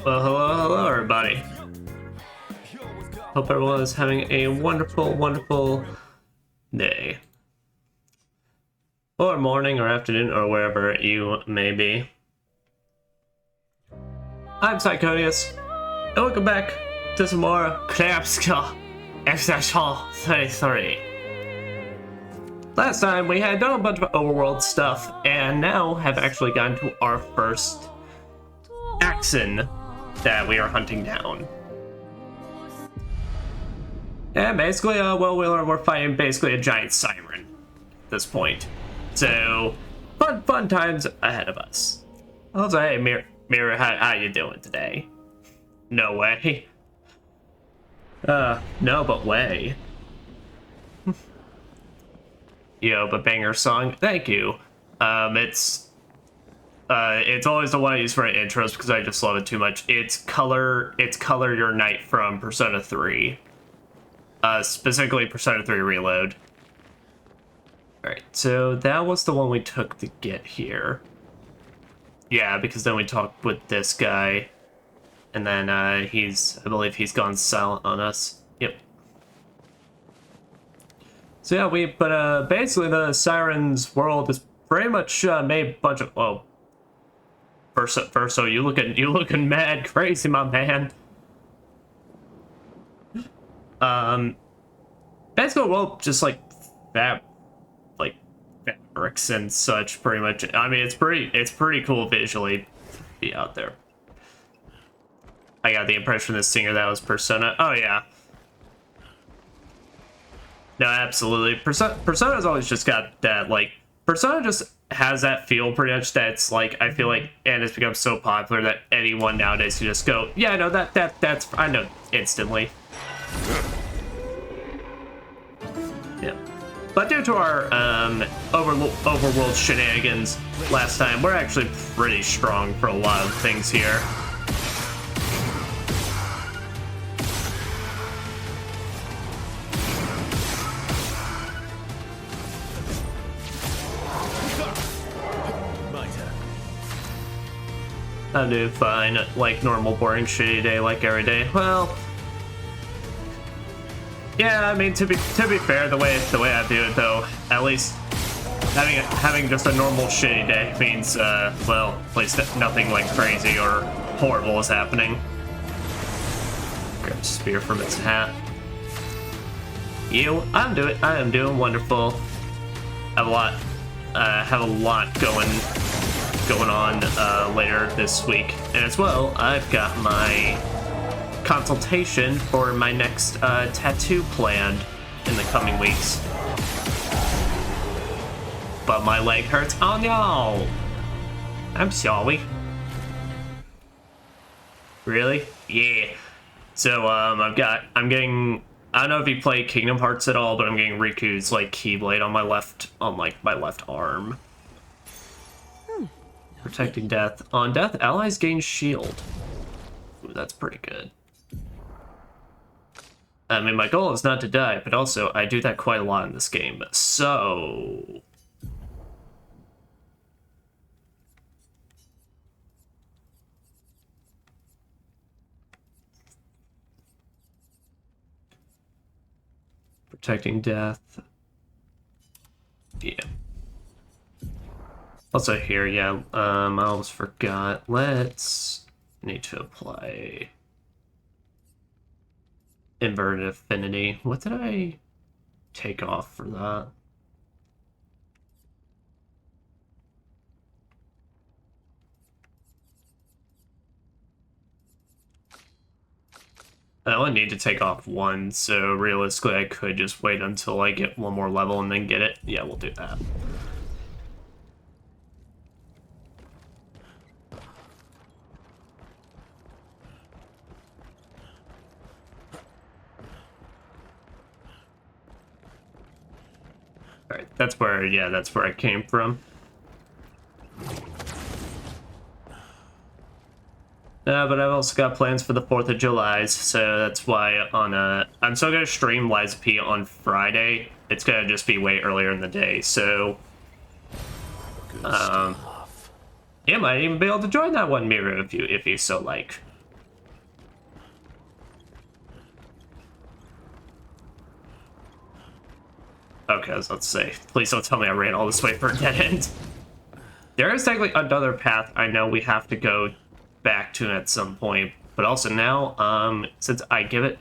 Well, hello, everybody. Hope everyone is having a wonderful, wonderful day. Or morning, or afternoon, or wherever you may be. I'm Psychodius, and welcome back to some more Clair Exceptional 33. Last time we had done a bunch of overworld stuff, and now have actually gotten to our first Axon that we are hunting down. And basically, we're fighting basically a giant siren at this point. So, fun times ahead of us. I was like, hey, Mirror, how you doing today? No way. No, but way. Yo, but banger song. Thank you. It's always the one I use for intros because I just love it too much. It's Color Your Night from Persona 3. Specifically Persona 3 Reload. Alright, so that was the one we took to get here. Yeah, because then we talked with this guy. And then, I believe he's gone silent on us. Yep. So yeah, basically the Siren's world is pretty much, made a bunch of, well, Verso, you looking mad crazy, my man. Basically, well, just like fabrics and such, pretty much. I mean, it's pretty cool visually to be out there. I got the impression from the singer that was Persona. Oh yeah. No, absolutely. Persona's always just got that, like, Persona just has that feel pretty much that's like, I feel like, and it's become so popular that anyone nowadays can just go, yeah, no, that's, I know, instantly. Yeah. But due to our, Overworld Shenanigans last time, we're actually pretty strong for a lot of things here. I'm doing fine, like normal, boring, shitty day, like every day. Well, yeah, I mean, to be fair, the way I do it though, at least having just a normal shitty day means, well, at least nothing like crazy or horrible is happening. Grab a spear from its hat. I am doing wonderful. Have a lot going on later this week, and as well I've got my consultation for my next tattoo planned in the coming weeks, but my leg hurts. Oh no, I'm sorry. Really? Yeah. So I'm getting, I don't know if you play Kingdom Hearts at all, but I'm getting Riku's like Keyblade on my left arm. Protecting death. On death, allies gain shield. Ooh, that's pretty good. I mean, my goal is not to die, but also I do that quite a lot in this game, so... Protecting death. Yeah. Also here, yeah, I almost forgot. Let's need to apply inverted affinity. What did I take off for that? I only need to take off one, so realistically I could just wait until I get one more level and then get it. Yeah, we'll do that. Alright, that's where I came from. But I've also got plans for the 4th of July, so that's why I'm still gonna stream Liza P on Friday. It's gonna just be way earlier in the day, so you might even be able to join that one, Miru, if you so like. Okay, I was about to say, please don't tell me I ran all this way for a dead end. There is technically another path I know we have to go back to at some point, but also now, since I gave it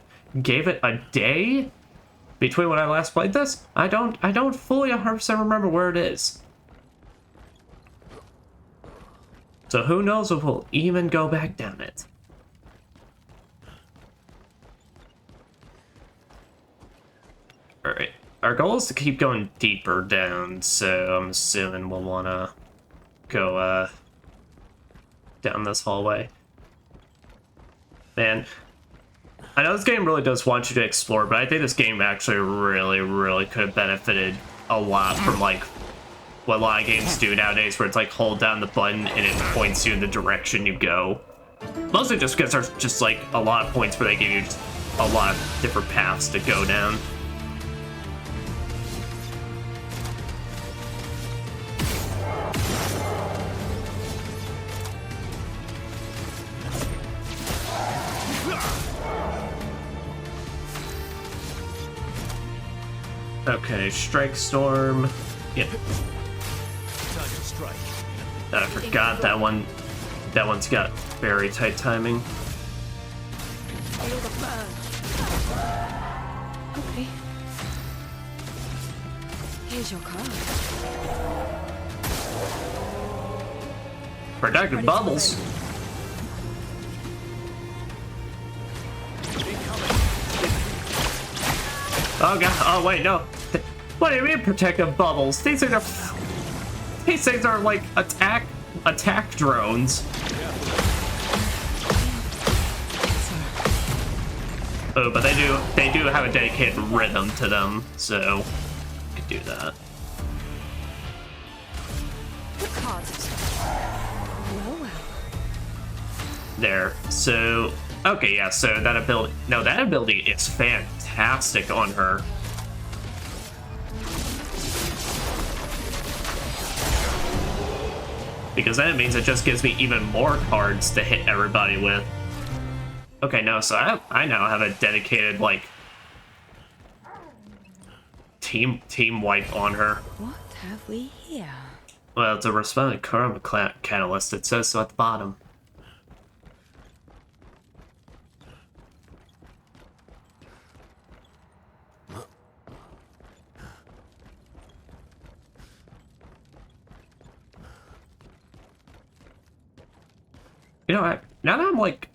a day between when I last played this, I don't fully 100% remember where it is. So who knows if we'll even go back down it. Alright, our goal is to keep going deeper down, so I'm assuming we'll want to go down this hallway. Man, I know this game really does want you to explore, but I think this game actually really could have benefited a lot from like what a lot of games do nowadays, where it's like hold down the button and it points you in the direction you go. Mostly just because there's just like a lot of points where they give you just a lot of different paths to go down. Okay, Strike Storm. Yep. I forgot that one. That one's got very tight timing. Okay. Here's your card. Productive bubbles. Oh god! Oh wait, no. What do you mean protective bubbles? These things are like attack drones. Oh, but they do have a dedicated rhythm to them, so you could do that. There. So okay, yeah. So that ability is fantastic on her. Because that means it just gives me even more cards to hit everybody with. Okay, no, so I now have a dedicated, like, team wipe on her. What have we here? Well, it's a responding karma catalyst. It says so at the bottom. You know, now that I'm like,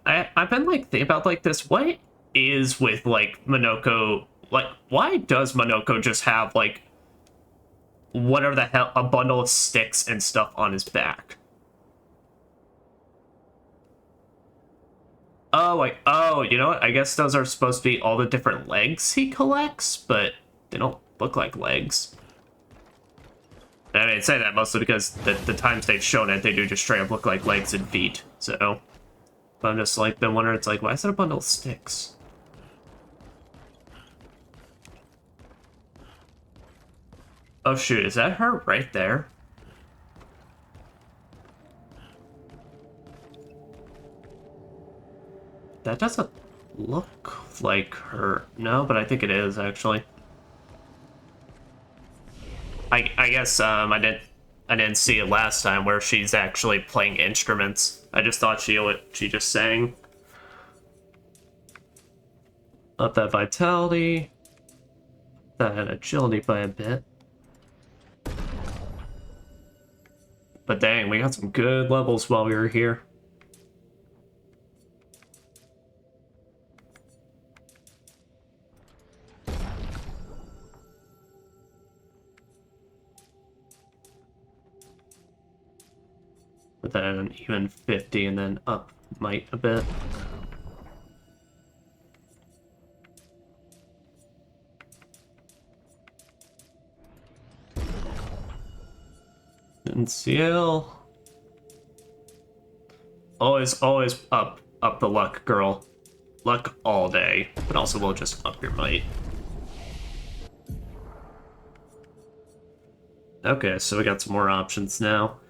I've been like thinking about like this. What is with like Monoko? Like, why does Monoko just have like whatever the hell, a bundle of sticks and stuff on his back? Oh, like, oh, you know what? I guess those are supposed to be all the different legs he collects, but they don't look like legs. I mean, say that mostly because the times they've shown it, they do just straight up look like legs and feet. So, but I'm just like, been wondering, it's like, why is it a bundle of sticks? Oh shoot, is that her right there? That doesn't look like her. No, but I think it is actually. I guess I didn't see it last time where she's actually playing instruments. I just thought she just sang. Up that vitality, that agility by a bit. But dang, we got some good levels while we were here. But then even 50 and then up might a bit. NCL. Always up the luck, girl. Luck all day, but also we'll just up your might. Okay, so we got some more options now.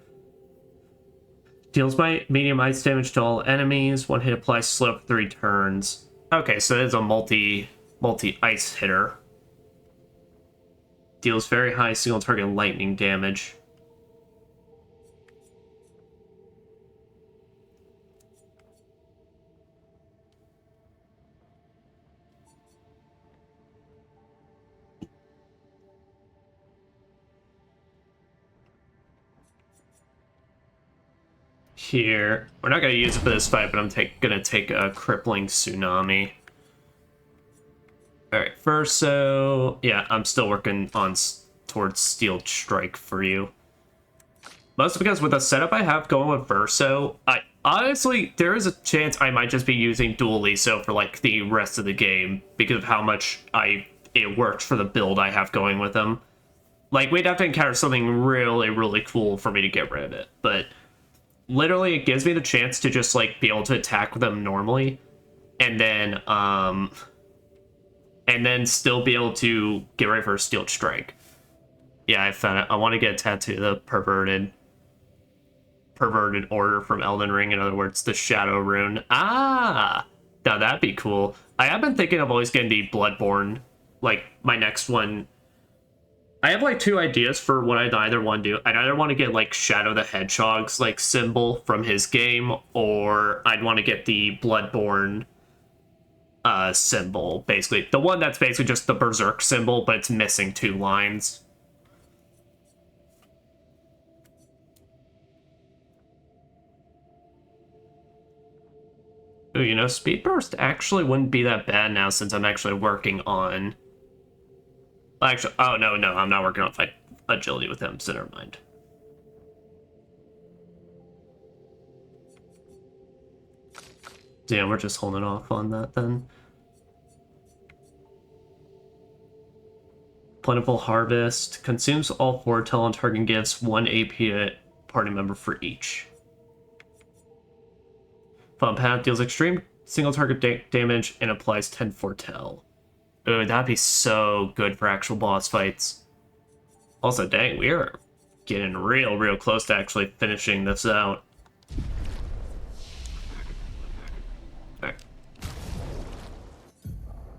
Deals medium ice damage to all enemies. One hit applies slow for 3 turns. Okay, so it's a multi ice hitter. deals very high single target lightning damage. Here, we're not going to use it for this fight, but I'm going to take a crippling tsunami. All right, Verso. Yeah, I'm still working on towards Steel Strike for you. Mostly because with the setup I have going with Verso, I honestly, there is a chance I might just be using Dual Liso for like the rest of the game because of how much it worked for the build I have going with them. Like, we'd have to encounter something really, really cool for me to get rid of it, but literally it gives me the chance to just like be able to attack them normally and then still be able to get ready for a Steel Strike. Yeah, I found it. I want to get a tattoo of the perverted order from Elden Ring. In other words, the Shadow Rune. Ah, now that'd be cool. I have been thinking of always getting the Bloodborne, like my next one. I have like two ideas for what I'd either want to do. I'd either want to get like Shadow the Hedgehog's like symbol from his game, or I'd want to get the Bloodborne symbol, basically. The one that's basically just the Berserk symbol, but it's missing 2 lines. Ooh, you know, Speed Burst actually wouldn't be that bad now since I'm actually working on... Actually, oh, no, I'm not working on fight agility with him, so never mind. Yeah, we're just holding off on that then. Plentiful Harvest. Consumes all 4 till on target and gives 1 AP to party member for each. Fun Path deals extreme single target damage and applies 10 foretell. Ooh, that'd be so good for actual boss fights. Also, dang, we are getting real close to actually finishing this out. Alright.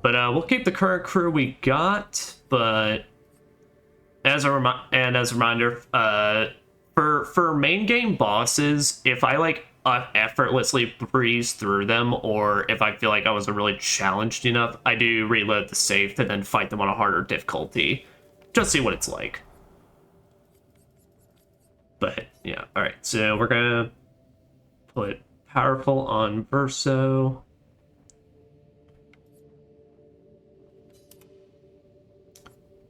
But we'll keep the current crew we got, but as a reminder, for main game bosses, if I like effortlessly breeze through them, or if I feel like I wasn't really challenged enough, I do reload the save to then fight them on a harder difficulty. Just see what it's like. But yeah, alright, so we're gonna put Powerful on Verso.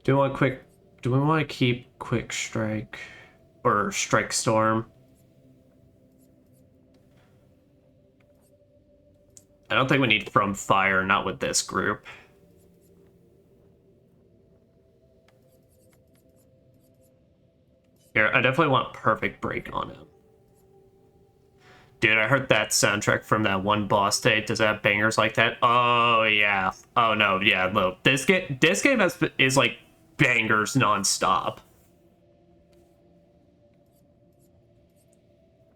Do we want to keep Quick Strike or Strike Storm? I don't think we need From Fire, not with this group. Here, I definitely want Perfect Break on him. Dude, I heard that soundtrack from that one boss day. Does it have bangers like that? Oh, yeah. Oh, no, yeah, look. This game is like bangers nonstop.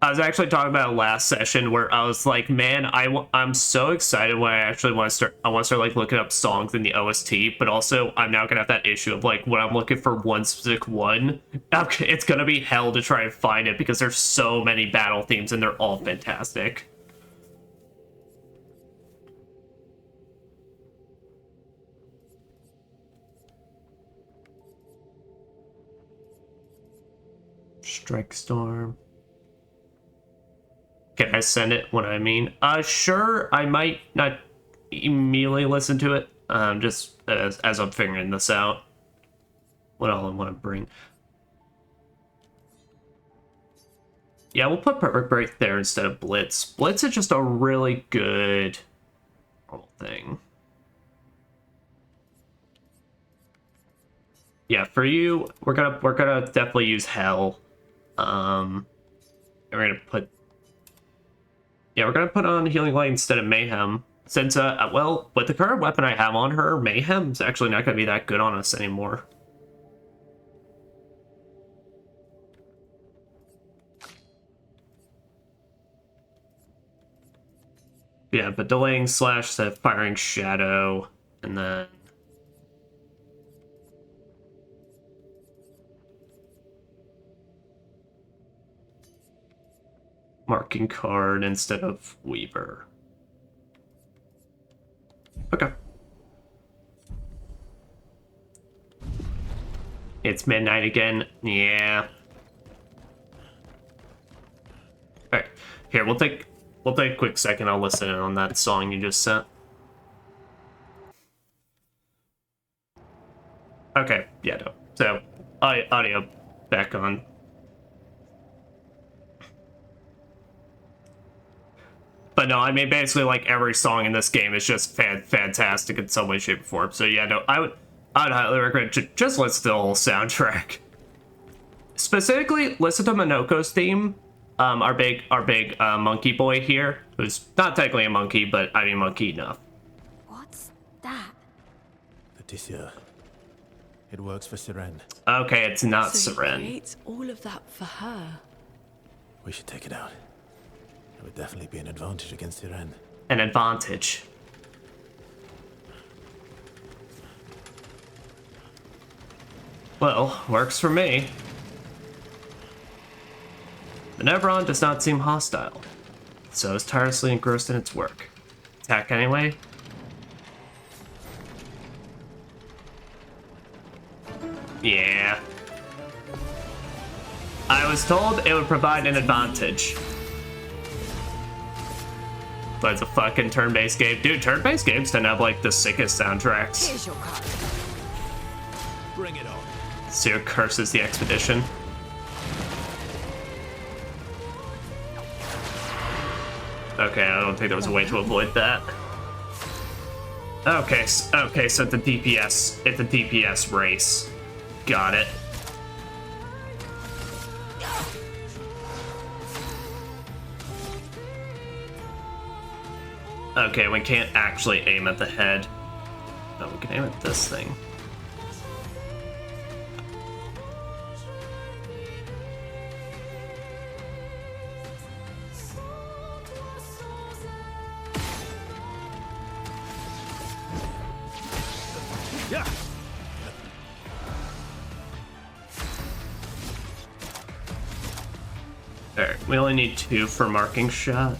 I was actually talking about it last session where I was like, man, I'm so excited when I actually want to start like looking up songs in the OST, but also I'm now gonna have that issue of like when I'm looking for one specific one, it's gonna be hell to try and find it because there's so many battle themes and they're all fantastic. Strike Storm. Can I send it what I mean? Sure, I might not immediately listen to it, just as I'm figuring this out. What all I want to bring. Yeah, we'll put Perfect Break there instead of Blitz. Blitz is just a really good thing. Yeah, for you, we're gonna definitely use Hell. And we're gonna put... Yeah, we're gonna put on Healing Light instead of Mayhem. Since, well, with the current weapon I have on her, Mayhem's actually not gonna be that good on us anymore. Yeah, but delaying slash instead of firing Shadow, and then... marking card instead of Weaver. Okay. It's midnight again. Yeah. Alright. Here, we'll take a quick second. I'll listen in on that song you just sent. Okay, yeah, no. So, audio back on. But no, I mean, basically, like, every song in this game is just fantastic in some way, shape, or form. So yeah, no, I would highly recommend just listen to the whole soundtrack. Specifically, listen to Minoko's theme. Our big monkey boy here, who's not technically a monkey, but I mean monkey enough. What's that? Leticia. It works for Sirene. Okay, it's not So he Sirene. creates all of that for her. We should take it out. It would definitely be an advantage against Sirene. An advantage. Well, works for me. Manevron does not seem hostile, so is tirelessly engrossed in its work. Attack anyway? Yeah. I was told it would provide an advantage. But it's a fucking turn-based game. Dude, turn-based games tend to have, like, the sickest soundtracks. Here's your card. Bring it on. Seer curses the expedition. Okay, I don't think there was a way to avoid that. Okay, okay, so it's a DPS race. Got it. Okay, we can't actually aim at the head. Oh, we can aim at this thing. Yeah. Alright, we only need 2 for marking shot.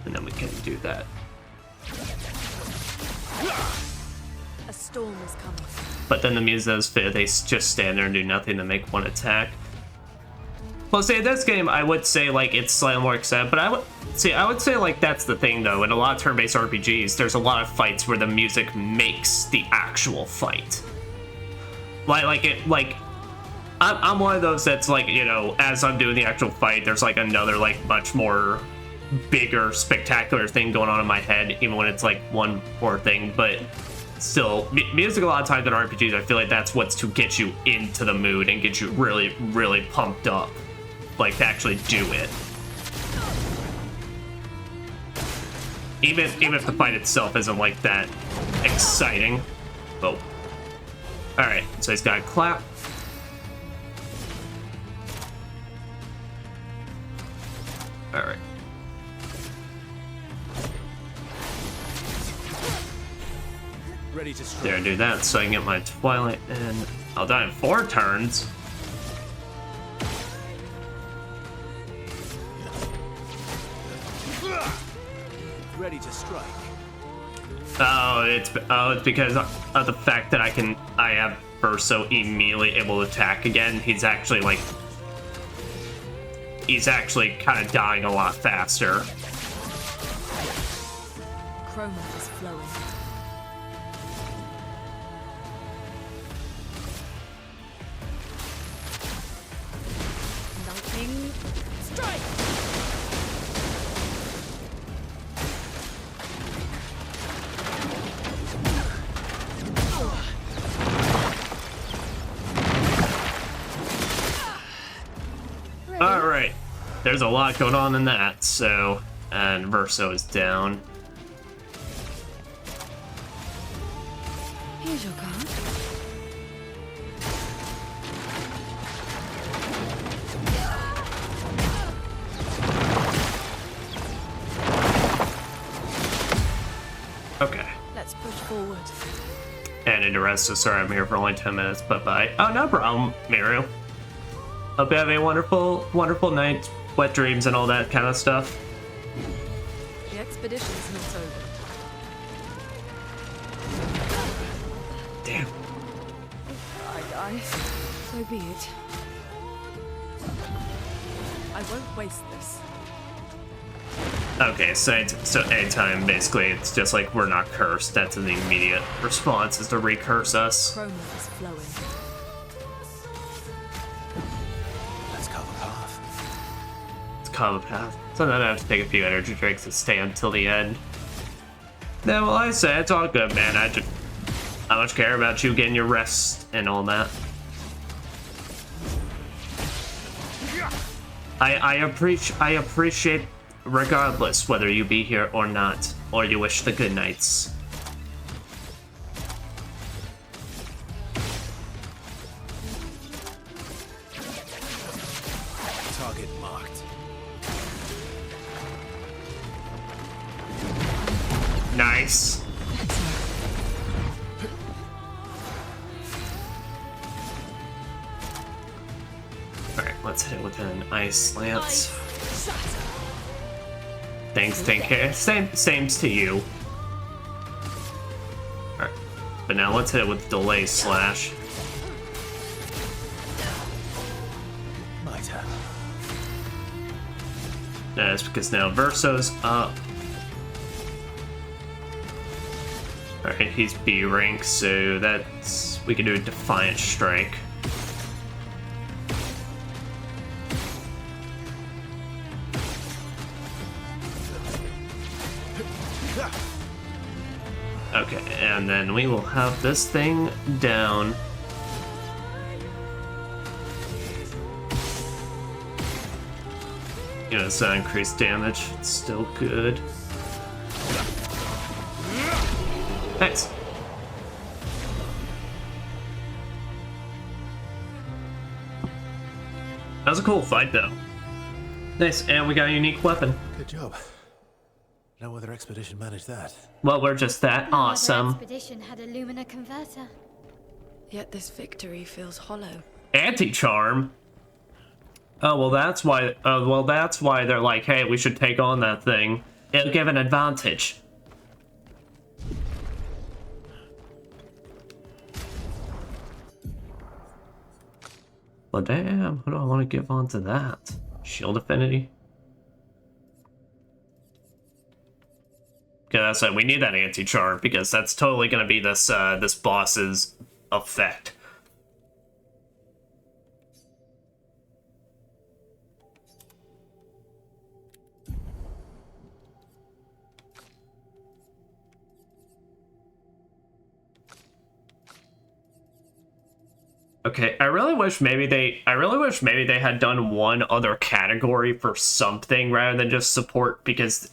And then we can do that. A storm is coming. But then the Muses, they just stand there and do nothing to make 1 attack. Well, see, in this game, I would say, like, it's slightly more exciting, but I would say, like, that's the thing, though. In a lot of turn-based RPGs, there's a lot of fights where the music makes the actual fight. I'm one of those that's, like, you know, as I'm doing the actual fight, there's, like, another, like, much more bigger, spectacular thing going on in my head, even when it's, like, one more thing, but still, music a lot of times in RPGs, I feel like that's what's to get you into the mood and get you really, really pumped up. Like, to actually do it. Even if the fight itself isn't, like, that exciting. Oh. Alright, so he's got a clap. Alright. Ready to strike. There, do that so I can get my Twilight, and I'll die in 4 turns. Ready to strike. Oh, it's because of the fact that I have Verso immediately able to attack again. He's actually kind of dying a lot faster. Chroma is flowing. Lightning strike. Alright, there's a lot going on in that, so, and Verso is down. Here's your card. Okay. Let's push forward. And into rest, so sorry I'm here for only 10 minutes, but bye. Oh, no problem, Miru. Hope you have a wonderful, wonderful night, wet dreams, and all that kind of stuff. The expedition is not over. Damn. If I die, so be it. I won't waste this. Okay, so anytime, basically, it's just like we're not cursed. That's the immediate response, is to recurse us. Chroma is flowing. Let's call a path. It's carve a path. So then I have to take a few energy drinks and stay until the end. Yeah, well, I say it's all good, man. I much care about you getting your rest and all that. I appreciate regardless whether you be here or not, or you wish the good nights. Target marked. Nice. Alright, let's hit it with an ice lance. Thanks, take care. Same's to you. Alright. But now let's hit it with delay slash. Might have. That's because now Verso's up. Alright, he's B rank, so that's... we can do a Defiant Strike. Okay, and then we will have this thing down. You know, it's not increased damage. It's still good. Nice. That was a cool fight, though. Nice, and we got a unique weapon. Good job. No other expedition managed that. Well, we're just that No awesome. other expedition had a Lumina converter. Yet this victory feels hollow. Anti-charm? Oh, well, that's why. Well, that's why they're like, hey, we should take on that thing. It'll give an advantage. Well, damn, who do I want to give onto that? Shield Affinity? Okay, that's it. We need that anti-charm because that's totally going to be this this boss's effect. Okay, I really wish maybe they had done one other category for something rather than just support, because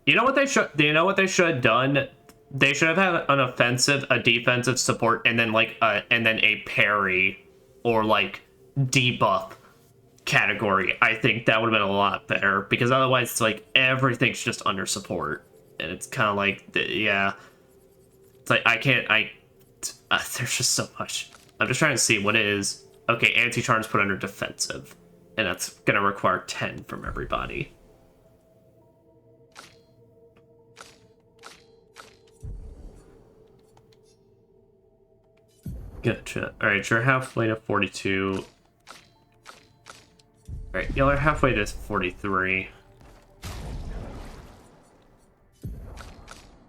you know what they should have done? They should have had an offensive, a defensive support, and then like and then a parry or like debuff category. I think that would have been a lot better, because otherwise it's like everything's just under support, and it's kind of like, yeah, it's like there's just so much. I'm just trying to see what it is. Okay, anti-charm's put under defensive, and that's gonna require 10 from everybody. Gotcha. Alright, you're halfway to 42. Alright, y'all are halfway to 43.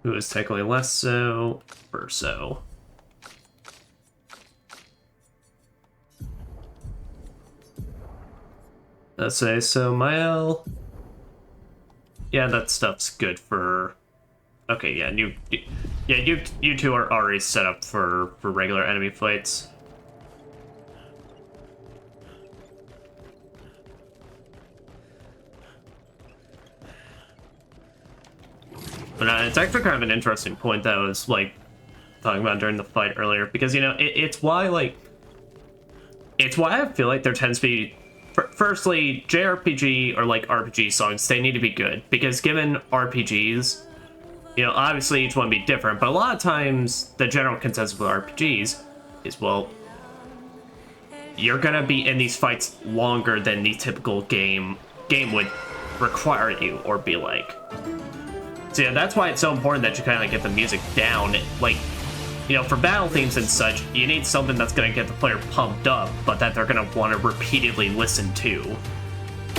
Who is technically less so? Verso. Let's say so. Mael. Yeah, that stuff's good for. Okay, yeah, you two are already set up for regular enemy fights. But it's actually kind of an interesting point that I was like talking about during the fight earlier, because you know it's why I feel like there tends to be. Firstly, JRPG or like RPG songs, they need to be good, because given RPGs, you know, obviously each one be different, but a lot of times the general consensus with RPGs is, well, you're gonna be in these fights longer than the typical game would require you or be like. So yeah, that's why it's so important that you kind of get the music down. Like, you know, for battle themes and such, you need something that's gonna get the player pumped up, but that they're gonna want to repeatedly listen to.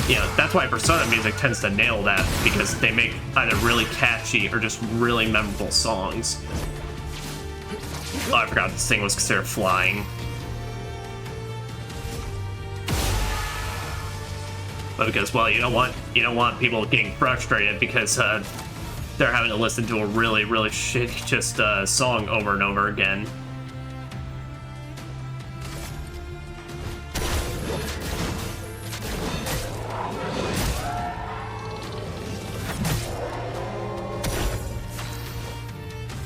You know, that's why Persona music tends to nail that, because they make either really catchy or just really memorable songs. Oh, I forgot this thing was considered flying. But because, well, you don't want people getting frustrated because they're having to listen to a really, really shitty just song over and over again.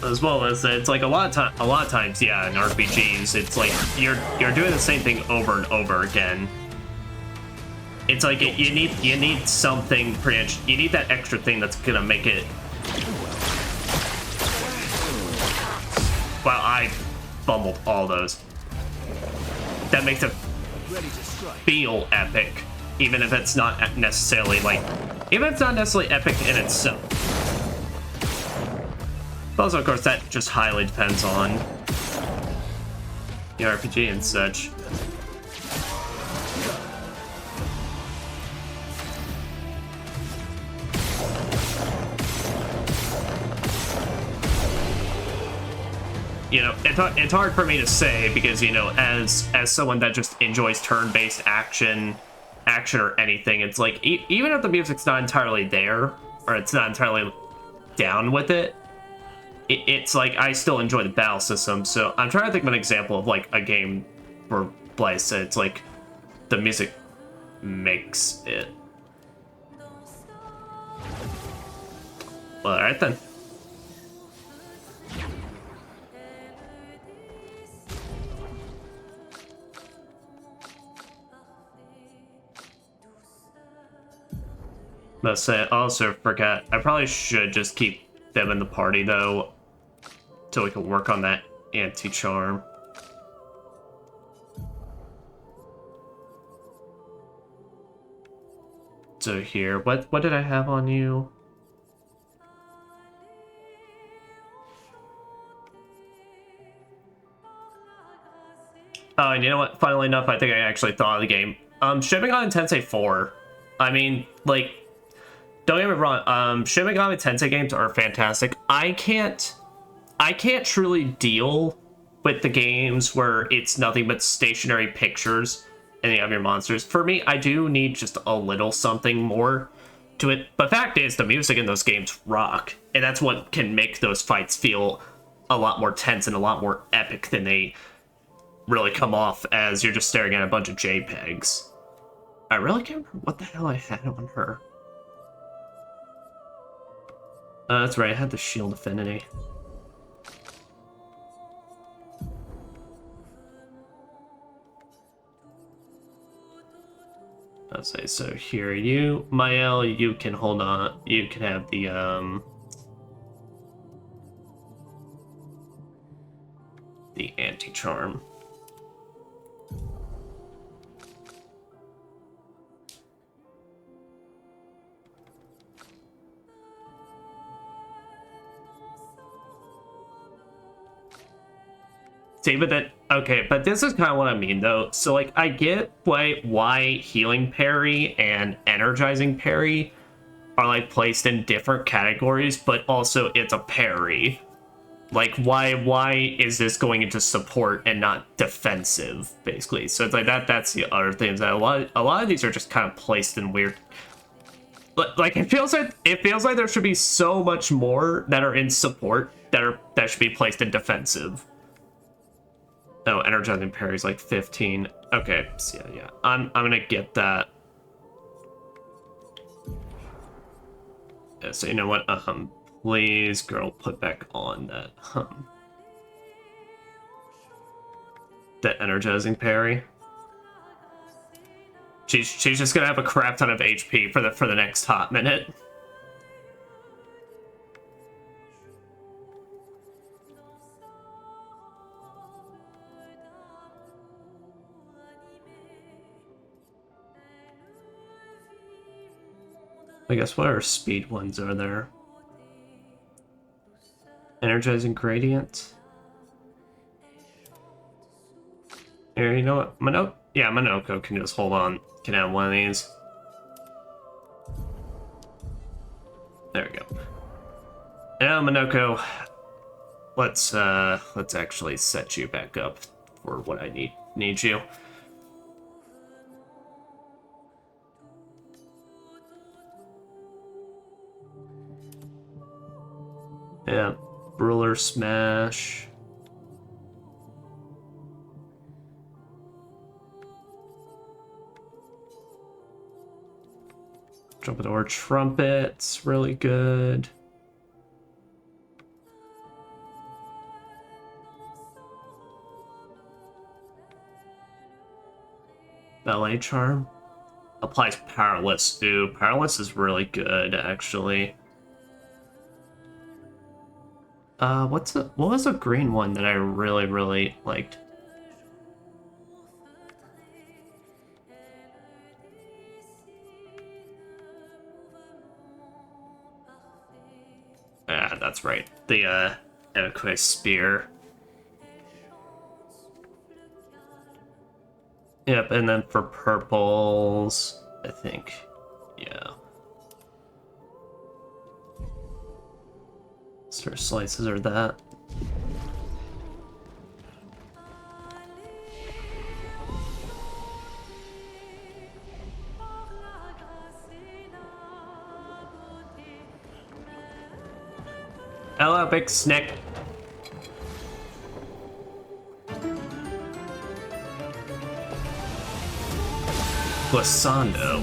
As well as it's like a lot of times, yeah, in RPGs, it's like you're doing the same thing over and over again. It's like you need something pretty much. You need that extra thing that's gonna make it. Wow, I fumbled all those. That makes it feel epic, even if it's not necessarily epic in itself. But also, of course, that just highly depends on the RPG and such. You know, it's hard for me to say because, you know, as someone that just enjoys turn-based action or anything, it's like even if the music's not entirely there or it's not entirely down with it, it's like I still enjoy the battle system. So I'm trying to think of an example of like a game where, like I said, it's like the music makes it. Well, all right then. Let's say, also forget, I probably should just keep them in the party though, so we can work on that anti-charm. So here, what did I have on you? Oh, and you know what? Funnily enough, I think I actually thought of the game. Shin Megami Tensei 4. I mean, like, don't get me wrong. Shin Megami Tensei games are fantastic. I can't truly deal with the games where it's nothing but stationary pictures and you have your monsters. For me, I do need just a little something more to it. But fact is, the music in those games rock, and that's what can make those fights feel a lot more tense and a lot more epic than they really come off as you're just staring at a bunch of JPEGs. I really can't remember what the hell I had on her. That's right, I had the shield affinity. I'll say, so here, you, Mael, you can hold on, you can have the, anti-charm. See, but that, okay, but this is kind of what I mean, though. So, like, I get why healing parry and energizing parry are, like, placed in different categories, but also it's a parry. Like, why is this going into support and not defensive, basically? So it's like that's the other thing, is that a lot of these are just kind of placed in weird. Like, it feels like there should be so much more that are in support that should be placed in defensive. Oh, energizing parry is like 15. Okay, so yeah. I'm gonna get that. Yeah, so you know what? Please, girl, put back on that that energizing parry. She's just gonna have a crap ton of HP for the next hot minute. I guess what our speed ones are there? Energizing gradient. Here, you know what? Monoko can just hold on. Can have one of these. There we go. Now, Monoko, let's actually set you back up for what I need you. Yeah, ruler smash. Troubadour trumpet's really good. Ballet charm applies powerless. Ooh, powerless is really good actually. What was a green one that I really liked? Ah, that's right. The Equus spear. Yep, and then for purples, I think, yeah. Star slices or that. Hello, big snack. Glissando.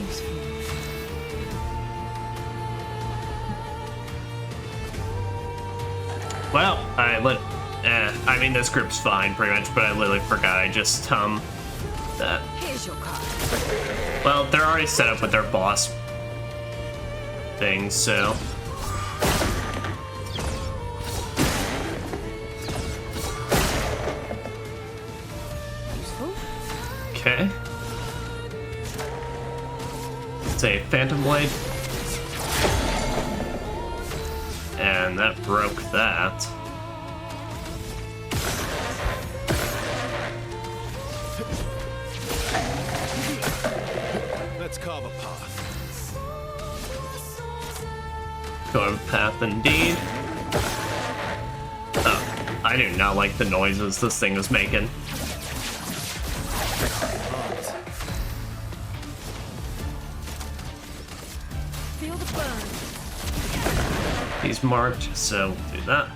Well, I mean, this group's fine, pretty much, but I literally forgot. I just, that. Here's your card. Well, they're already set up with their boss things, so. Useful. Okay. It's a Phantom Blade. And that broke that. Let's carve a path. Carve a path indeed. Oh, I do not like the noises this thing is making. Feel the burn. He's marked, so we'll do that.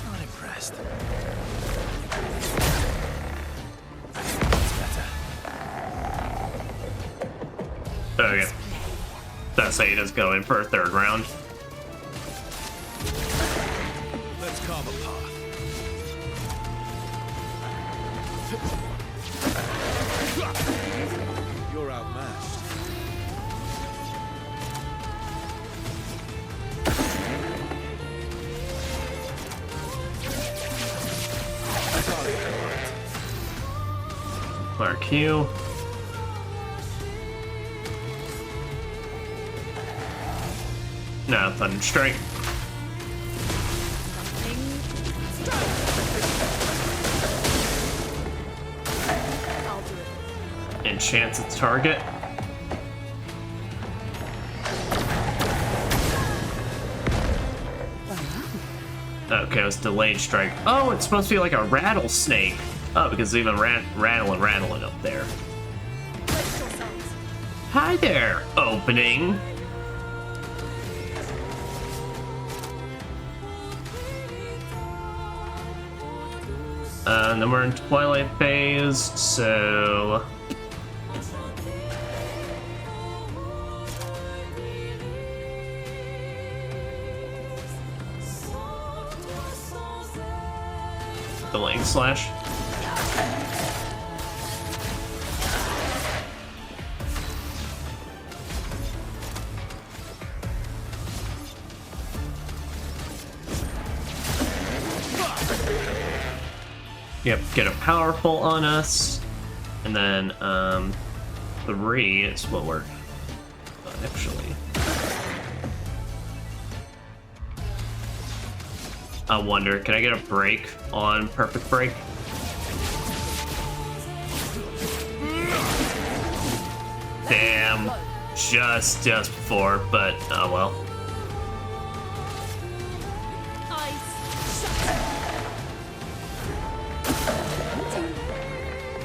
Not impressed. That's better. Okay. That's how you just go in for a third round. Let's carve a path. You're outmatched. Mark Q. Now Thunder Strike. I'll do it. Enchants its target. Okay, it was delayed strike. Oh, it's supposed to be like a rattlesnake. Oh, because even rattling up there. Hi there, opening. And then we're in Twilight phase, so delaying slash. Yep, get a powerful on us, and then 3 is what we're actually. I wonder, can I get a break on Perfect Break? Damn, just before, but oh well.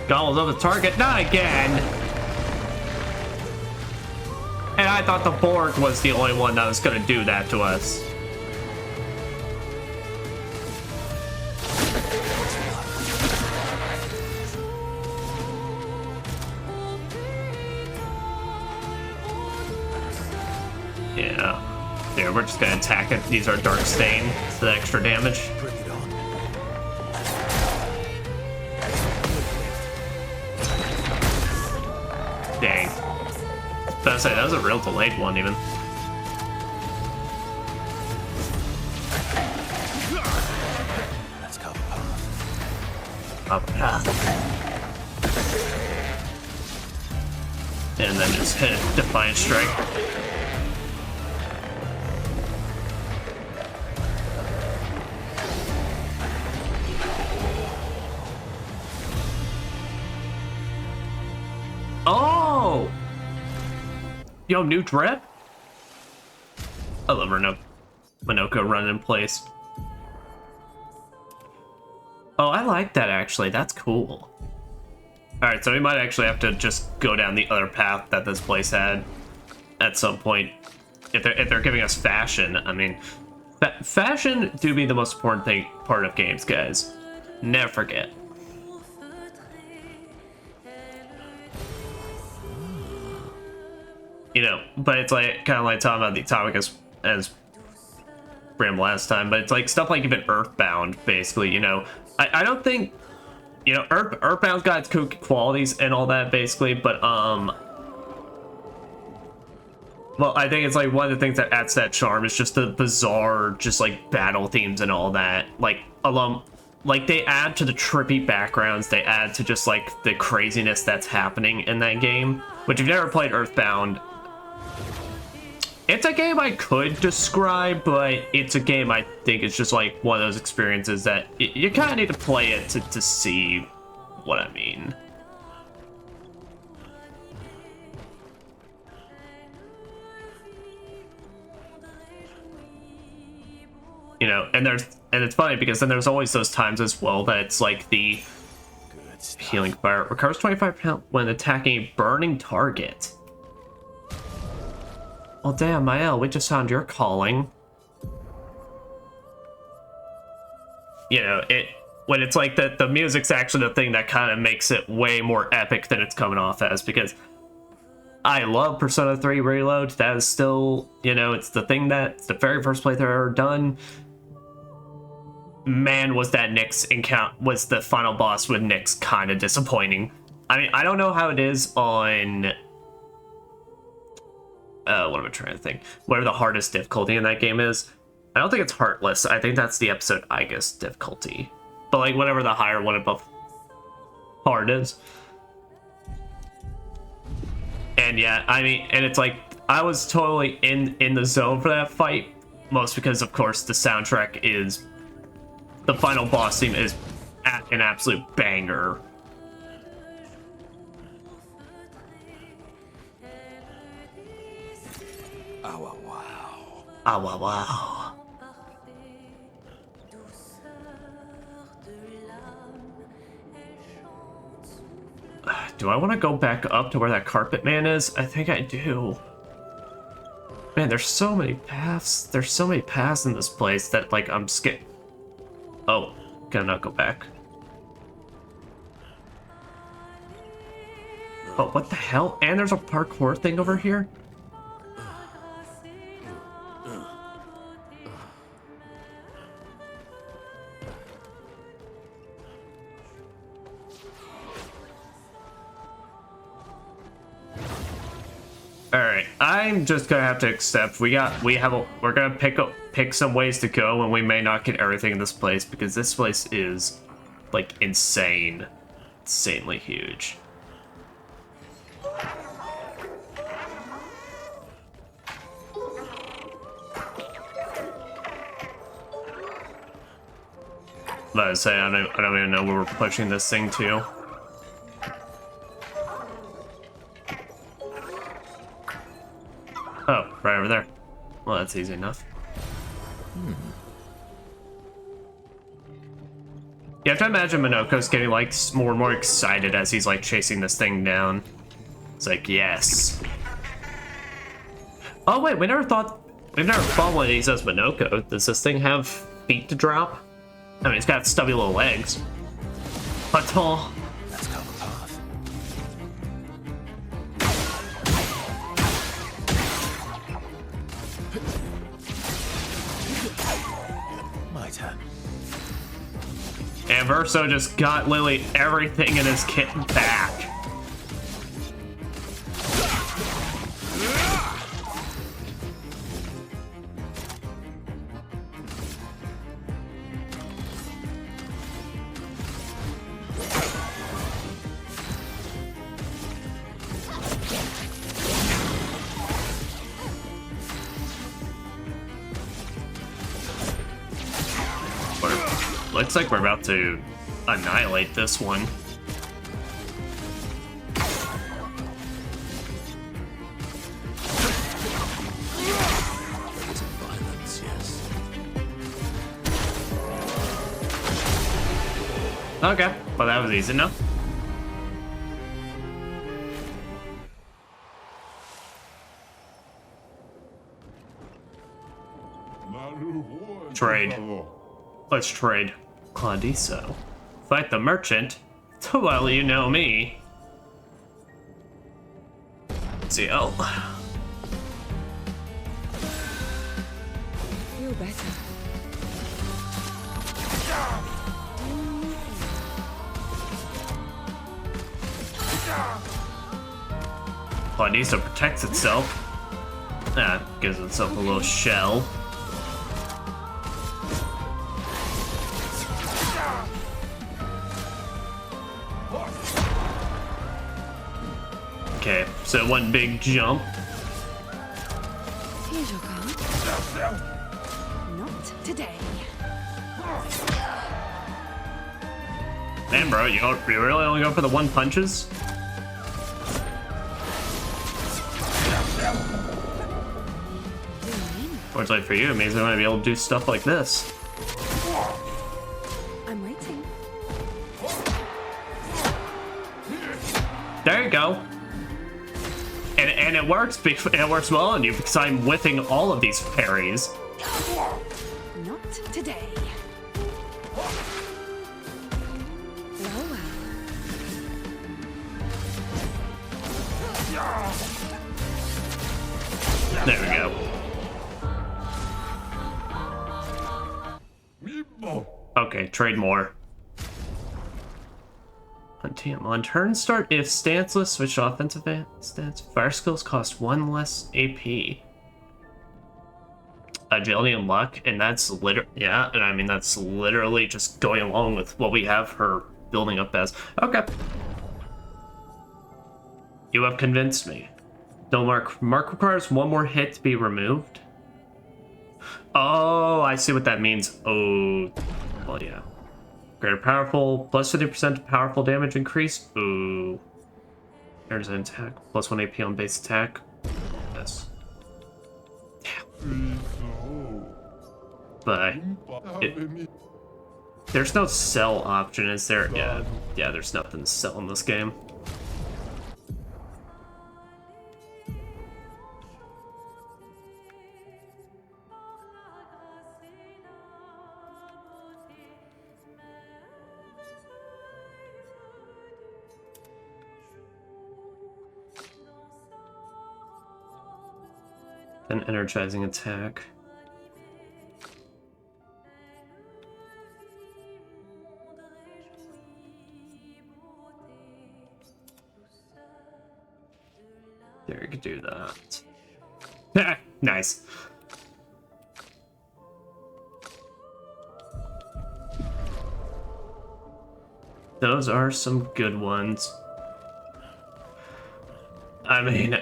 Gobbles of the target, not again! And I thought the Borg was the only one that was gonna do that to us. Yeah. There, we're just gonna attack it. These are Dark Stain, so the extra damage. Bring it on. Dang. I was about to say, that was a real delayed one, even. Let's go. Up. And then just hit a Defiant Strike. Oh! Yo, new Dread? I love Minoko running in place. Oh, I like that actually. That's cool. Alright, so we might actually have to just go down the other path that this place had at some point. If they're giving us fashion, I mean, fashion do be the most important part of games, guys. Never forget. You know, but it's like kind of like talking about the topic as Bram last time, but it's like stuff like even Earthbound, basically. You know, I don't think, you know, Earthbound's got its cool qualities and all that, basically, but well, I think it's like one of the things that adds that charm is just the bizarre, just like battle themes and all that. Like like they add to the trippy backgrounds, they add to just like the craziness that's happening in that game. Which, if you've never played Earthbound, it's a game I could describe, but it's a game I think it's just like one of those experiences that you kind of need to play it to see what I mean. You know, and it's funny because then there's always those times as well that it's like the healing fire recovers 25% when attacking a burning target. Well, damn, Mael, we just found your calling. You know, when it's like that, the music's actually the thing that kind of makes it way more epic than it's coming off as, because I love Persona 3 Reload. That is still, you know, it's the thing that's the very first playthrough I've ever done. Man, was that Nyx encounter, was the final boss with Nyx kind of disappointing. I mean, I don't know how it is on what am I trying to think? Whatever the hardest difficulty in that game is. I don't think it's Heartless. I think that's the episode Igus difficulty. But like whatever the higher one above hard is. And yeah, I mean, and it's like I was totally in the zone for that fight, most because of course the soundtrack is, the final boss theme is an absolute banger. Ah, wow, wow. Ah, wow, wow. Do I want to go back up to where that carpet man is? I think I do. Man, there's so many paths. There's so many paths in this place that, like, I'm scared. Oh, can I not go back? Oh, what the hell? And there's a parkour thing over here? Alright, I'm just gonna have to accept we're gonna pick some ways to go, and we may not get everything in this place because this place is like insanely huge. about to say, I don't even know where we're pushing this thing to. Oh, right over there. Well, that's easy enough. You have to imagine Minoko's getting like more and more excited as he's like chasing this thing down. It's like, yes. Oh wait, we've never thought when he says Minoko, does this thing have feet to drop? I mean, it's got stubby little legs. But tall. Let's go the path. My turn. And Verso just got Lily everything in his kit back. Looks like we're about to annihilate this one. Some violence, yes. Okay, well that was easy enough. Trade. Let's trade. Claudiso. Fight the merchant? Well, you know me. CL. Feel better. Claudiso protects itself. Gives itself a little shell. Okay, so one big jump. Here's your card. Not today. Man, bro, you really only go for the one punches? Fortunately for you, it means I'm gonna be able to do stuff like this. I'm waiting. There you go. And it works. It works well on you because I'm whiffing all of these parries. Not today. Well, well. There we go. Okay, trade more. On turn start, if stanceless, switch to offensive stance. Fire skills cost 1 less AP. Agility and luck, and that's yeah, and I mean that's literally just going along with what we have her building up as. Okay. You have convinced me. No mark requires one more hit to be removed. Oh, I see what that means. Oh, well, yeah. Greater powerful, plus 50% powerful damage increase. Ooh. There's an attack, plus 1 AP on base attack. Yes. Yeah. But there's no sell option, is there? Yeah, there's nothing to sell in this game. An energizing attack. There, you could do that. Nice. Those are some good ones. I mean,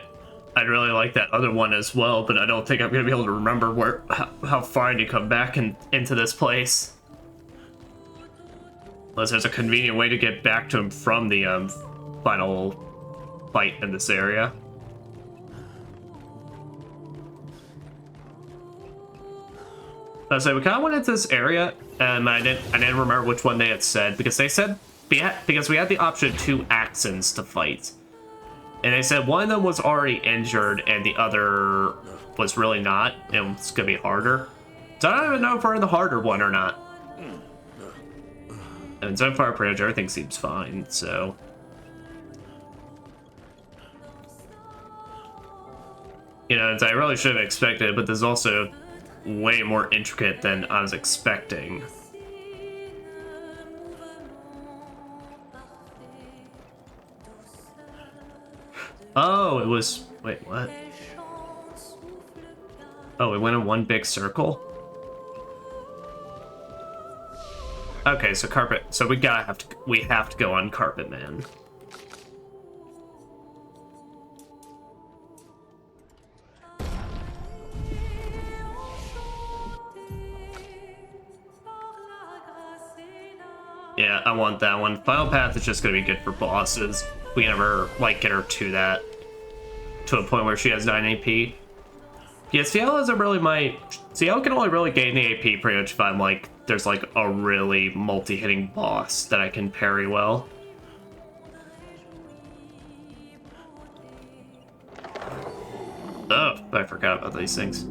I'd really like that other one as well, but I don't think I'm gonna be able to remember how far I need to come back into this place. Unless there's a convenient way to get back to him from the final fight in this area. So we kind of went into this area, and I didn't remember which one they had said, because they said because we had the option of 2 Axons to fight, and they said one of them was already injured and the other was really not, and it's gonna be harder. So I don't even know if we're in the harder one or not. And so far, pretty much everything seems fine. So. You know, I really should have expected it, but this is also way more intricate than I was expecting. Oh, it was... Wait, what? Oh, it went in one big circle? Okay, so carpet... So we have to go on Carpet Man. Yeah, I want that one. Final Path is just gonna be good for bosses. We can never, like, get her to that. To a point where she has 9 AP. Yeah, CL isn't really my... CL can only really gain the AP pretty much if I'm, like, there's, like, a really multi-hitting boss that I can parry well. Oh, I forgot about these things.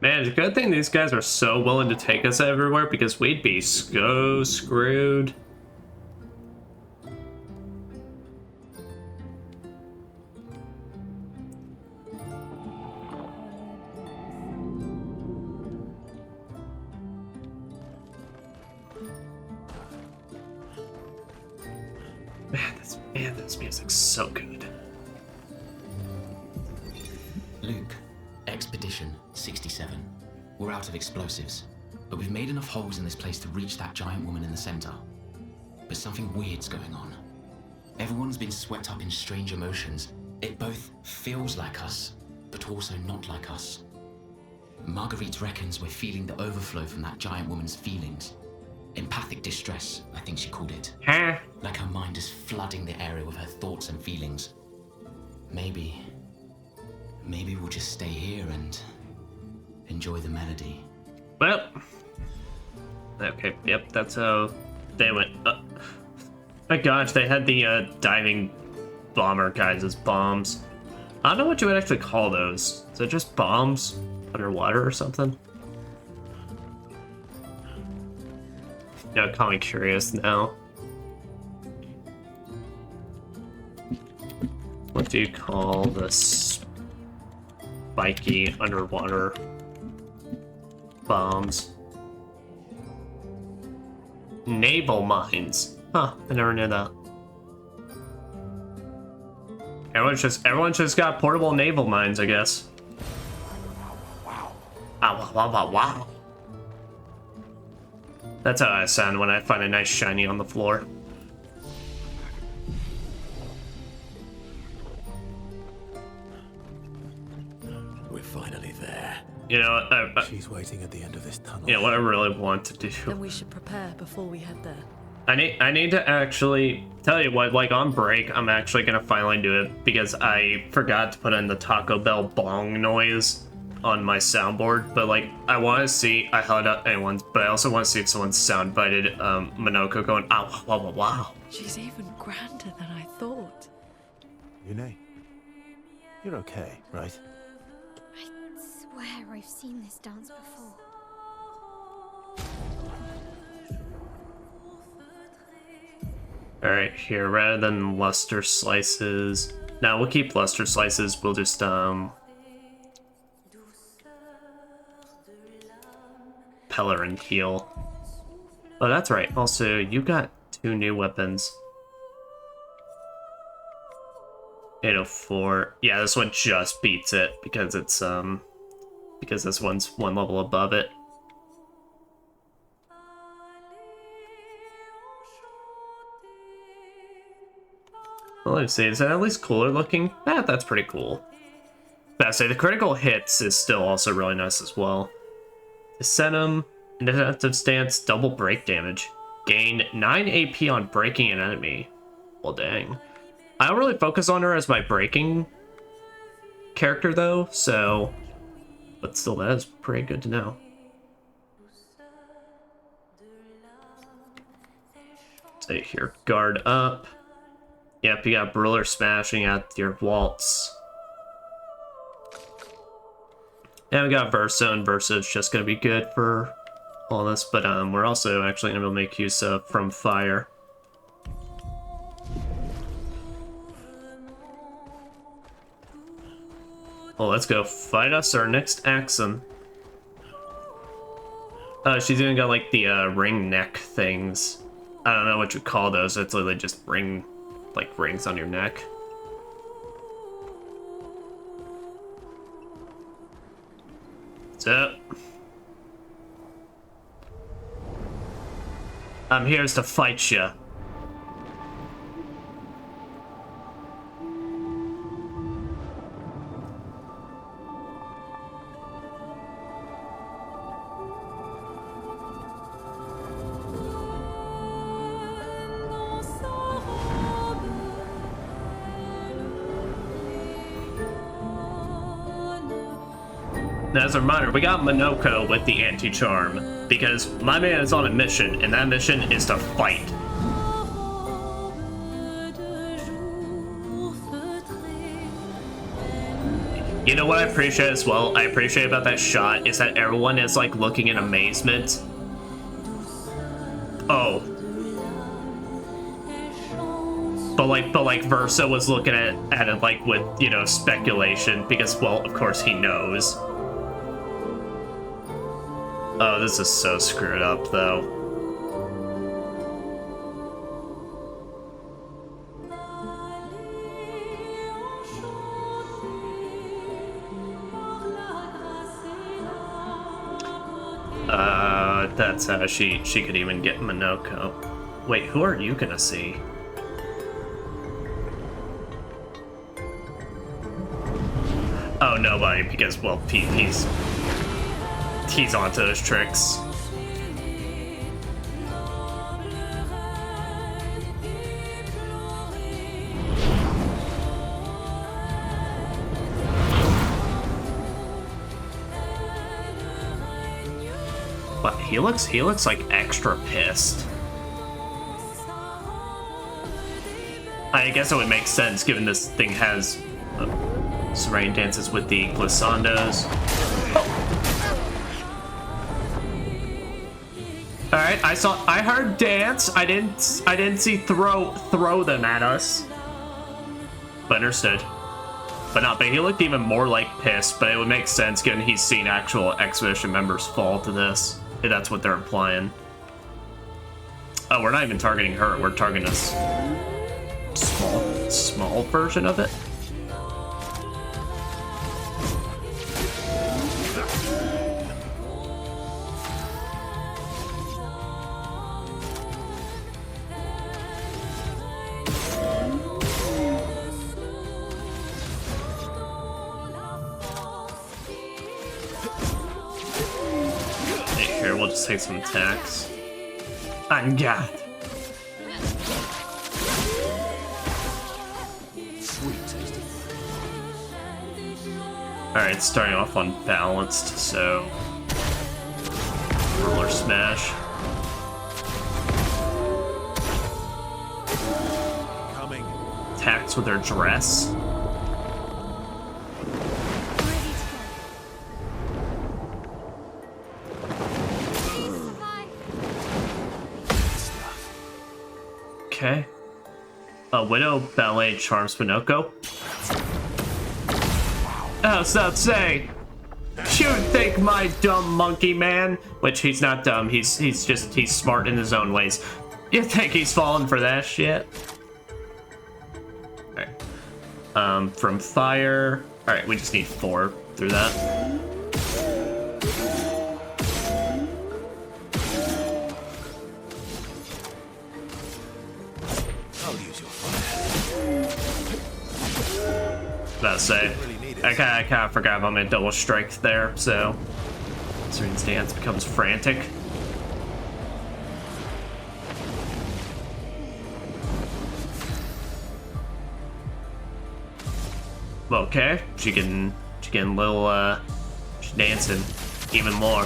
Man, it's a good thing these guys are so willing to take us everywhere, because we'd be so screwed. Man, this music's so good. Luke, Expedition 67. We're out of explosives, but we've made enough holes in this place to reach that giant woman in the center. But something weird's going on. Everyone's been swept up in strange emotions. It both feels like us, but also not like us. Marguerite reckons we're feeling the overflow from that giant woman's feelings. Empathic distress, I think she called it. Huh? Like her mind is flooding the area with her thoughts and feelings. Maybe we'll just stay here and enjoy the melody. Well, okay, yep, that's how they went. My gosh, they had the diving bomber guys as bombs. I don't know what you would actually call those. Is it just bombs underwater or something? Yeah, it caught me curious now. What do you call the spiky underwater bombs? Naval mines. Huh, I never knew that. Everyone's just got portable naval mines, I guess. Wow. Wow, wow, wow, wow. That's how I sound when I find a nice shiny on the floor. We're finally there. You know, She's waiting at the end of this tunnel. you know what I really want to do. Then we should prepare before we head there. I need to actually tell you what, like on break, I'm actually gonna finally do it because I forgot to put in the Taco Bell bong noise on my soundboard. But like, I want to see, I held up anyone's, but I also want to see if someone sound bited Minoko going, "Ow, wow, wow, wow." She's even grander than I thought. Yune, you're okay, right? I swear I've seen this dance before. All right, here, rather than luster slices, now we'll keep luster slices. We'll just Pellerin heal. Oh, that's right. Also, you got 2 new weapons. 804. Yeah, this one just beats it because it's because this one's 1 level above it. Well, let's see, is that at least cooler looking? That's pretty cool. But I say the critical hits is still also really nice as well. Decentum, defensive stance, double break damage. Gain 9 AP on breaking an enemy. Well, dang. I don't really focus on her as my breaking character though, so... But still, that is pretty good to know. Say here, guard up. Yep, you got Brawler smashing at your waltz. And we got Verso, and Verso is just going to be good for all this, but we're also actually going to make use of From Fire. Well, let's go fight us our next Axum. She's even got like the ring neck things. I don't know what you call those. It's literally just rings on your neck. So I'm here to fight ya. Now, as a reminder, we got Minoko with the anti-charm, because my man is on a mission, and that mission is to fight. You know what I appreciate as well? I appreciate about that shot is that everyone is like looking in amazement. Oh. But like Verso was looking at it like with, you know, speculation, because, well, of course he knows. Oh, this is so screwed up, though. That's how she could even get Minoko. Wait, who are you gonna see? Oh, nobody, because, well, he's onto those tricks. But he looks like extra pissed. I guess it would make sense given this thing has Sirene dances with the glissandos. All right, I heard dance. I didn't see throw them at us. But understood. But he looked even more like pissed, but it would make sense given he's seen actual Expedition members fall to this. If that's what they're implying. Oh, we're not even targeting her, we're targeting a small version of it. We'll just take some attacks. On God. Alright, starting off unbalanced, so roller smash. Coming. Attacks with her dress. Okay. Widow Ballet charms Minoko. Oh, so say. You think my dumb monkey man, which he's not dumb, he's smart in his own ways. You think he's falling for that shit? Alright. From fire. Alright, we just need 4 through that. I'll use your fire. About to say, I kind of forgot about my double strike there, so Sirene's dance becomes frantic. Okay, she getting a little she's dancing even more.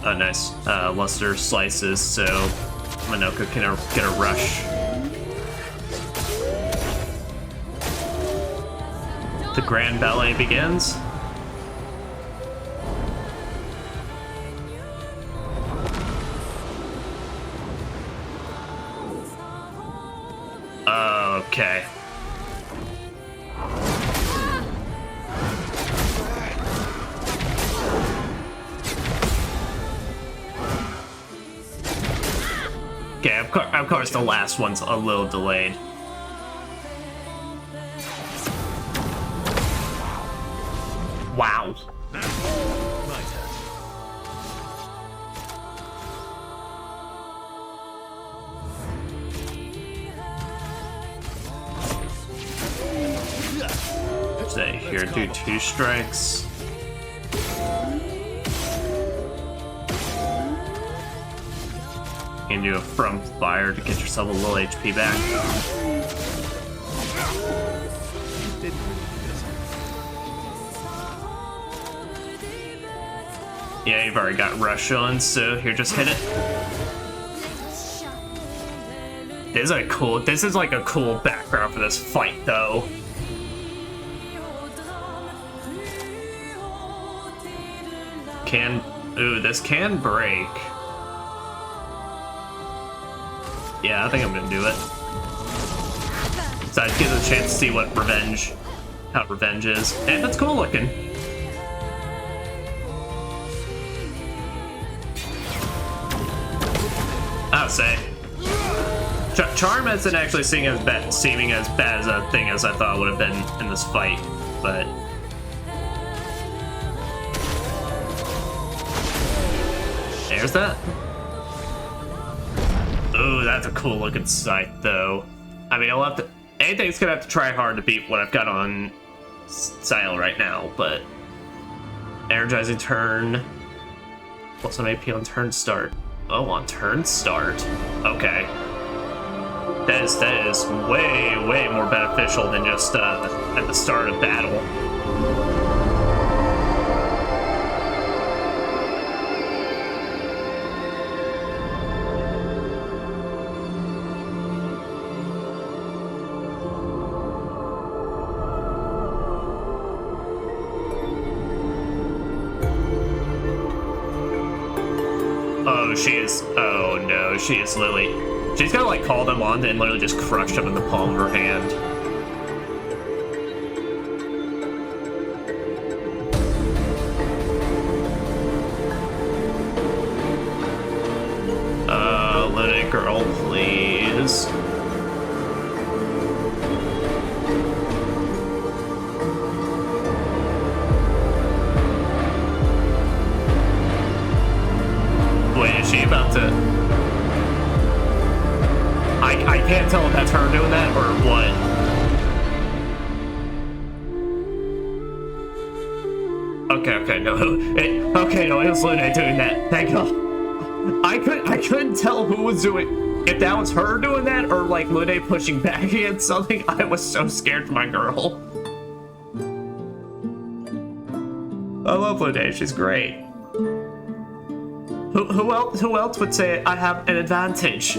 Oh, nice. Luster slices, so Minoka can get a rush. The grand ballet begins. Okay. Okay, of course the last one's a little delayed. Wow. My turn. Say here, do 2 strikes. And do a from fire to get yourself a little HP back. Yeah, you've already got rush on, so here, just hit it. This is like a cool background for this fight, though. Ooh, this can break. Yeah, I think I'm gonna do it. So it gives a chance to see what how revenge is. And that's cool looking. I would say. Charm isn't actually seeming as bad as a thing as I thought it would have been in this fight, but there's that. Ooh, that's a cool looking sight, though. I mean, anything's gonna have to try hard to beat what I've got on Sile right now, but energizing turn. Plus some AP on turn start. Oh, on turn start. Okay. That is way more beneficial than just at the start of battle. Oh no, she is literally. She's gonna like call them on and literally just crush them in the palm of her hand. Little girl, please. Wait, is she about to... I can't tell if that's her doing that or what. Okay, no. It was Luna doing that. Thank God. I couldn't tell who was doing... If that was her doing that or like Luna pushing back against something. I was so scared for my girl. I love Luna, she's great. Who else would say I have an advantage?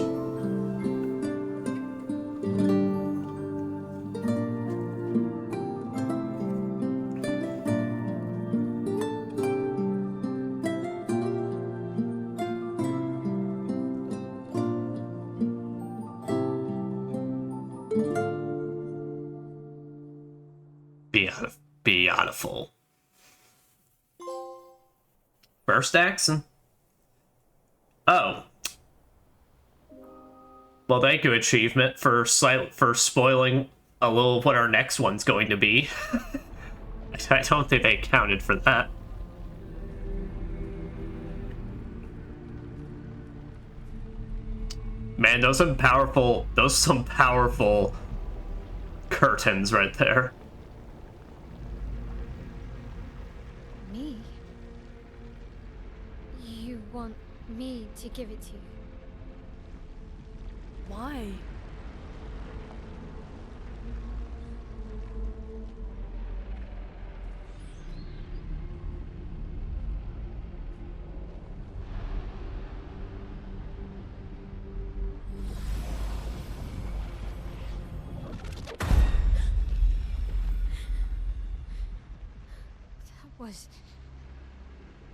Beautiful. First action. Oh. Well, thank you, achievement, for spoiling a little of what our next one's going to be. I don't think they accounted for that. Man, those are some powerful curtains right there. Me? You want me to give it to you? Why?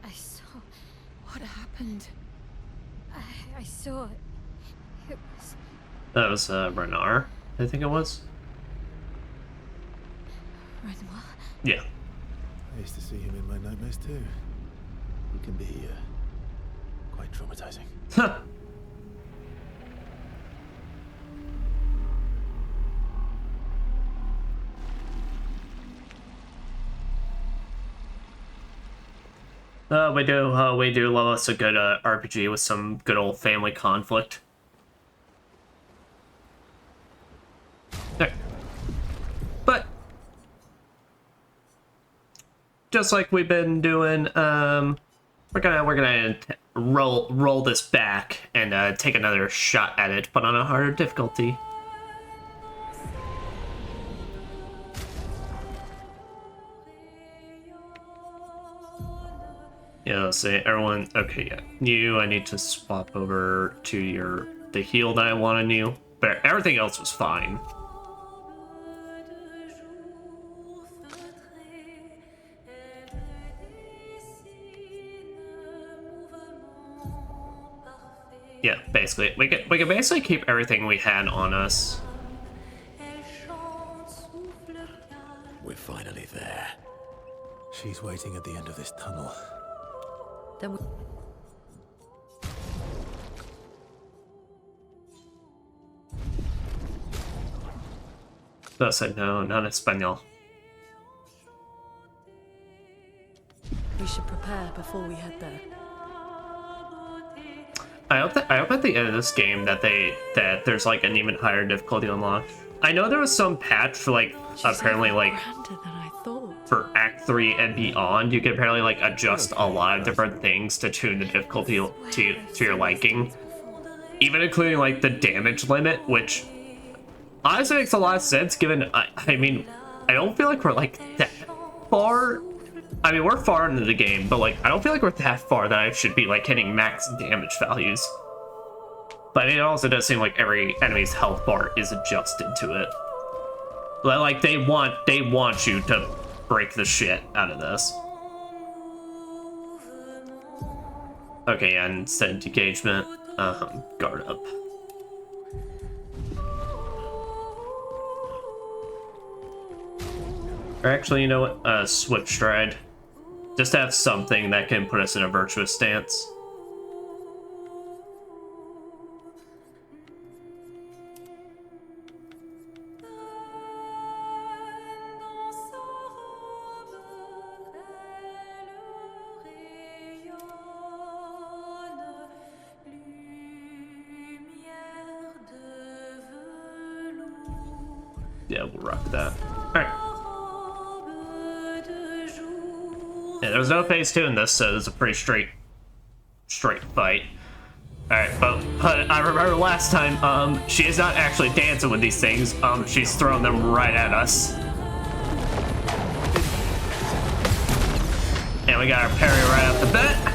I saw. What happened? I saw. It was. That was Renard, I think it was. Renoir? Yeah. I used to see him in my nightmares too. He can be quite traumatizing. Huh. We do love us a good RPG with some good old family conflict. There. But just like we've been doing, we're gonna roll this back and take another shot at it, but on a harder difficulty. Yeah, say everyone. Okay, yeah. I need to swap over to the heal that I want on you, but everything else was fine. Yeah, basically, we can basically keep everything we had on us. We're finally there. She's waiting at the end of this tunnel. Then we... No, said no, not Espanol. we should prepare before we head there. I hope at the end of this game that there's like an even higher difficulty unlocked. I know there was some patch for like apparently like Grander than I thought. for Act 3 and beyond, you can apparently like adjust a lot of different things to tune the difficulty to your liking. Even including like the damage limit, which honestly makes a lot of sense given I mean, I don't feel like we're like that far. I mean, we're far into the game, but like I don't feel like we're that far that I should be like hitting max damage values. But I mean, it also does seem like every enemy's health bar is adjusted to it. Like they want you to break the shit out of this. Okay, yeah, instead of engagement, guard up. Or actually, you know what? Switch stride. Just to have something that can put us in a virtuous stance. Yeah, we'll rock that. Alright. Yeah, there was no phase 2 in this, so it's a pretty straight fight. Alright, but I remember last time, she is not actually dancing with these things, she's throwing them right at us. And we got our parry right off the bat.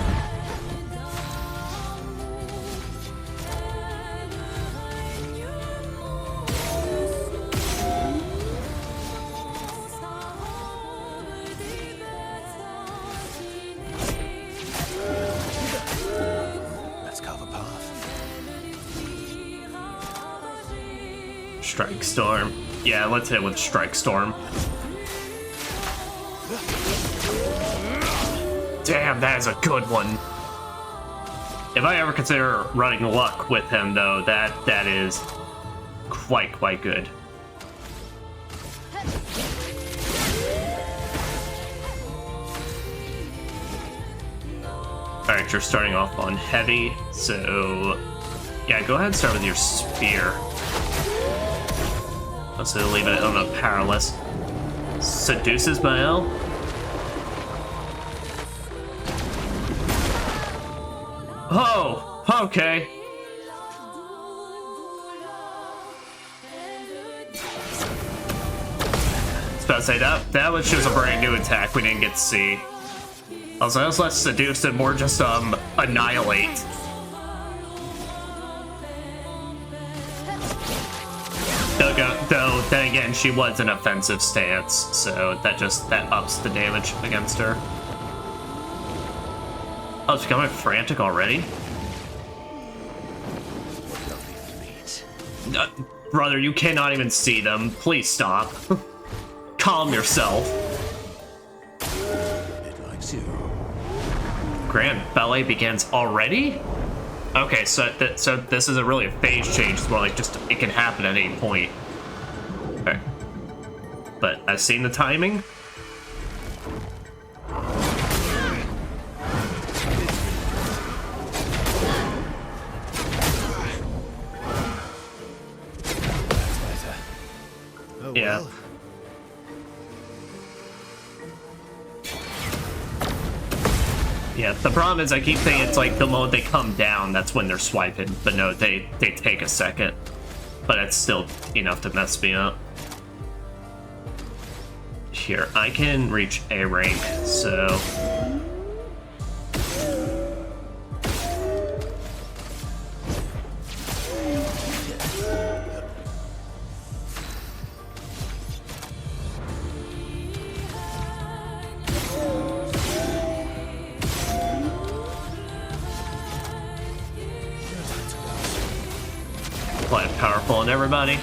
Strike Storm. Yeah, let's hit with Strike Storm. Damn, that is a good one. If I ever consider running luck with him, though, that is quite good. Alright, you're starting off on heavy, so yeah, go ahead and start with your spear. Also leave it on a powerless. Seduces Mael. Oh, okay. I was about to say that was just a brand new attack we didn't get to see. Also, that's less seduce and more just annihilate. Though then again, she was an offensive stance, so that ups the damage against her. Oh, it's becoming frantic already? Brother, you cannot even see them. Please stop. Calm yourself. It likes you. Grand ballet begins already? Okay, so this isn't really a phase change. It's more like just it can happen at any point. Okay. But I've seen the timing. Oh, Yeah. well. Yeah, the problem is I keep thinking it's like the moment they come down, that's when they're swiping. But no, they take a second. But it's still enough to mess me up. Here, I can reach A rank, so... Quite powerful on everybody.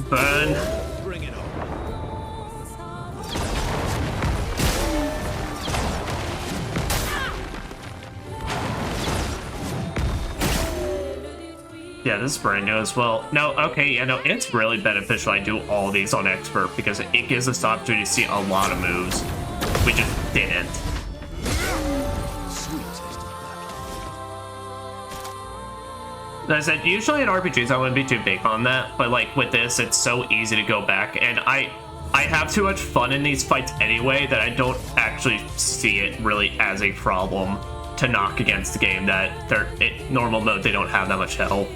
Burn. Bring it on. Yeah, this is brand new as well. No, okay, yeah, no, it's really beneficial I do all these on Expert because it gives us the opportunity to see a lot of moves. We just didn't. Sweet taste of black. As I said, usually in RPGs I wouldn't be too big on that, but like with this, it's so easy to go back, and I have too much fun in these fights anyway that I don't actually see it really as a problem to knock against the game that normal mode they don't have that much help.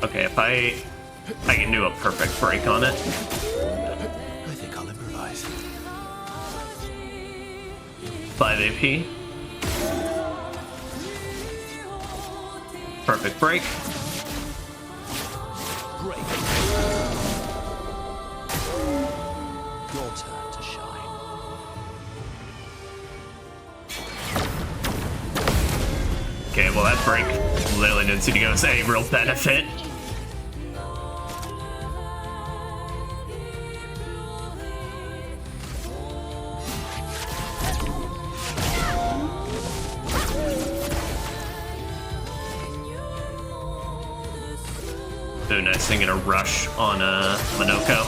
Okay, if I can do a perfect break on it. I think I'll improvise. 5 AP. Perfect break. Break. Your turn to shine. Okay, well that break literally didn't seem to give us any real benefit. Ooh, nice thing, get a rush on Monoko.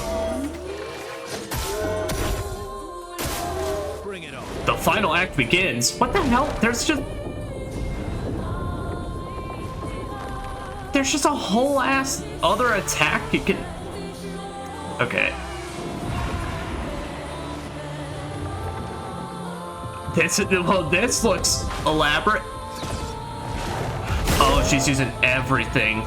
Bring it on. The final act begins. What the hell? There's just a whole ass other attack you can... Okay. This looks elaborate. Oh, she's using everything.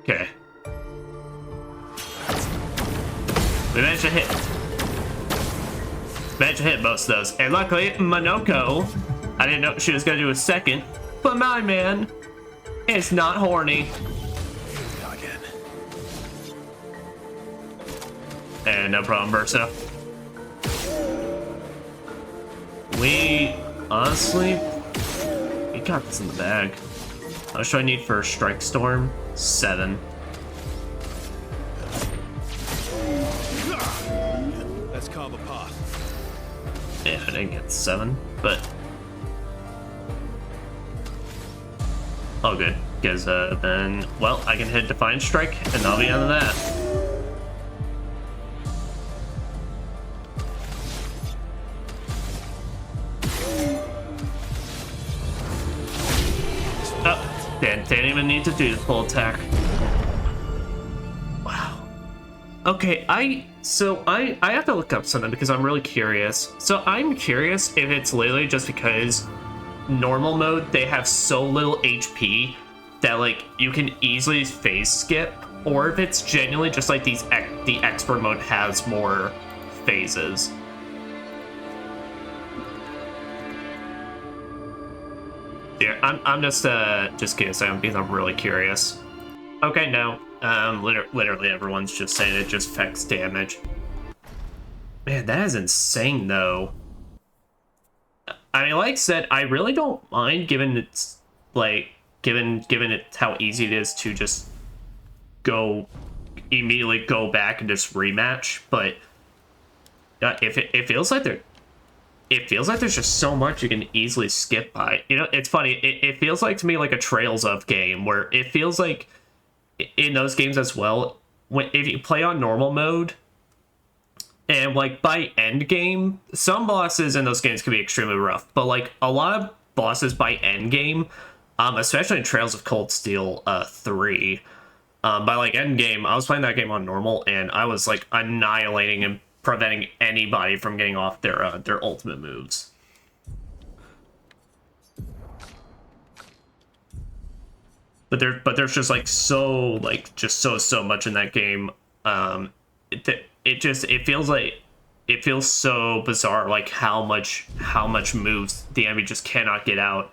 Okay. managed to hit most of those. And luckily, Monoko, I didn't know she was gonna do a second, but my man is not horny. Go again. And no problem, Versa. We honestly, we got this in the bag. How much do I need for Strike Storm? 7. Let's carve a path. Yeah, I didn't get 7, but all good. Because then, well, I can hit Defiant Strike, and I'll be out of that. Oh, didn't even need to do the full attack. Wow. Okay, I have to look up something because I'm really curious. So I'm curious if it's literally just because normal mode, they have so little HP that like you can easily phase skip, or if it's genuinely just like the expert mode has more phases. Yeah, I'm just kidding, Sam, because I'm really curious. Okay, no, literally everyone's just saying it just affects damage. Man, that is insane, though. I mean, like I said, I really don't mind given it's like given it how easy it is to just immediately go back and just rematch. But if it feels like there's just so much you can easily skip by. You know, it's funny. It feels like to me like a Trails of game where it feels like in those games as well. If you play on normal mode. And, like, by end game, some bosses in those games can be extremely rough. But, like, a lot of bosses by end game, especially in Trails of Cold Steel 3, by, like, end game, I was playing that game on normal, and I was, like, annihilating and preventing anybody from getting off their ultimate moves. But there's just, like, so much in that game, it feels so bizarre, like how much moves the enemy just cannot get out.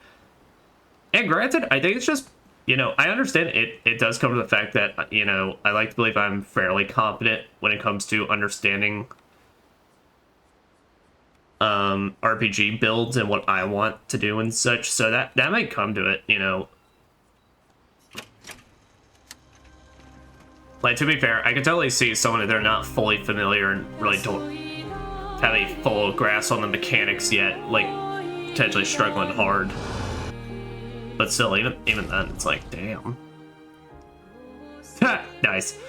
And granted, I think it's just, you know, I understand it does come to the fact that, you know, I like to believe I'm fairly competent when it comes to understanding RPG builds and what I want to do and such, so that might come to it, you know. Like, to be fair, I can totally see someone if they're not fully familiar and really don't have a full grasp on the mechanics yet, like, potentially struggling hard. But still, even then, it's like, damn. Nice.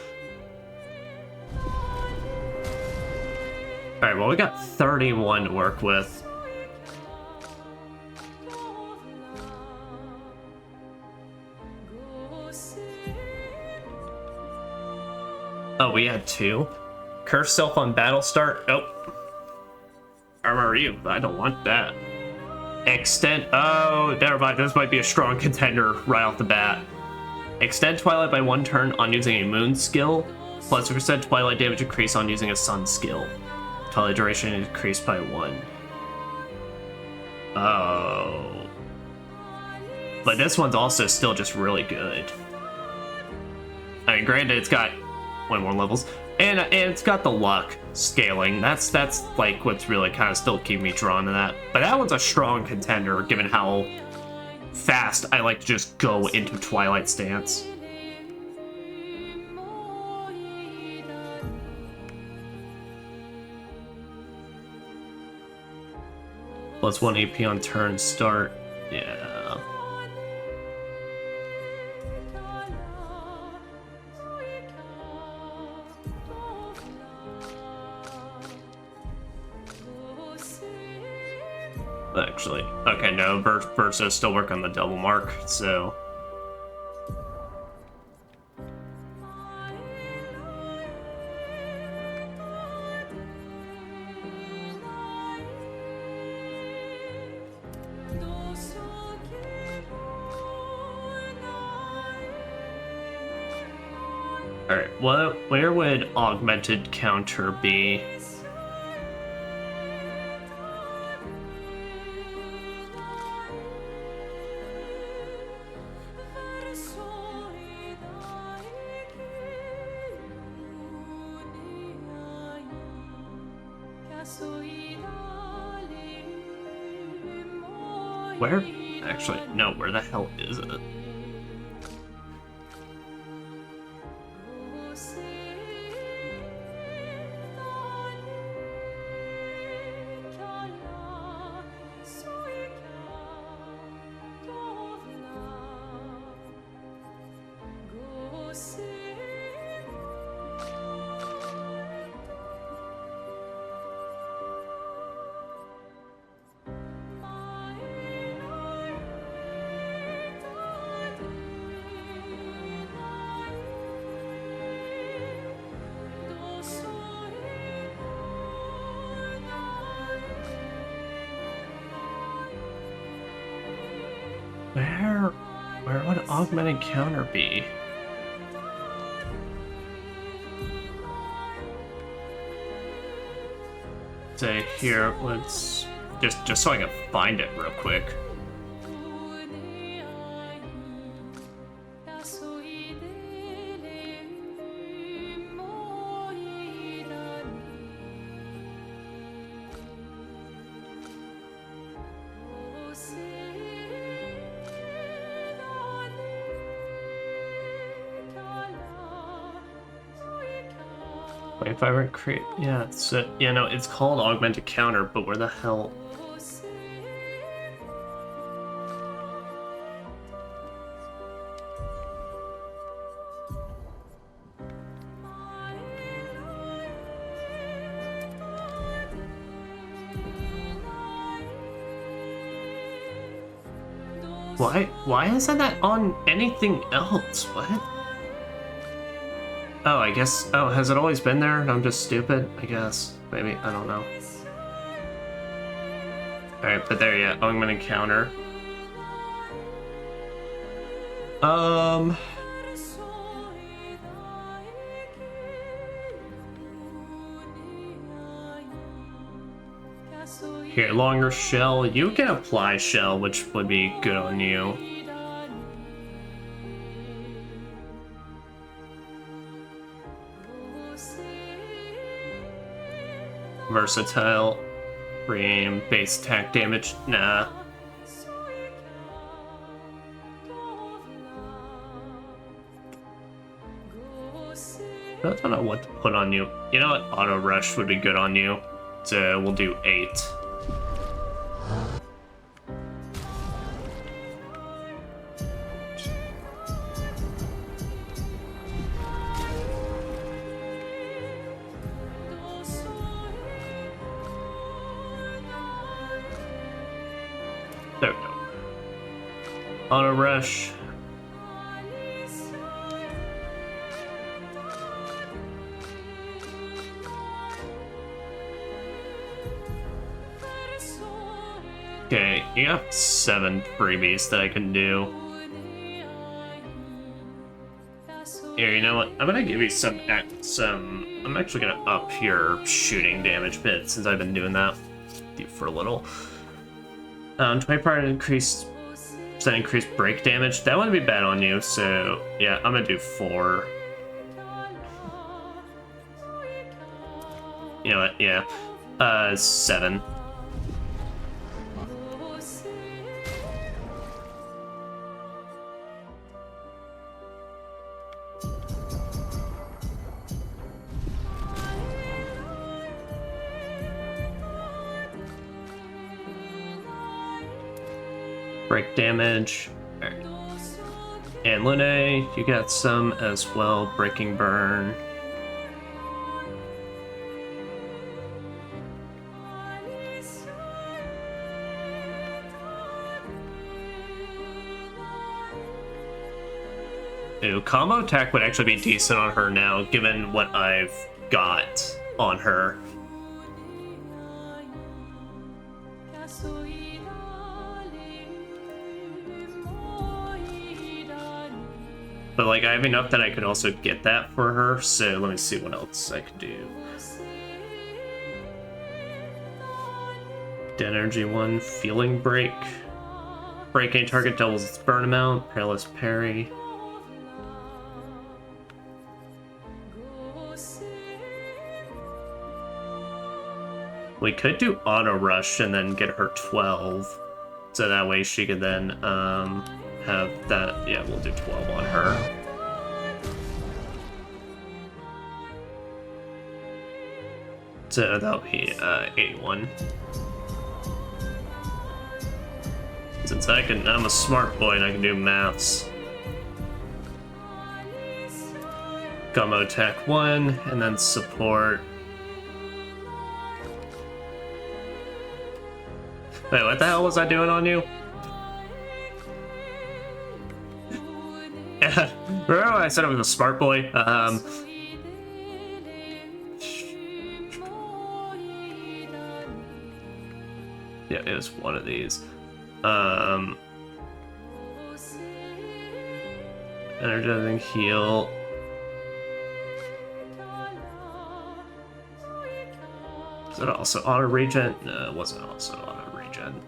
Alright, well, we got 31 to work with. Oh, we had 2. Curse self on battle start. Nope. Armor you. I don't want that. Extend. Oh, never mind. This might be a strong contender right off the bat. Extend Twilight by 1 turn on using a Moon skill. Plus % Twilight damage increase on using a Sun skill. Twilight duration increased by 1. Oh. But this one's also still just really good. I mean, granted, it's got 1 more levels, and it's got the luck scaling. That's like what's really kind of still keeping me drawn to that. But that one's a strong contender, given how fast I like to just go into Twilight stance. Plus 1 AP on turn start. Yeah. Actually, okay, no, Versa still work on the double mark, so. Alright, where would augmented counter be? Where? Actually, no, where the hell is it? Where would augmented counter be? Say here, let's just so I can find it real quick. If I were to create, yeah, so yeah, no, it's called augmented counter, but where the hell? Why isn't that on anything else? What? Oh, I guess. Oh, has it always been there and I'm just stupid? I guess. Maybe. I don't know. Alright, but there, yeah. Augmented counter. Here, longer shell. You can apply shell, which would be good on you. Versatile, frame, base attack damage, nah. I don't know what to put on you. You know what? Auto rush would be good on you. So we'll do 8. There we go. Auto rush. Okay, you have 7 freebies that I can do. Here, you know what? I'm gonna give you some. I'm actually gonna up your shooting damage bit since I've been doing that for a little. 20% increased break damage. That wouldn't be bad on you. So yeah, I'm gonna do 4. You know what? Yeah, 7. Break damage. Right. And Lune, you got some as well. Breaking burn. Ooh, combo attack would actually be decent on her now, given what I've got on her. But like I have enough that I could also get that for her, so let me see what else I can do. Dead energy 1, feeling break. Break any target doubles its burn amount, perilous parry. We could do auto rush and then get her 12. So that way she could then have that. Yeah, we'll do 12 on her. So that'll be 81. Since I'm a smart boy and I can do maths. Combo attack 1 and then support. Wait, what the hell was I doing on you? Remember when I said I was a smart boy? Yeah, it was one of these. Energizing heal. Is it also auto regen? No, it wasn't also auto regen.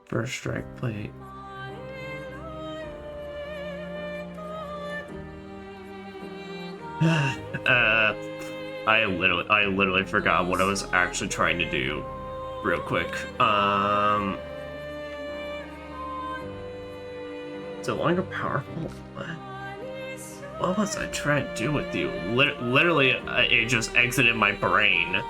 First strike plate. I literally forgot what I was actually trying to do real quick. Is it longer powerful? What was I trying to do with you? Literally, it just exited my brain.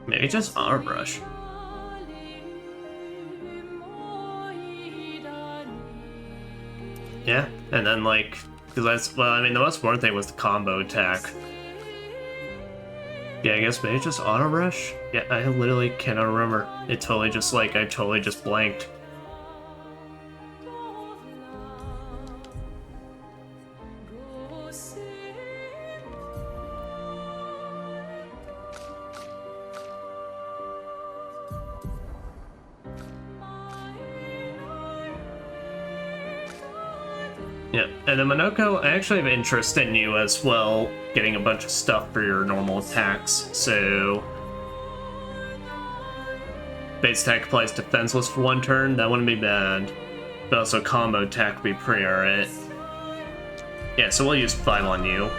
Maybe just auto brush. Yeah, and then like, because that's, well, I mean, the most important thing was the combo attack. Yeah, I guess maybe just auto rush? Yeah, I literally cannot remember. It totally just like, I totally just blanked. Yeah, and then Monoko, I actually have interest in you as well, getting a bunch of stuff for your normal attacks, so... Base attack applies defenseless for 1 turn, that wouldn't be bad. But also combo attack would be pretty alright. Yeah, so we'll use 5 on you.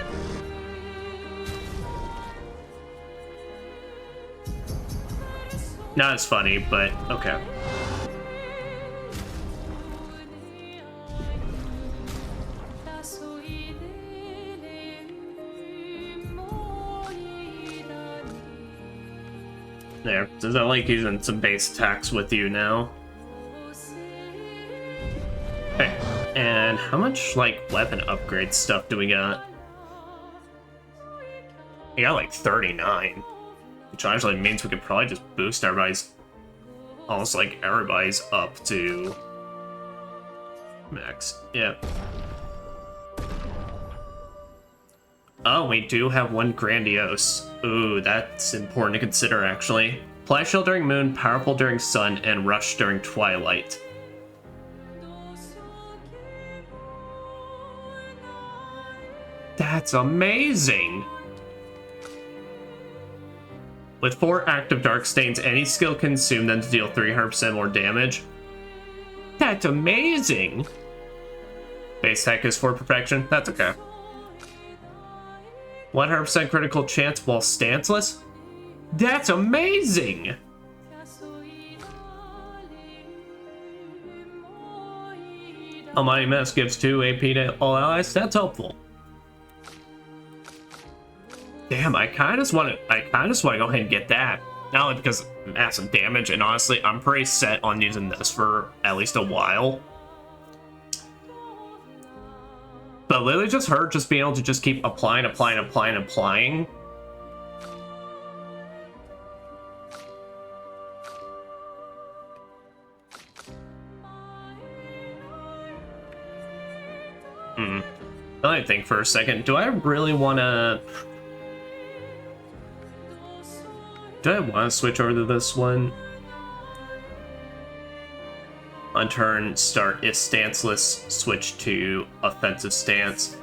Not as funny, but okay. There, so I like using some base attacks with you now. Okay, and how much, like, weapon upgrade stuff do we got? We got, like, 39. Which actually means we could probably just boost everybody's... Almost, like, everybody's up to... max. Yeah. Oh, we do have 1 grandiose. Ooh, that's important to consider, actually. Apply shield during moon, powerful during sun, and rush during twilight. That's amazing! With 4 active dark stains, any skill consumed then to deal 300% more damage. That's amazing! Base attack is for perfection. That's okay. 100% critical chance while stanceless? That's amazing! Almighty Mess gives 2 AP to all allies. That's helpful. Damn, I kind of just want to go ahead and get that. Not only because massive damage, and honestly, I'm pretty set on using this for at least a while. But literally just her just being able to just keep applying. think for a second. Do I really want to... Do I want to switch over to this one? On turn, start is stanceless, switch to offensive stance.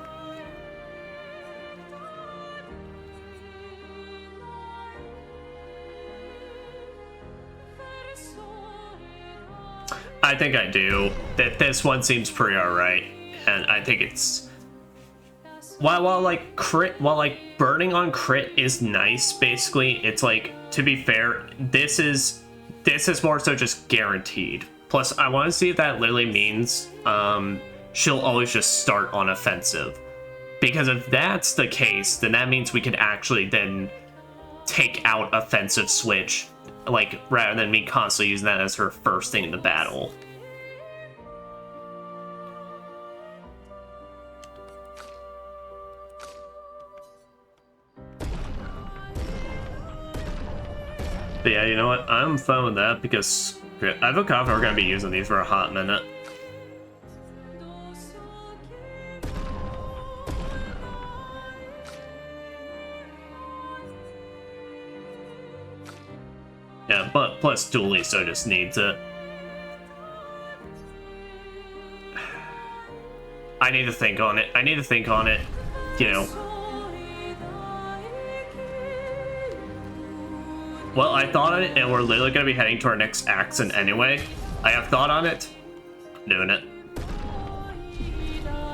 I think I do. That this one seems pretty alright, and I think it's while like burning on crit is nice. Basically, it's like, to be fair, this is more so just guaranteed. Plus, I want to see if that literally means she'll always just start on offensive, because if that's the case, then that means we could actually then take out offensive switch, like, rather than me constantly using that as her first thing in the battle. But yeah, you know what? I'm fine with that, because I feel confident we're going to be using these for a hot minute. Yeah, but plus Duelisto just needs it. I need to think on it. You know. Well, I thought on it, and we're literally going to be heading to our next accent anyway. I have thought on it. I'm doing it.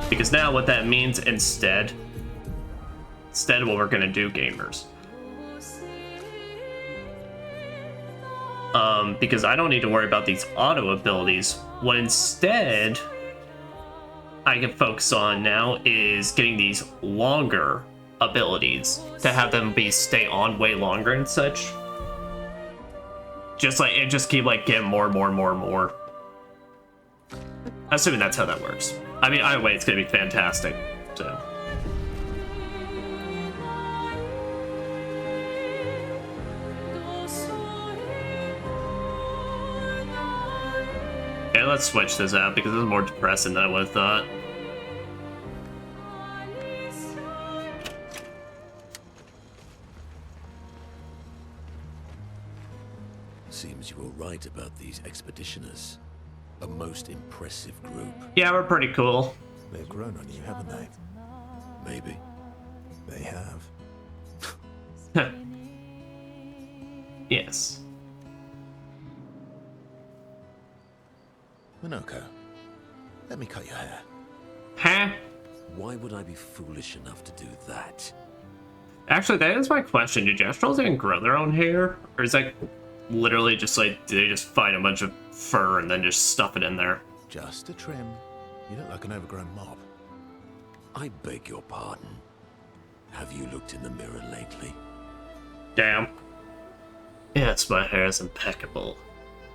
Because now what that means instead of what we're going to do, gamers. Because I don't need to worry about these auto abilities. What instead I can focus on now is getting these longer abilities to have them stay on way longer and such. Just keep like getting more and more and more and more. Assuming that's how that works. I mean, either way, it's gonna be fantastic. So. Okay, let's switch this out because this is more depressing than I would have thought. Seems you were right about these expeditioners. A most impressive group. Yeah, we're pretty cool. They've grown on you, haven't they? Maybe. They have. Yes. Minoko, let me cut your hair. Huh? Why would I be foolish enough to do that? Actually, that is my question. Do Jestrels even grow their own hair? Or is that literally just like, do they just find a bunch of fur and then just stuff it in there? Just a trim. You look like an overgrown mob. I beg your pardon. Have you looked in the mirror lately? Damn. Yes, my hair is impeccable.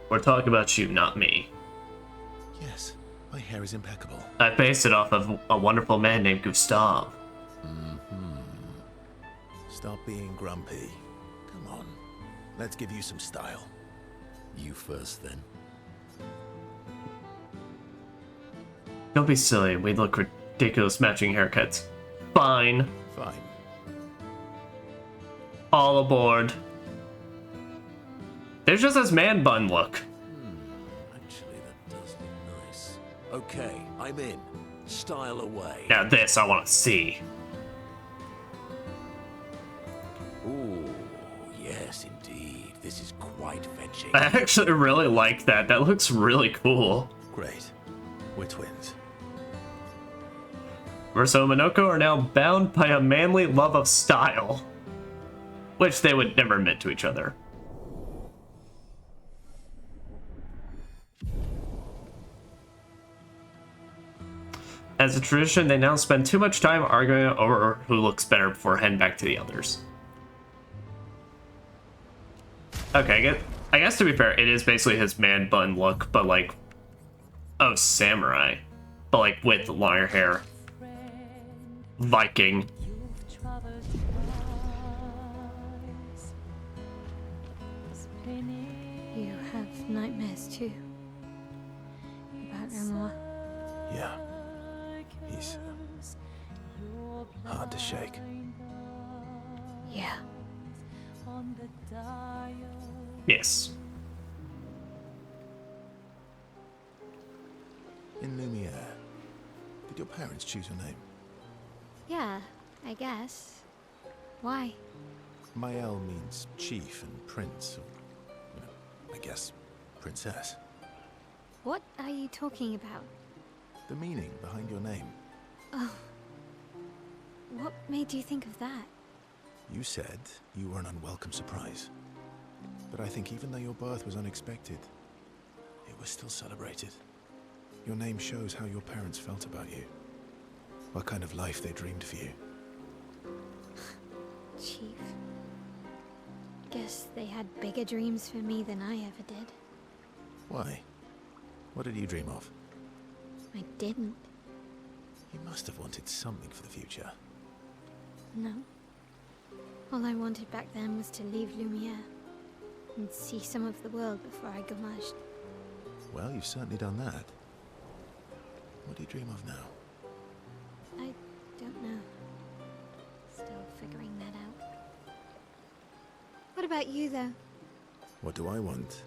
We're talking about you, not me. Yes, my hair is impeccable. I based it off of a wonderful man named Gustav. Stop being grumpy. Come on, let's give you some style. You first, then. Don't be silly, we look ridiculous matching haircuts. Fine. Fine. All aboard. There's just this man bun look. Actually, that does look nice. Okay, I'm in. Style away. Now this I want to see. Ooh, yes, indeed. This is quite fetching. I actually really like that. That looks really cool. Great. We're twins. Verso and Minoko are now bound by a manly love of style, which they would never admit to each other. As a tradition, they now spend too much time arguing over who looks better before heading back to the others. Okay, I guess to be fair, it is basically his man bun look, but like, oh, samurai, but like with longer hair. Viking. You have nightmares too? About Emma? Yeah. He's hard to shake. Yeah. Yes. In Lumiere, did your parents choose your name? Yeah, I guess. Why? Mael means chief and prince, or, I guess, princess. What are you talking about? The meaning behind your name. Oh. What made you think of that? You said you were an unwelcome surprise. But I think even though your birth was unexpected, it was still celebrated. Your name shows how your parents felt about you. What kind of life they dreamed for you. Chief. Guess they had bigger dreams for me than I ever did. Why? What did you dream of? I didn't. You must have wanted something for the future. No. All I wanted back then was to leave Lumiere and see some of the world before I gommaged. Well, you've certainly done that. What do you dream of now? I don't know. Still figuring that out. What about you, though? What do I want?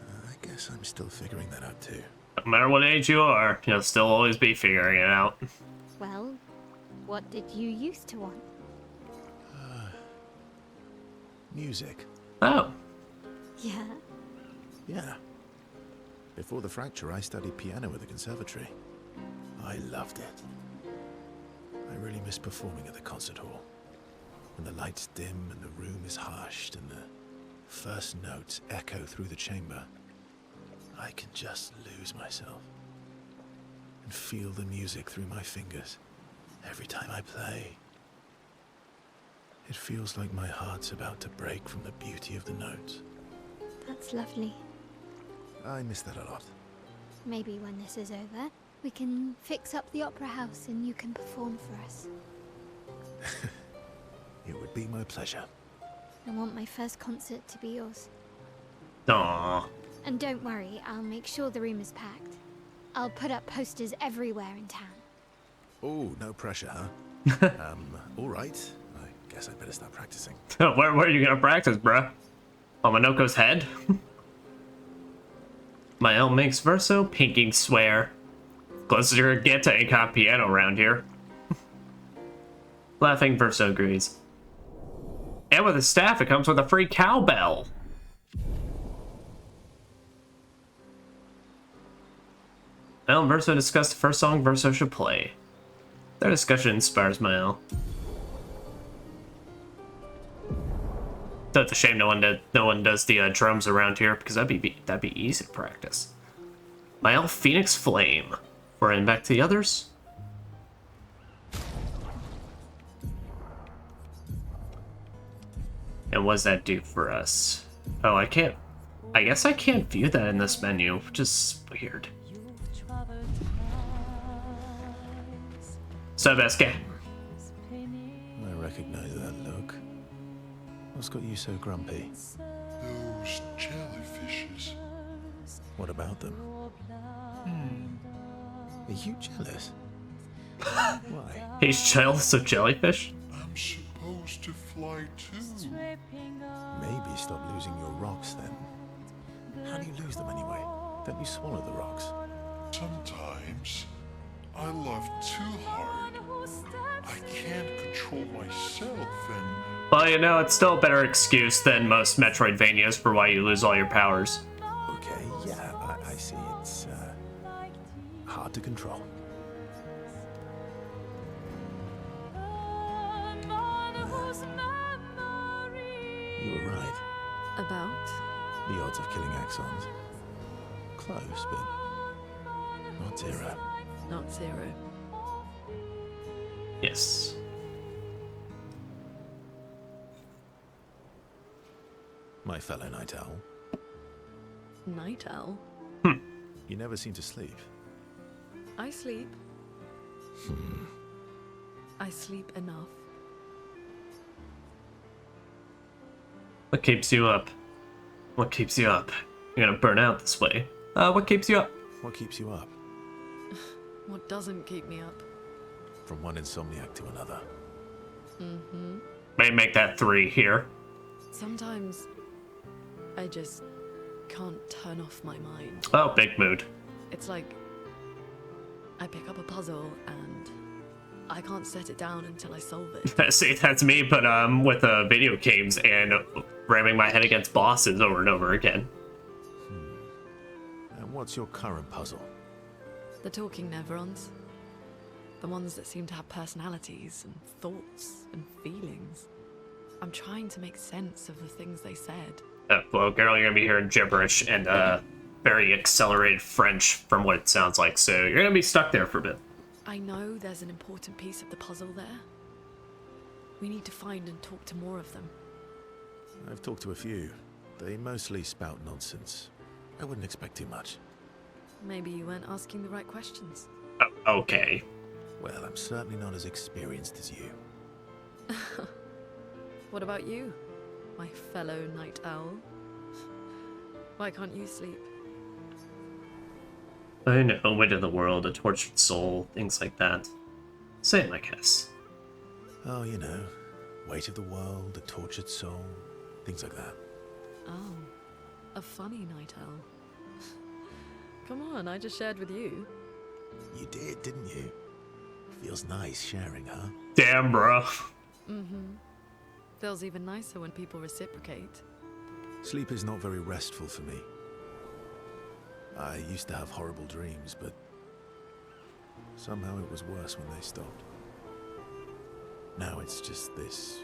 I guess I'm still figuring that out too. No matter what age you are, you'll still always be figuring it out. Well, what did you used to want? Music. Oh. Yeah. Yeah. Before the fracture, I studied piano at the conservatory. I loved it. I really miss performing at the concert hall. When the lights dim and the room is hushed and the first notes echo through the chamber, I can just lose myself and feel the music through my fingers every time I play. It feels like my heart's about to break from the beauty of the notes. That's lovely. I miss that a lot. Maybe when this is over, we can fix up the opera house and you can perform for us. It would be my pleasure. I want my first concert to be yours. Aww. And don't worry, I'll make sure the room is packed. I'll put up posters everywhere in town. Oh, no pressure, huh? All right. I guess I'd better start practicing. Where are you gonna practice, bruh? On Minoko's head? Mael makes Verso pinking swear. Closest you're gonna get to any kind of piano around here. Laughing, Verso agrees. And with the staff, it comes with a free cowbell. Mael and Verso discuss the first song Verso should play. Their discussion inspires Mael. So it's a shame no one does the drums around here, because that'd be easy to practice. Mael Phoenix Flame. We're in back to the others. And what does that do for us? Oh, I guess I can't view that in this menu, which is weird. So, SK. I recognize that look. What's got you so grumpy? Those jellyfishes. What about them? Are you jealous? Why? He's jealous of jellyfish? I'm supposed to fly too. Maybe stop losing your rocks then. How do you lose them anyway? Don't you swallow the rocks? Sometimes I love too hard. I can't control myself and Well, you know, it's still a better excuse than most Metroidvanias for why you lose all your powers. Okay, yeah, I see. It's hard to control. You were right. About? The odds of killing axons. Close, but not zero. Not zero. Yes. My fellow night owl. Night owl? You never seem to sleep. I sleep. I sleep enough. What keeps you up? What keeps you up? You're gonna burn out this way. What keeps you up? What keeps you up? What doesn't keep me up? from one insomniac to another. May make that 3 here. Sometimes I just can't turn off my mind. Oh, big mood. It's like I pick up a puzzle and I can't set it down until I solve it. See, that's me, but with video games and ramming my head against bosses over and over again. And what's your current puzzle? The talking Neverons. The ones that seem to have personalities and thoughts and feelings. I'm trying to make sense of the things they said. Well, girl, you're gonna be hearing gibberish and very accelerated French from what it sounds like, so you're gonna be stuck there for a bit. I know there's an important piece of the puzzle there. We need to find and talk to more of them. I've talked to a few. They mostly spout nonsense. I wouldn't expect too much. Maybe you weren't asking the right questions. Oh, okay. Well, I'm certainly not as experienced as you. What about you, my fellow night owl? Why can't you sleep? I know, weight of the world, a tortured soul, things like that. Same, I guess. Oh, you know, weight of the world, a tortured soul, things like that. Oh, a funny night owl. Come on, I just shared with you. You did, didn't you? Feels nice sharing, huh? Damn, bro. Feels even nicer when people reciprocate. Sleep is not very restful for me. I used to have horrible dreams, but somehow it was worse when they stopped. Now it's just this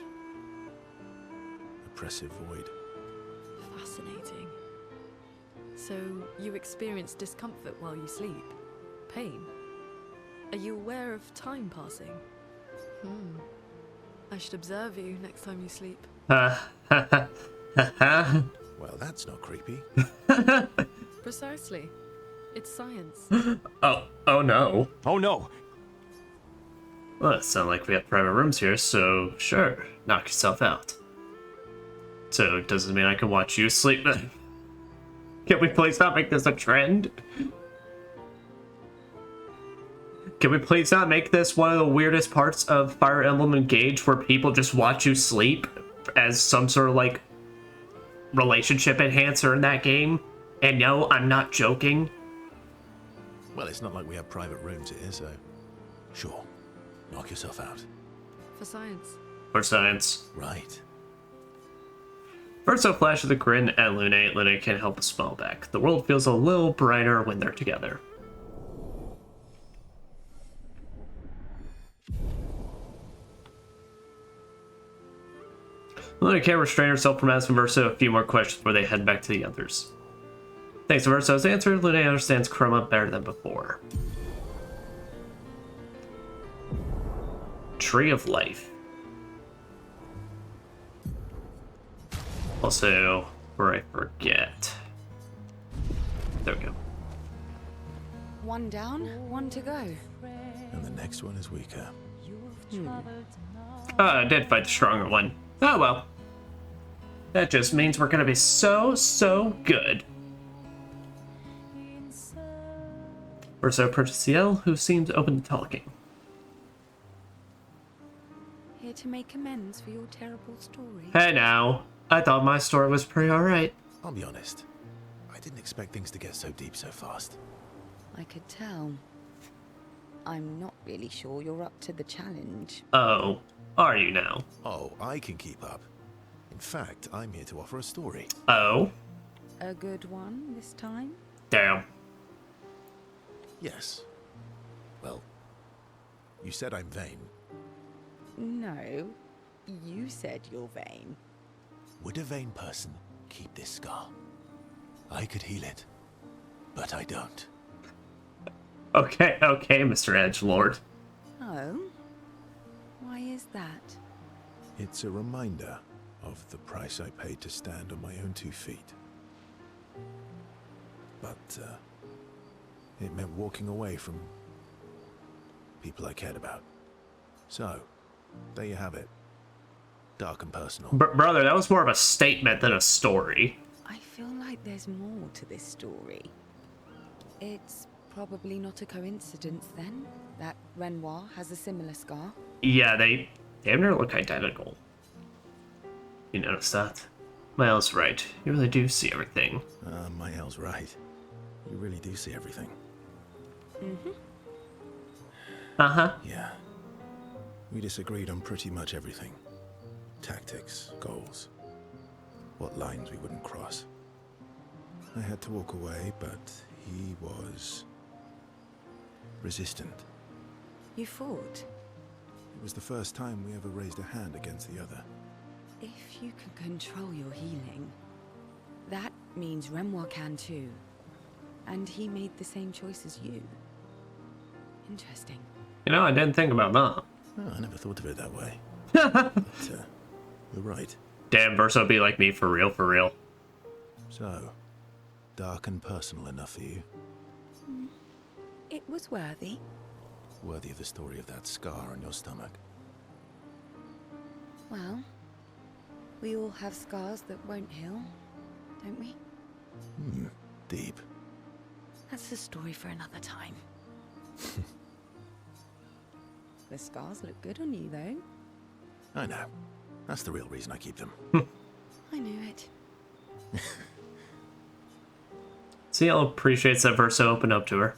oppressive void. Fascinating. So, you experience discomfort while you sleep? Pain? Are you aware of time passing? I should observe you next time you sleep. Well, that's not creepy. Precisely. It's science. Oh no. Oh no! Well, it sounds like we have private rooms here, so sure, knock yourself out. So, does it mean I can watch you sleep then? Can we please not make this a trend? Can we please not make this one of the weirdest parts of Fire Emblem Engage where people just watch you sleep as some sort of like relationship enhancer in that game? And no, I'm not joking. Well, it's not like we have private rooms here, so sure, knock yourself out. For science. For science. Right. Verso flashes a grin at Lune. Lune can't help but smile back. The world feels a little brighter when they're together. Luna can't restrain herself from asking Verso a few more questions before they head back to the others. Thanks to Verso's answer, Luna understands Chroma better than before. Tree of Life. Also, where I forget. There we go. One down, one to go. And the next one is weaker. I did fight the stronger one. Oh well. That just means we're gonna be so good. Verso approaches Ciel, who seems open to talking. Here to make amends for your terrible story. Hey now, I thought my story was pretty alright. I'll be honest. I didn't expect things to get so deep so fast. I could tell. I'm not really sure you're up to the challenge. Oh, are you now? Oh, I can keep up. In fact, I'm here to offer a story. Oh, A good one this time? damn. Yes. Well, you said I'm vain. No, you said you're vain. Would a vain person keep this scar? I could heal it, but I don't. Okay, Mr. Edgelord. Oh? Why is that? It's a reminder of the price I paid to stand on my own 2 feet. But, it meant walking away from people I cared about. So, there you have it. Dark and personal. Brother, that was more of a statement than a story. I feel like there's more to this story. It's Probably not a coincidence then, that Renoir has a similar scar. Yeah, they damn near look identical. You notice that? Miles right. You really do see everything. Mael's right. You really do see everything. Mm-hmm. Uh-huh. Yeah. We disagreed on pretty much everything. Tactics, goals, what lines we wouldn't cross. I had to walk away, but he was resistant. You fought? It was the first time we ever raised a hand against the other. If you can control your healing, that means Renoir can too. And he made the same choice as you. Interesting. You know, I didn't think about that. Oh, I never thought of it that way. But, you're right. Damn, Verso be like me for real, for real. So, dark and personal enough for you? It was worthy. Worthy of the story of that scar on your stomach. Well, we all have scars that won't heal, don't we? Deep. That's a story for another time. The scars look good on you, though. I know. That's the real reason I keep them. I knew it. CL appreciates that Verso opened up to her.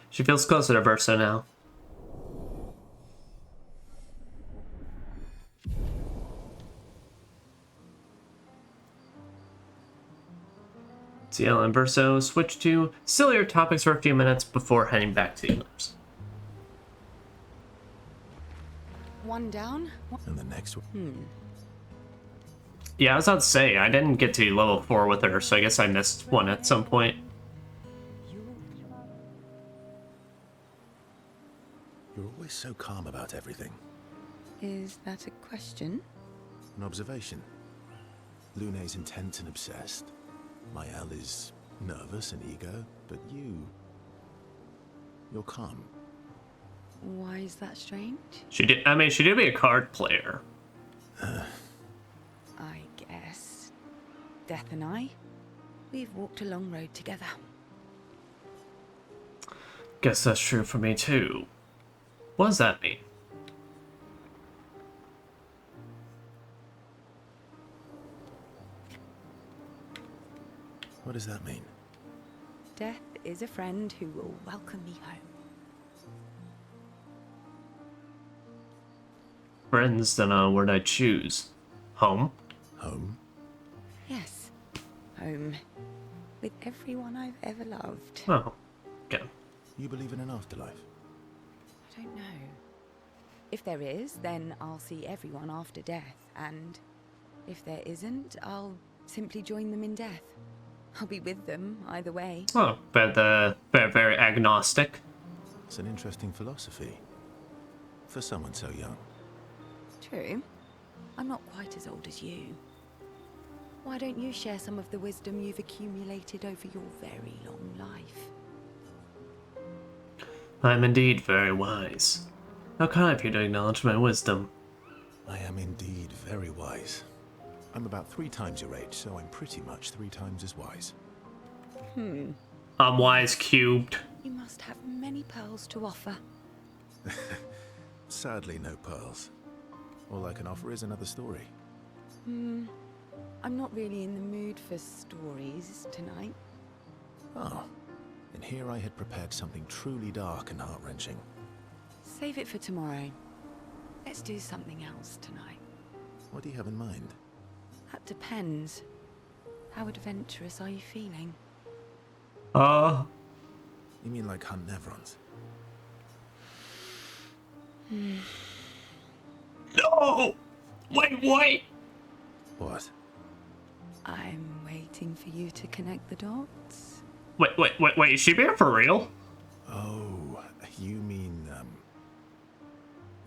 She feels closer to Verso now. CL and Verso switch to sillier topics for a few minutes before heading back to the others. One down. And the next one. Yeah, I was about to say, I didn't get to level 4 with her, so I guess I missed one at some point. You're always so calm about everything. Is that a question? An observation. Lune's intense and obsessed. Mael is nervous and eager, but you're calm. Why is that strange? She did be a card player. I guess. Death and I, we've walked a long road together. Guess that's true for me too. What does that mean? What does that mean? Death is a friend who will welcome me home. Friends, then word I choose. Home? Home? Yes, home. With everyone I've ever loved. Oh, okay. You believe in an afterlife? I don't know. If there is, then I'll see everyone after death, and if there isn't, I'll simply join them in death. I'll be with them either way. Oh, but very, very agnostic. It's an interesting philosophy. For someone so young. True. I'm not quite as old as you. Why don't you share some of the wisdom you've accumulated over your very long life? I'm indeed very wise. How kind of you to acknowledge my wisdom. I am indeed very wise. I'm about 3 times your age, so I'm pretty much 3 times as wise. I'm wise cubed. You must have many pearls to offer. Sadly, no pearls. All I can offer is another story. I'm not really in the mood for stories tonight. Oh, and here I had prepared something truly dark and heart-wrenching. Save it for tomorrow. Let's do something else tonight. What do you have in mind? That depends. How adventurous are you feeling? You mean like hunt Nevrons? No! Wait! What? I'm waiting for you to connect the dots. Wait, is she being for real? Oh, you mean,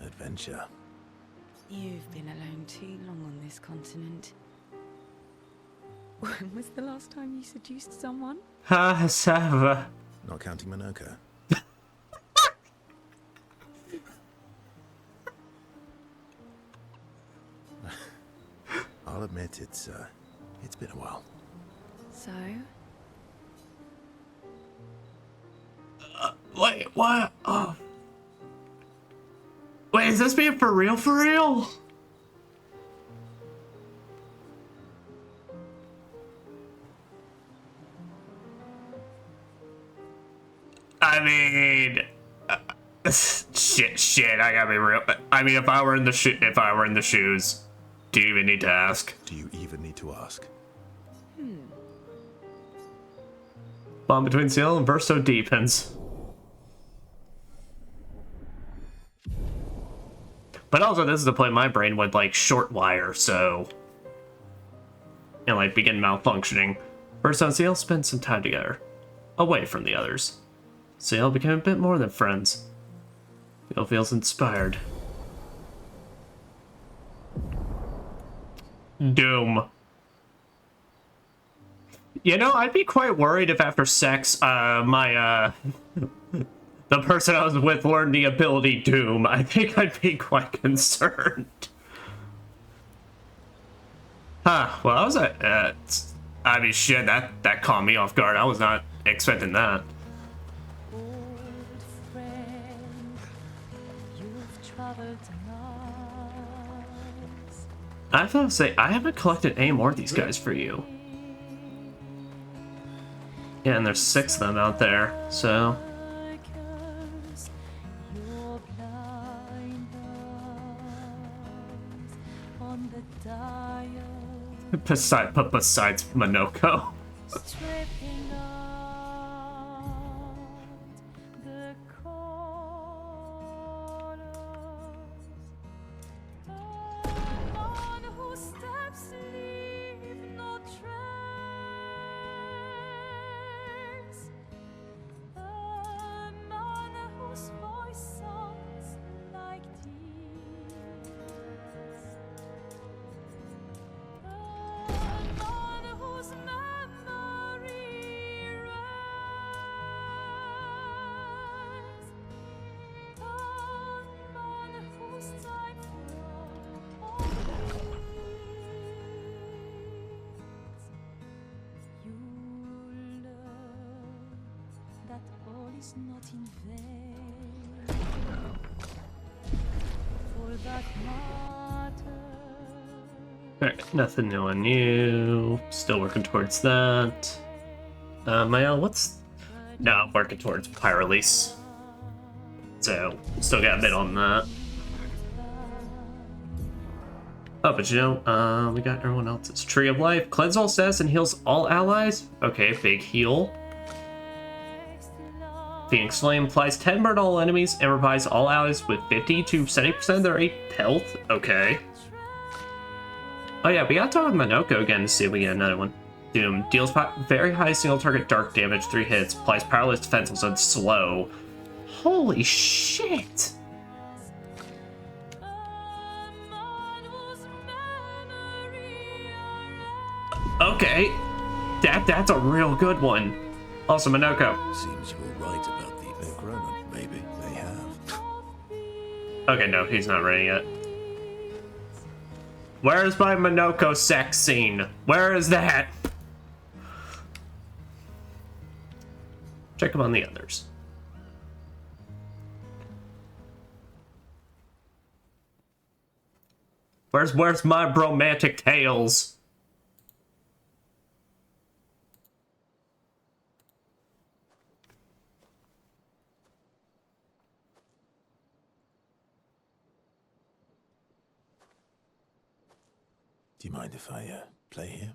adventure. You've been alone too long on this continent. When was the last time you seduced someone? Sava. Not counting Manoka. I'll admit it's been a while. So? Wait, what? Oh. Wait, is this being for real, for real? I mean, shit. I gotta be real. I mean, if I were in the shoes, do you even need to ask? Do you even need to ask? Bond between Seal and Verso deepens. But also, this is to play my brain with like short wire, so and like begin malfunctioning. Verso and Seal spend some time together, away from the others. Seal became a bit more than friends. Seal feels inspired. Doom. You know, I'd be quite worried if after sex, the person I was with learned the ability Doom. I think I'd be quite concerned. Huh, well, I was, I mean, shit, that caught me off guard. I was not expecting that. I have to say, I haven't collected any more of these guys for you. Yeah, and there's 6 of them out there, so... Besides Monoko. Not in vain. For that matter. Alright, nothing new on you. Still working towards that. Mael, what's... No, I'm working towards Pyrrelease. So, still got a bit on that. Oh, but you know, we got everyone else's. Tree of Life. Cleanse all stats and heals all allies? Okay, big heal. Phoenix Flame applies 10 burn all enemies and revives all allies with 50 to 70% of their 8 health. Okay. Oh yeah, we gotta talk with Monoko again to see if we get another one. Doom. Deals very high single target dark damage, 3 hits. Applies powerless defense and slow. Holy shit! Okay. That's a real good one. Also, Monoko. Seems you're right about the Necronon. Maybe they have. Okay, no, he's not ready yet. Where's my Monoko sex scene? Where is that? Check him on the others. Where's my bromantic tales? Do you mind if I play here?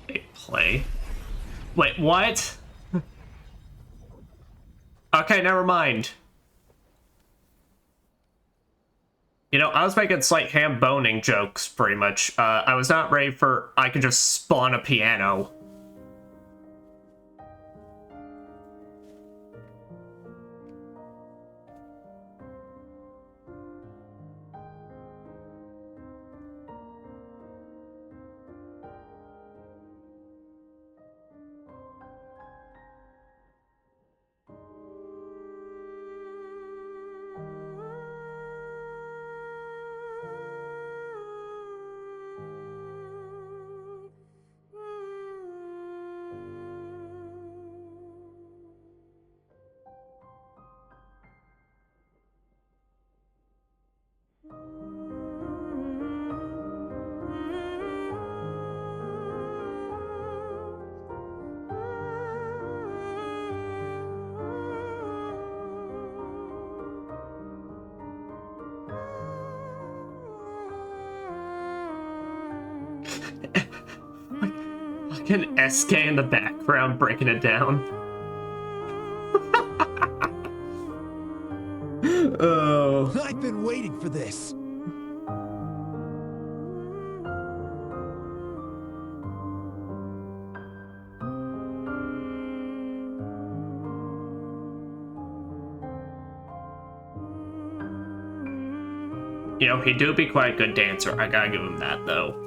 Wait, play? Wait, what? Okay, never mind. You know, I was making slight ham boning jokes, pretty much. I was not ready for I could just spawn a piano. Fucking SK in the background breaking it down. Oh. I've been waiting for this. You know, he do be quite a good dancer. I gotta give him that, though.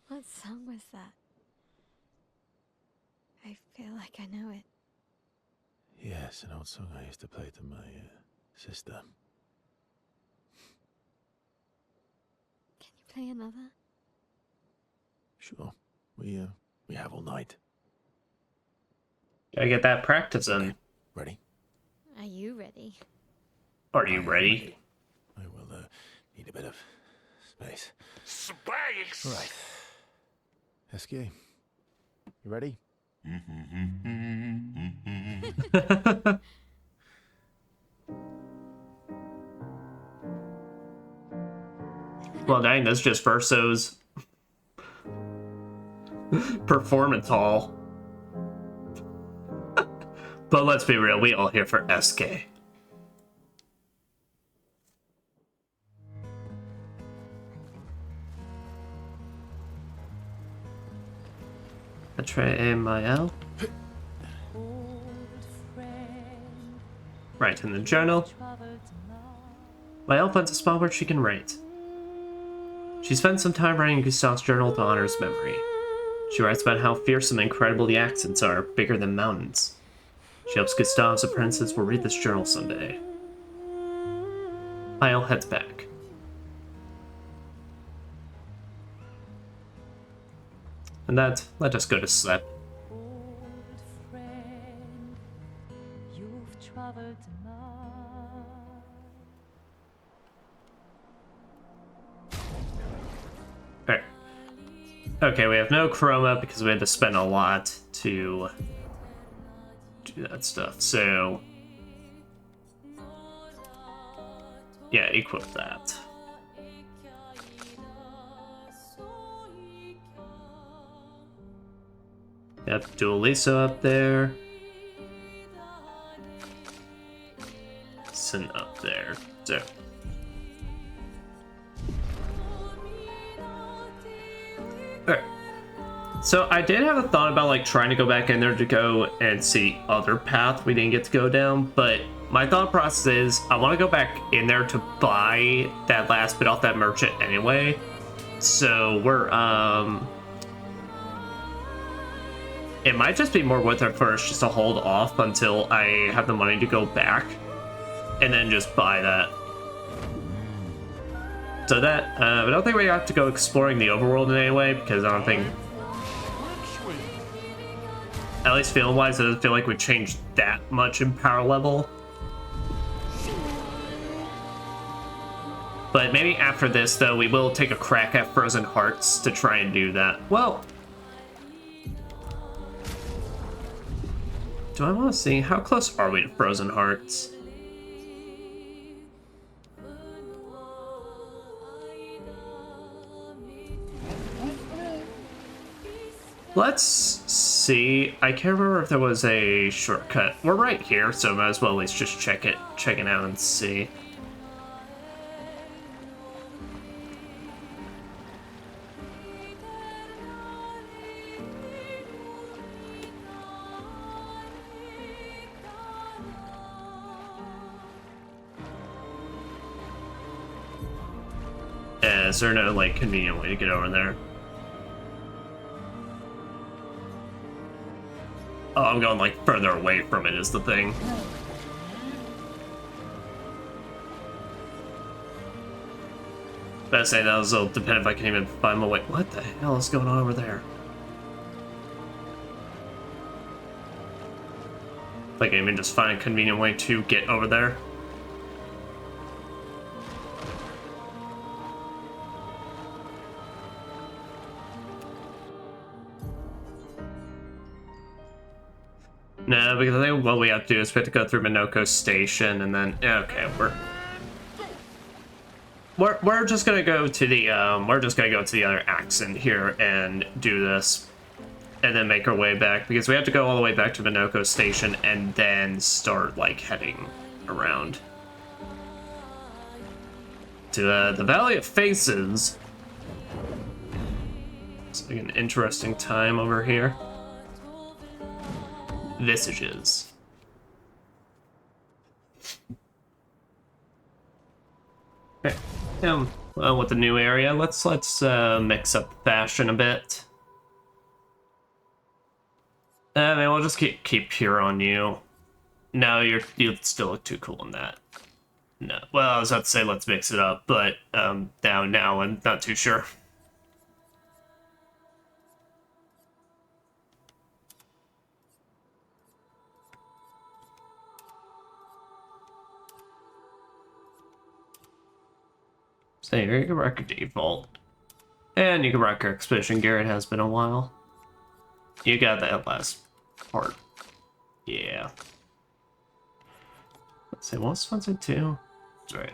What song was that? I feel like I know it. Yes, an old song I used to play to my sister. Can you play another? Sure. We have all night. Gotta get that practice in. Okay. Ready? Are you ready? Are you ready? I will need a bit of space. Space! Right. SK, you ready? Well, dang, that's just Verso's performance hall. But let's be real, we all here for SK. Atreya Mael. Right in the journal. Mael finds a spot where she can write. She spends some time writing Gustav's journal to honor his memory. She writes about how fearsome and incredible the accents are, bigger than mountains. She hopes Gustav's apprentices will read this journal someday. Mael heads back. And that let us go to sleep. Alright. Okay, we have no chroma because we had to spend a lot to do that stuff, so yeah, equip that. Yep, Dualiso up there. Sin up there. So. Alright. So I did have a thought about like trying to go back in there to go and see other path we didn't get to go down, but my thought process is I want to go back in there to buy that last bit off that merchant anyway. So we're it might just be more worth it first just to hold off until I have the money to go back and then just buy that. So that, I don't think we have to go exploring the overworld in any way because I don't think, at least feeling wise, it doesn't feel like we changed that much in power level. But maybe after this though, we will take a crack at Frozen Hearts to try and do that. Well, do I want to see? How close are we to Frozen Hearts? Let's see. I can't remember if there was a shortcut. We're right here, so might as well at least just check it out and see. Is there no, like, convenient way to get over there? Oh, I'm going, like, further away from it is the thing. Better say that'll depend if I can even find my way. What the hell is going on over there? Like, I mean, just find a convenient way to get over there. No, because I think what we have to do is we have to go through Minoko Station and then okay, we're just gonna go to the other accent here and do this. And then make our way back, because we have to go all the way back to Minoko Station and then start, like, heading around to the Valley of Faces. It's like an interesting time over here. Visages. Okay. Well, with the new area, let's mix up fashion a bit. I mean, we'll just keep pure on you. No, you still look too cool in that. No, well, I was about to say let's mix it up, but now I'm not too sure. So here you can rock your default, and you can rock your expedition gear. It has been a while. You got that last part. Yeah. Let's see, what's sponsored too? That's right.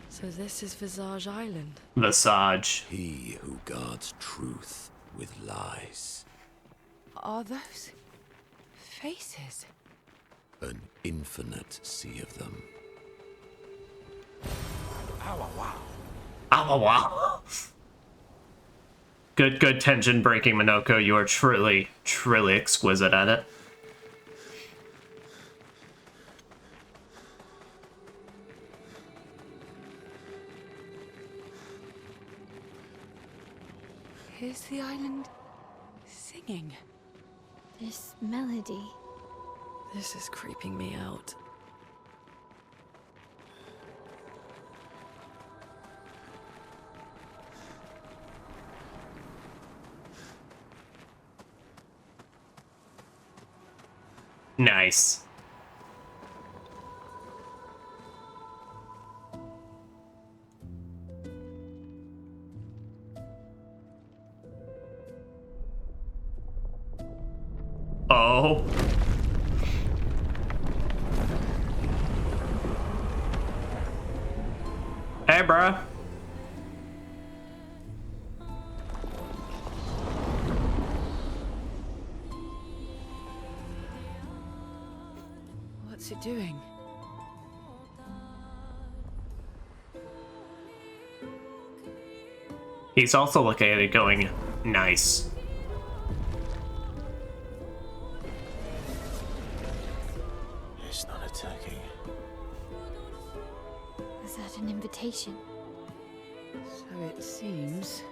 So this is Visage Island. Visage. He who guards truth with lies. Are those faces? An infinite sea of them. Ah, wow. Good tension breaking, Minoko. You are truly exquisite at it. Is the island singing? This melody. This is creeping me out. Nice. Oh. Hey, bruh. What's it doing? He's also looking at it going, nice. It's not attacking. Was that an invitation? So it seems.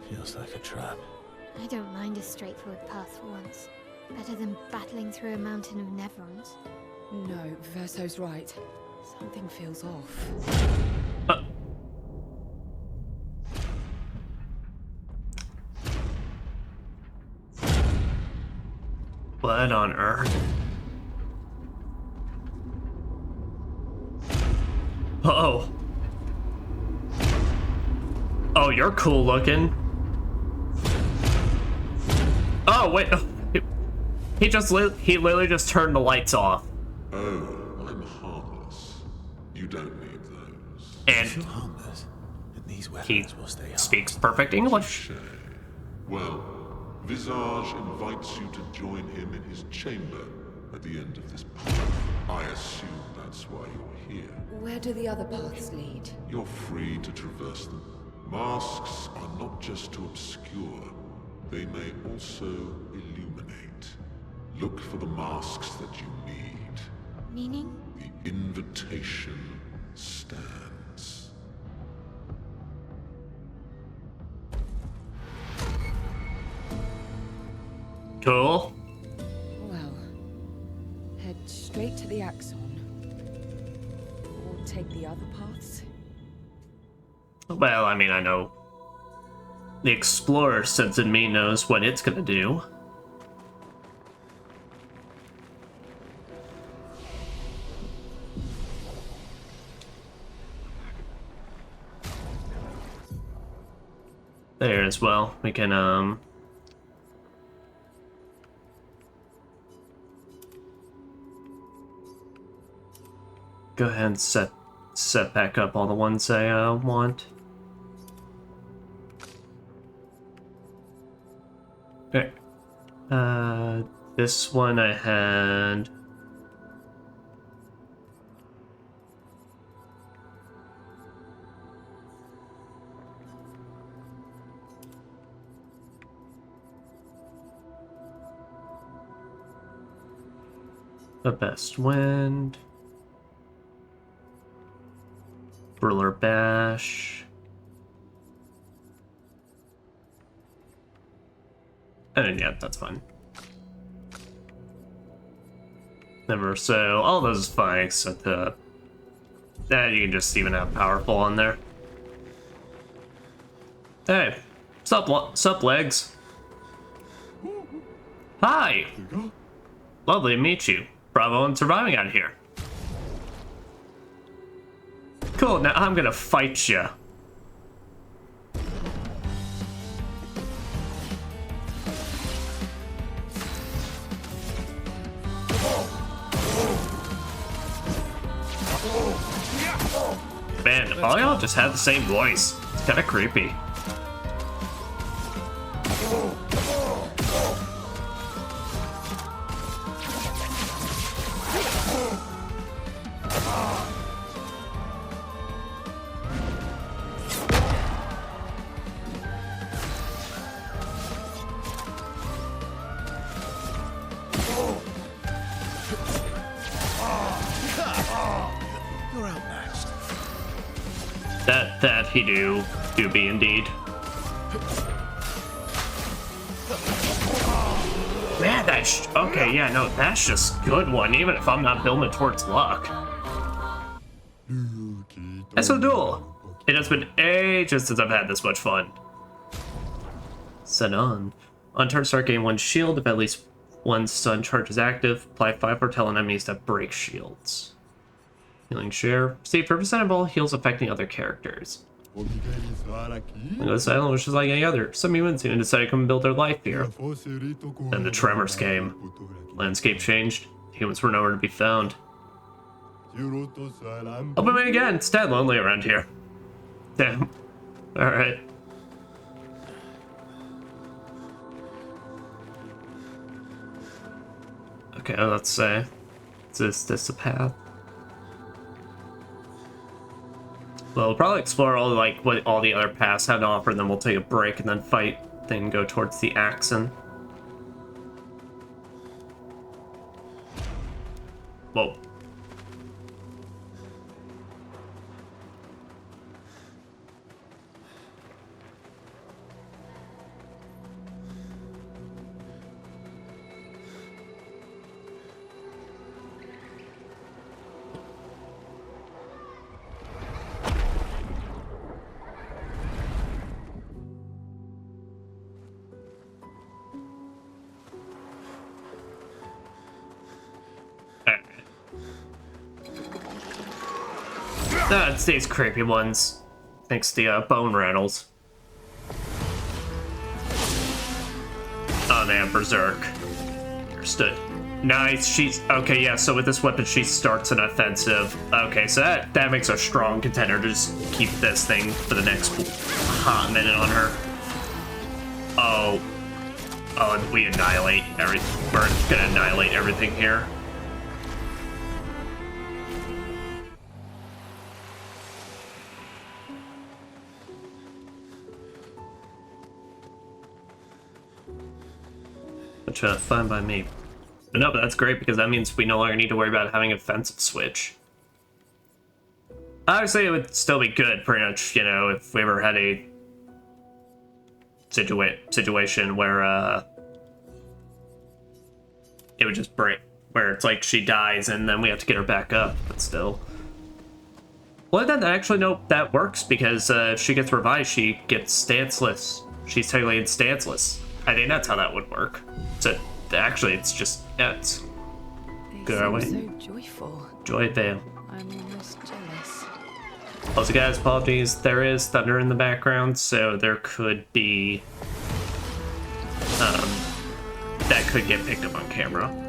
Feels like a trap. I don't mind a straightforward path for once. Better than battling through a mountain of Neverons. No, Verso's right. Something feels off. What on earth? Oh. Oh, you're cool looking. Oh, wait. He literally just turned the lights off. Oh, I'm harmless. You don't need those. And Feel harmless. And these he weapons will stay speaks perfect English. Shay. Well, Visage invites you to join him in his chamber at the end of this path. I assume that's why you're here. Where do the other paths lead? You're free to traverse them. Masks are not just to obscure, they may also illuminate. Look for the masks that you need. Meaning? The invitation stands. Cool. Well, head straight to the Axon. take the other paths? Well, I mean, I know the explorer sense in me knows what it's gonna do. There as well. We can go ahead and set back up all the ones I want. Okay. This one I had. The best wind. Ruler bash. And yeah, that's fine. Never so all those is fine except the you can just even have powerful on there. Hey, sup legs? Hi. Lovely to meet you. Bravo on surviving out here. Cool, now I'm gonna fight ya. Man, all y'all just have the same voice. It's kinda creepy. You're outmatched. That he do be indeed. Man, that's okay. Yeah, no, that's just good one. Even if I'm not building towards luck. So duel. It has been ages since I've had this much fun. Set on. On turn start, gain 1 shield. If at least 1 stun charge is active, apply 5 or tell enemies to break shields. Healing share. Receive 5% of all heals affecting other characters. This island was just like any other. Some humans even decided to come and build their life here. Then the tremors came. Landscape changed. Humans were nowhere to be found. Hope I meet again. It's dead lonely around here. Damn. Alright. Okay, let's say. Is this a path? Well, we'll probably explore all what all the other paths had to offer, and then we'll take a break and then fight, then go towards the Axon. Whoa. It's these creepy ones. Thanks to the bone rattles. Oh, they have Berserk. Understood. Nice. She's okay. Yeah. So with this weapon, she starts an offensive. Okay, so that makes a strong contender to just keep this thing for the next hot minute on her. Oh, we annihilate everything. We're gonna annihilate everything here. Which fine by me. But no, but that's great because that means we no longer need to worry about having a offensive switch. Obviously, it would still be good, pretty much, you know, if we ever had a situation where it would just break, where it's like she dies and then we have to get her back up, but still. Well, then actually, no, that works because if she gets revived, she gets stanceless. She's technically in stanceless. I think that's how that would work. So actually, it's just it's good our way. So joyful. Joy Vale. I'm almost jealous. Also, guys, apologies. There is thunder in the background, so there could be that could get picked up on camera.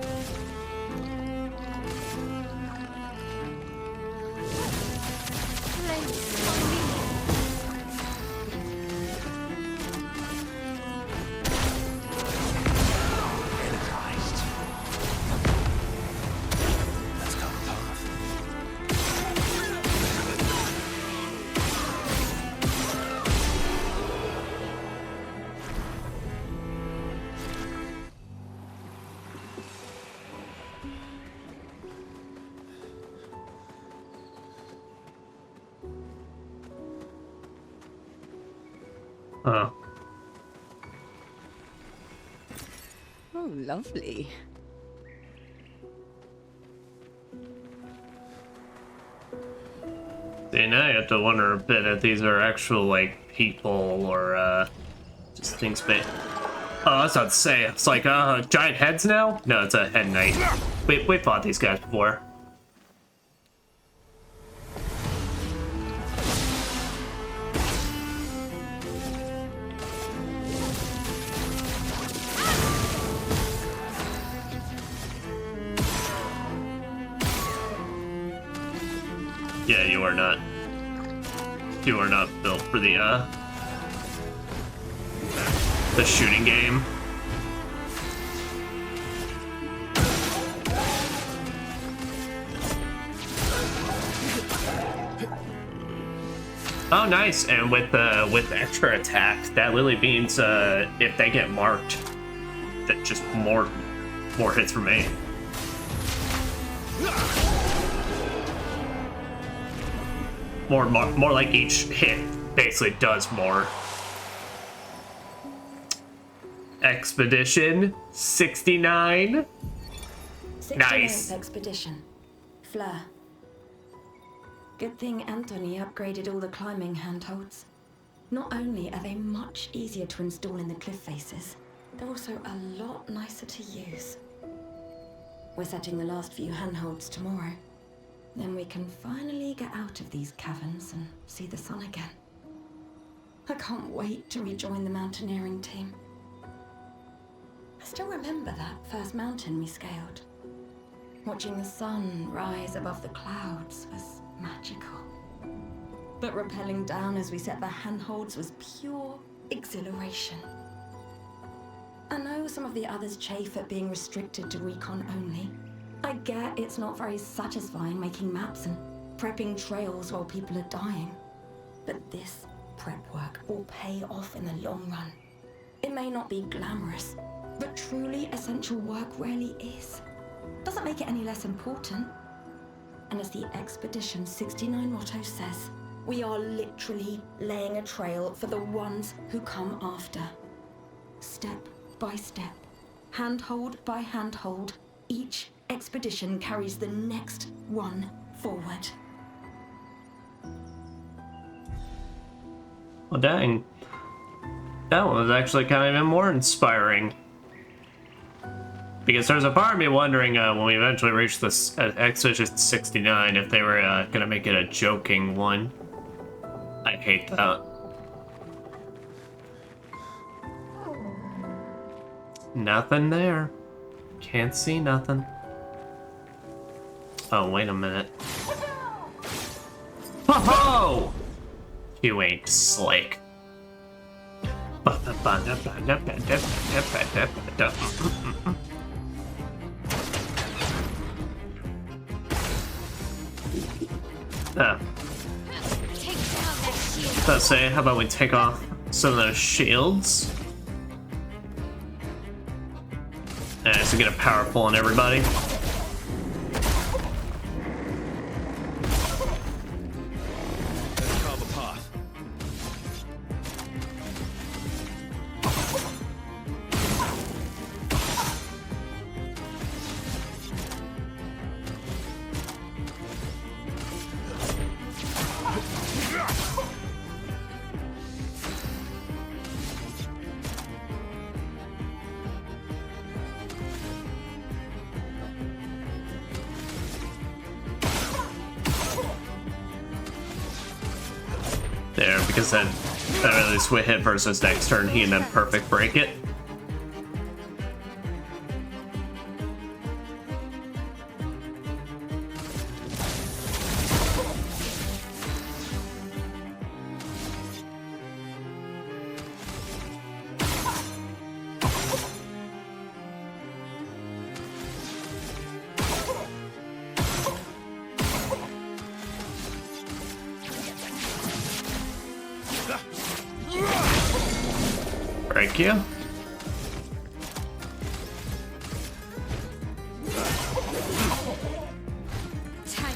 Oh. Oh, lovely. See, now you have to wonder a bit if these are actual, like, people or, just things made. Oh, I was about to say, it's like, giant heads now? No, it's a head knight. We fought these guys before. Yeah, you are not. You are not built for the shooting game. Oh, nice! And with extra attack, that really means if they get marked, that just more hits for me. More like each hit basically does more. Expedition 69. 69th Nice. Expedition. Fleur. Good thing Anthony upgraded all the climbing handholds. Not only are they much easier to install in the cliff faces, they're also a lot nicer to use. We're setting the last few handholds tomorrow. Then we can finally get out of these caverns and see the sun again. I can't wait to rejoin the mountaineering team. I still remember that first mountain we scaled. Watching the sun rise above the clouds was magical. But rappelling down as we set the handholds was pure exhilaration. I know some of the others chafe at being restricted to recon only. I get it's not very satisfying making maps and prepping trails while people are dying. But this prep work will pay off in the long run. It may not be glamorous, but truly essential work rarely is. Doesn't make it any less important. And as the Expedition 69 motto says, we are literally laying a trail for the ones who come after. Step by step, handhold by handhold, each expedition carries the next one forward. Well, dang. That one was actually kind of even more inspiring. Because there's a part of me wondering when we eventually reach this Expedition 69 if they were going to make it a joking one. I hate that. Nothing there. Can't see nothing. Oh, wait a minute. Ho-ho! You ain't slick. Oh. Let's say, how about we take off some of those shields? And so get a powerful on everybody. Let's carve a path. There, because then at least we hit versus next turn, he can then perfect break it. Break you. Time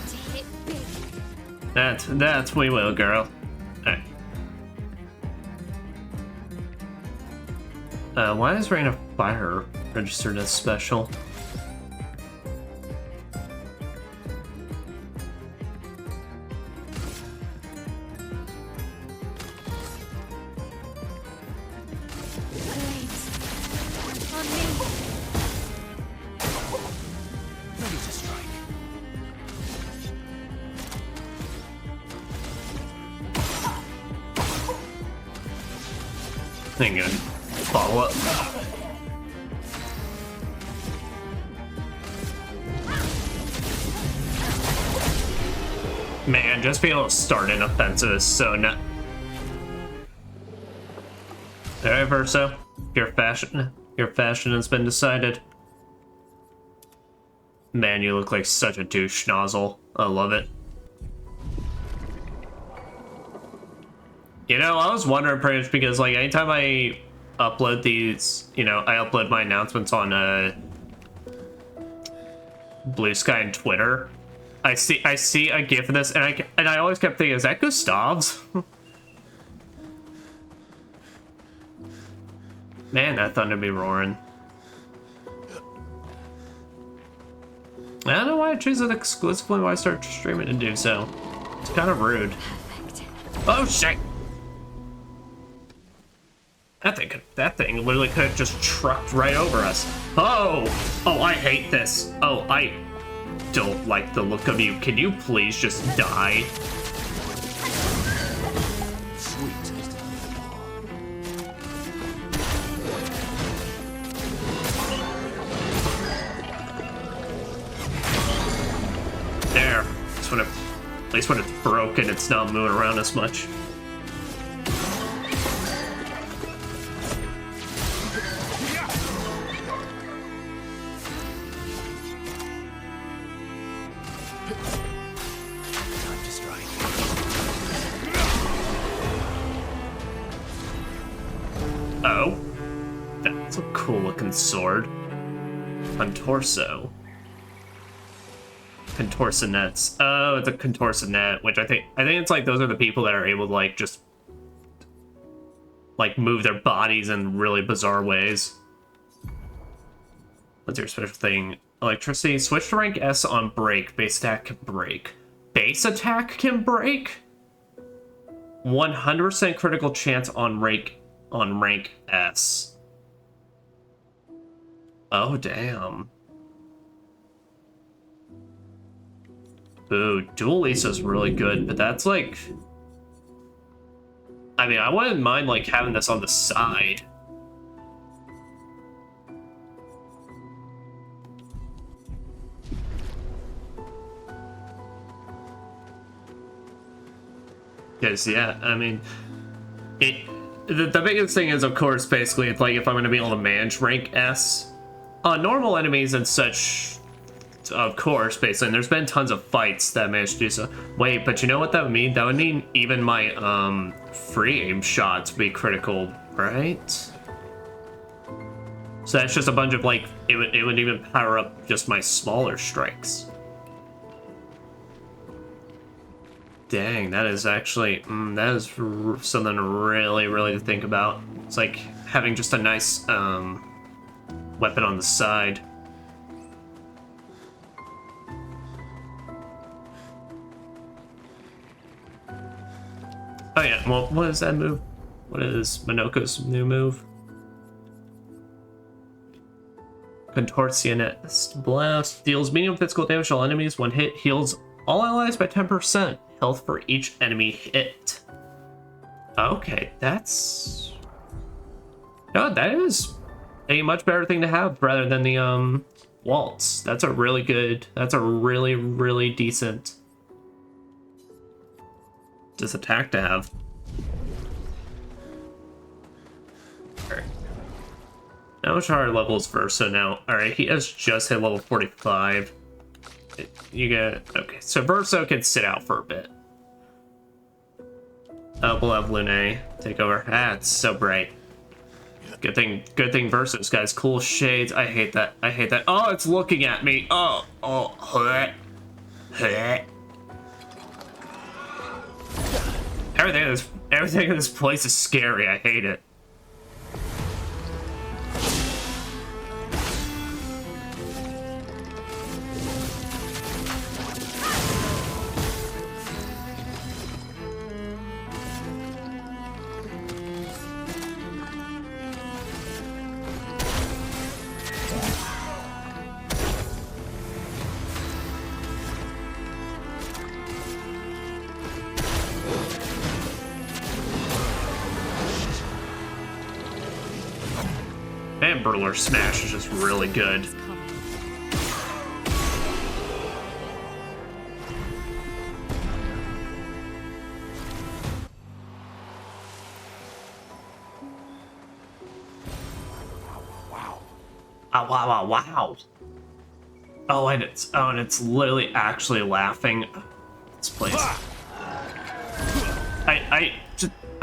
to hit big. That's we will, girl. Alright. Why is Rain of Fire registered as special? Ain't gonna follow up. Man, just being able to start an offensive is so nut. Alright, Verso. Your fashion has been decided. Man, you look like such a douche nozzle. I love it. You know, I was wondering pretty much because, like, anytime I upload these, you know, I upload my announcements on Blue Sky and Twitter. I see a GIF of this, and I always kept thinking, is that Gustav's? Man, that thunder be roaring. I don't know why I choose it exclusively when I start streaming to do so. It's kind of rude. Oh shit! That thing literally could have just trucked right over us. Oh! Oh, I hate this. Oh, I don't like the look of you. Can you please just die? There. At least when it's broken, it's not moving around as much. Oh, that's a cool looking sword. Contorso. Contorsionets. Oh, it's a contorsionet, which I think it's like those are the people that are able to like just like move their bodies in really bizarre ways. What's your special thing? Electricity. Switch to rank S on break. Base attack can break. Base attack can break? 100% critical chance on rank S. Oh damn. Ooh, Dual Lisa's really good, but that's like... I mean, I wouldn't mind like having this on the side. Because, yeah, I mean... The biggest thing is, of course, basically, it's like if I'm going to be able to manage rank S. Normal enemies and such... Of course, basically, and there's been tons of fights that managed to do so. Wait, but you know what that would mean? That would mean even my free aim shots would be critical, right? So that's just a bunch of like it would even power up just my smaller strikes. Dang, that is actually that is something really to think about. It's like having just a nice weapon on the side. Oh yeah, well, what is that move? What is Minoko's new move? Contortionist Blast. Deals medium physical damage to all enemies. One hit heals all allies by 10%. Health for each enemy hit. Okay, that's... No, that is a much better thing to have rather than the waltz. That's a really good... That's a really, really decent just attack to have. Alright. How much higher level is Verso now? Alright, he has just hit level 45. You get... Okay, so Verso can sit out for a bit. We'll have Lune take over. Ah, it's so bright. Good thing Versus, guys. Cool shades. I hate that. I hate that. Oh, it's looking at me. Oh. Everything in this place is scary. I hate it. Man, Burler Smash is just really good. Wow. Oh, and it's literally actually laughing. This place.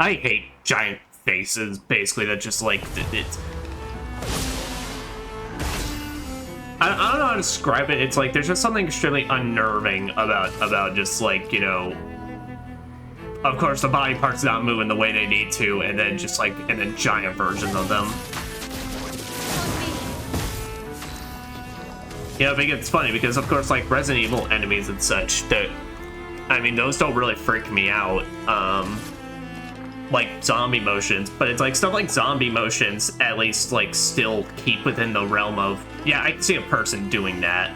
I hate giant faces, basically, that just like it's. I don't know how to describe it. It's like there's just something extremely unnerving about just like, you know, of course the body parts not moving the way they need to, and then just like giant versions of them. Yeah, but it's funny because of course like Resident Evil enemies and such, that I mean those don't really freak me out. Like zombie motions, but it's like stuff like zombie motions at least like still keep within the realm of, yeah, I can see a person doing that.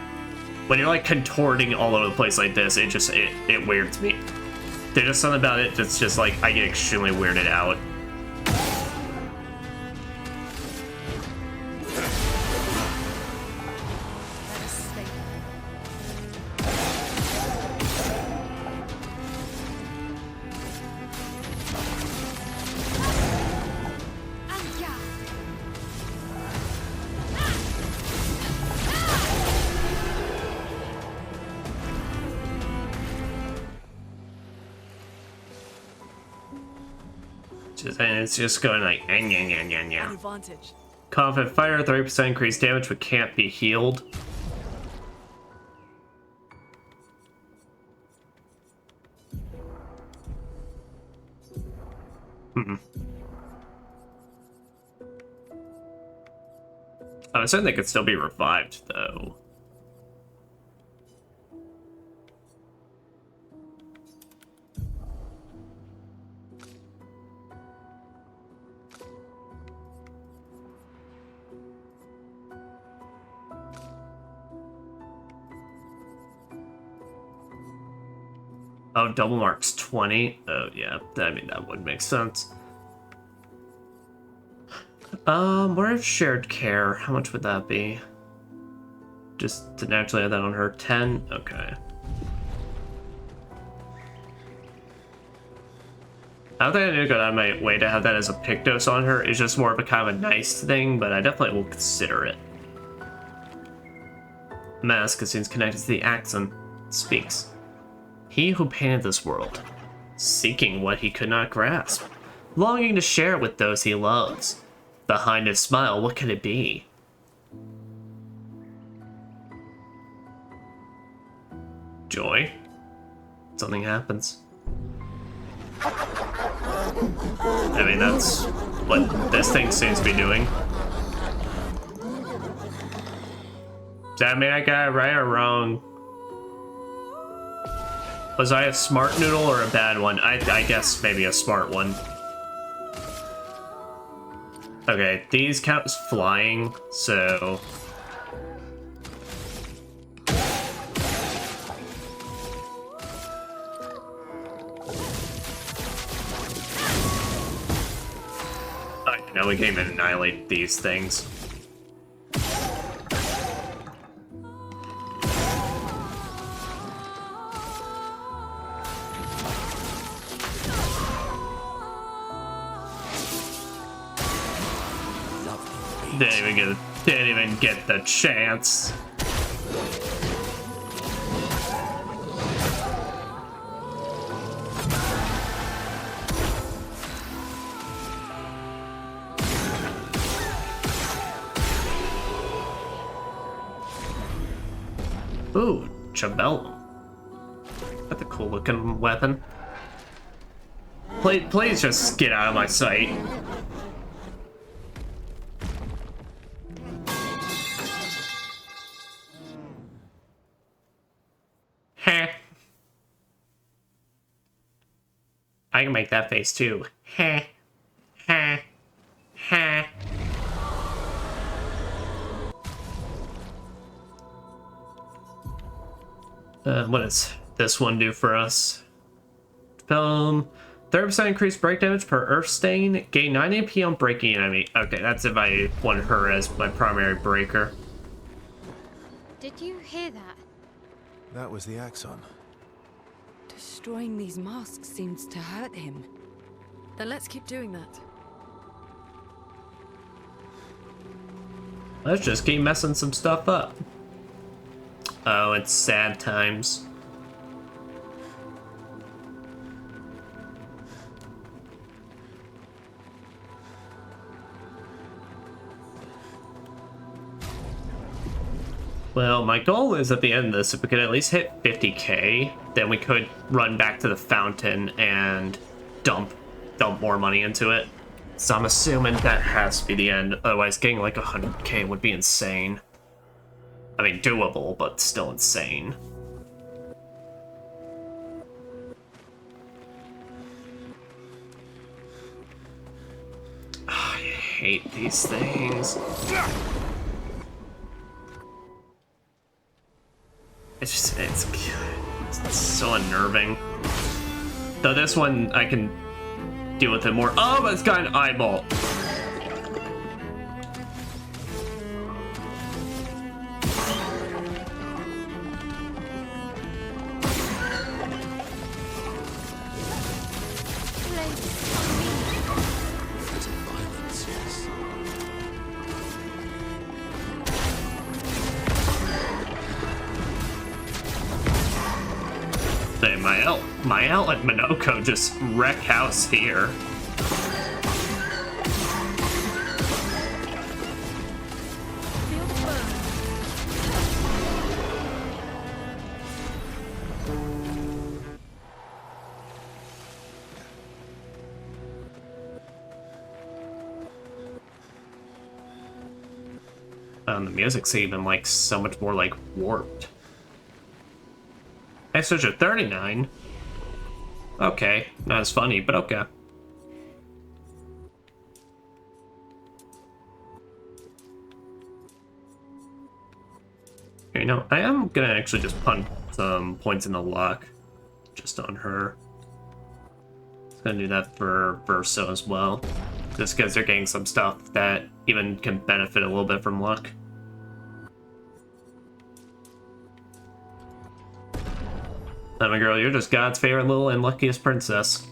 When you're like contorting all over the place like this, it weirds me. There's just something about it that's just like I get extremely weirded out. And it's just going like, yeah. Advantage. Confident fire, 30% increased damage, but can't be healed. I was saying they could still be revived, though. Oh, double marks 20? Oh, yeah. I mean, that would make sense. Where's shared care? How much would that be? Just to naturally add that on her. 10? Okay. I don't think I need to go out of my way to have that as a Pictos on her. It's just more of a kind of a nice thing, but I definitely will consider it. Mask, as soon as connected to the Axon, speaks. He who painted this world, seeking what he could not grasp, longing to share it with those he loves. Behind his smile, what could it be? Joy? Something happens. I mean, that's what this thing seems to be doing. Does that mean I got it right or wrong? Was I a smart noodle or a bad one? I guess maybe a smart one. Okay, these count as flying, so... know, we can't even annihilate these things. Didn't even get the chance. Ooh, Chabellum. That's a cool looking weapon. Please just get out of my sight. Heh. I can make that face too. Heh. Heh. Heh. What does this one do for us? 30% increased break damage per earth stain. Gain 9 AP on breaking enemy. Okay, that's if I want her as my primary breaker. Did you hear that? That was the Axon. Destroying these masks seems to hurt him. Then let's keep doing that. Let's just keep messing some stuff up. Oh, it's sad times. Well, my goal is at the end of this, if we could at least hit 50k, then we could run back to the fountain and dump more money into it. So I'm assuming that has to be the end. Otherwise, getting like 100k would be insane. I mean, doable, but still insane. Oh, I hate these things. It's so unnerving. Though this one, I can deal with it more. Oh, but it's got an eyeball. My L and Minoko just wreck house here. The music's even like so much more like warped. Extra 39. Okay, not as funny, but okay. You know, I am gonna actually just punt some points in the luck, just on her. Gonna do that for Verso as well, just because they're getting some stuff that even can benefit a little bit from luck. My girl, you're just God's favorite little and luckiest princess.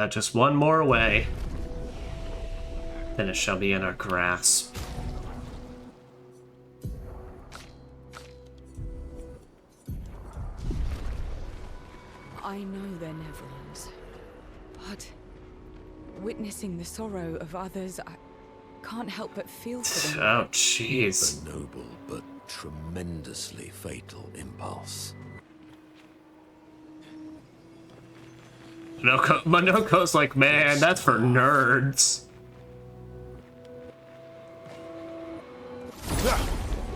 Just one more away. Then it shall be in our grasp. I know they're Neverons, but witnessing the sorrow of others, I can't help but feel for them. Oh, jeez. A noble but tremendously fatal impulse. Minoko's like, man, that's for nerds.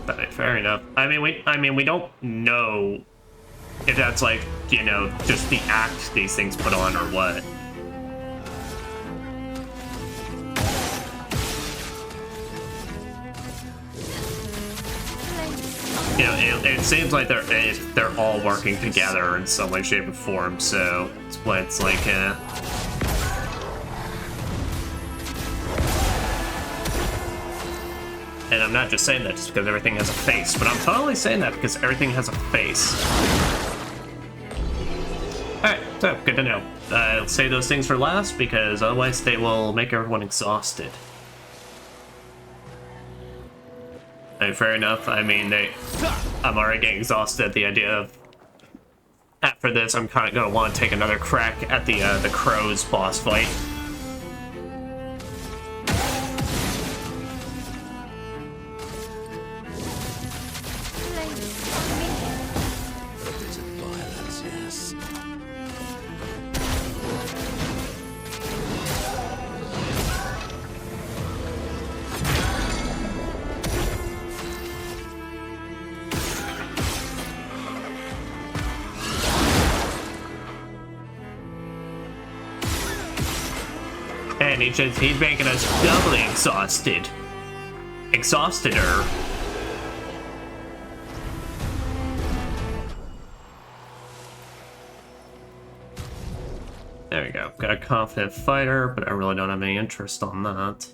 But fair enough. I mean, we don't know if that's like, you know, just the act these things put on or what. you know, it seems like they're all working together in some way, shape, or form. So it's what it's like. And I'm not just saying that just because everything has a face, but I'm totally saying that because everything has a face. Alright, so good to know. I'll say those things for last because otherwise they will make everyone exhausted. And fair enough, I mean, I'm already getting exhausted at the idea of after this I'm kind of going to want to take another crack at the Crow's boss fight. And he's making us doubly exhausted. Exhaustider. There we go. Got a confident fighter, but I really don't have any interest on that.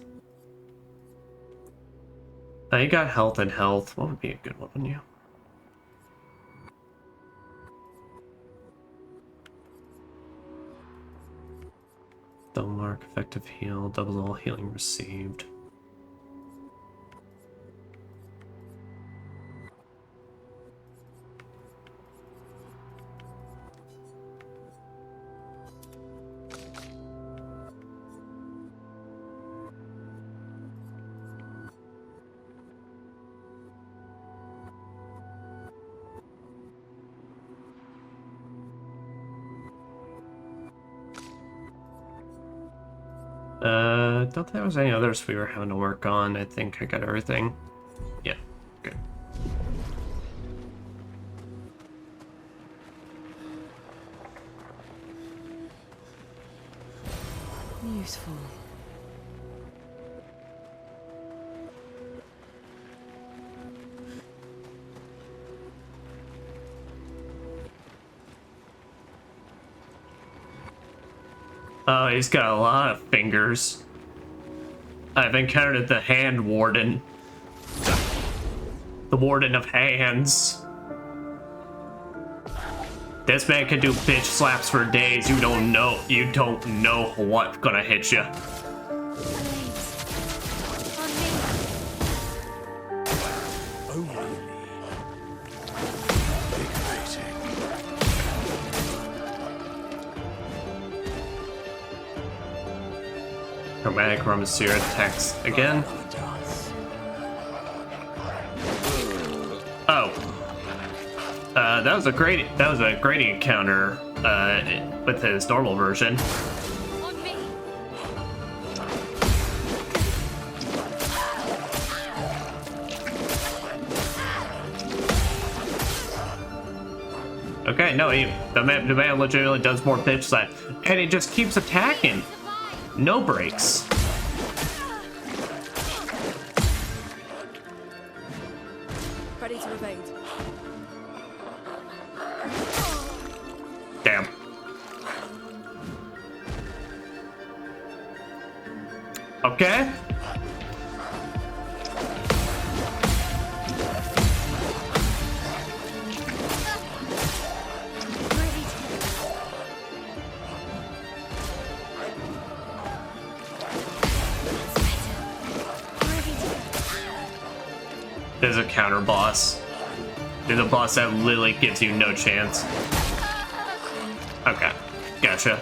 You got health and health. What would be a good one on you? Double mark, effective heal, doubles all healing received. Don't think there was any others we were having to work on. I think I got everything. Yeah, good. Useful. Oh, he's got a lot of fingers. I've encountered the Hand Warden. The Warden of Hands. This man can do bitch slaps for days. You don't know what's gonna hit you. Chromatic Ramasir attacks again. Oh. That was a great encounter with his normal version. Okay, no, the man legitimately does more bitch slap, and he just keeps attacking. No breaks. Ready to evade. Damn. Okay. There's a counter boss. There's a boss that literally gives you no chance. Okay, gotcha.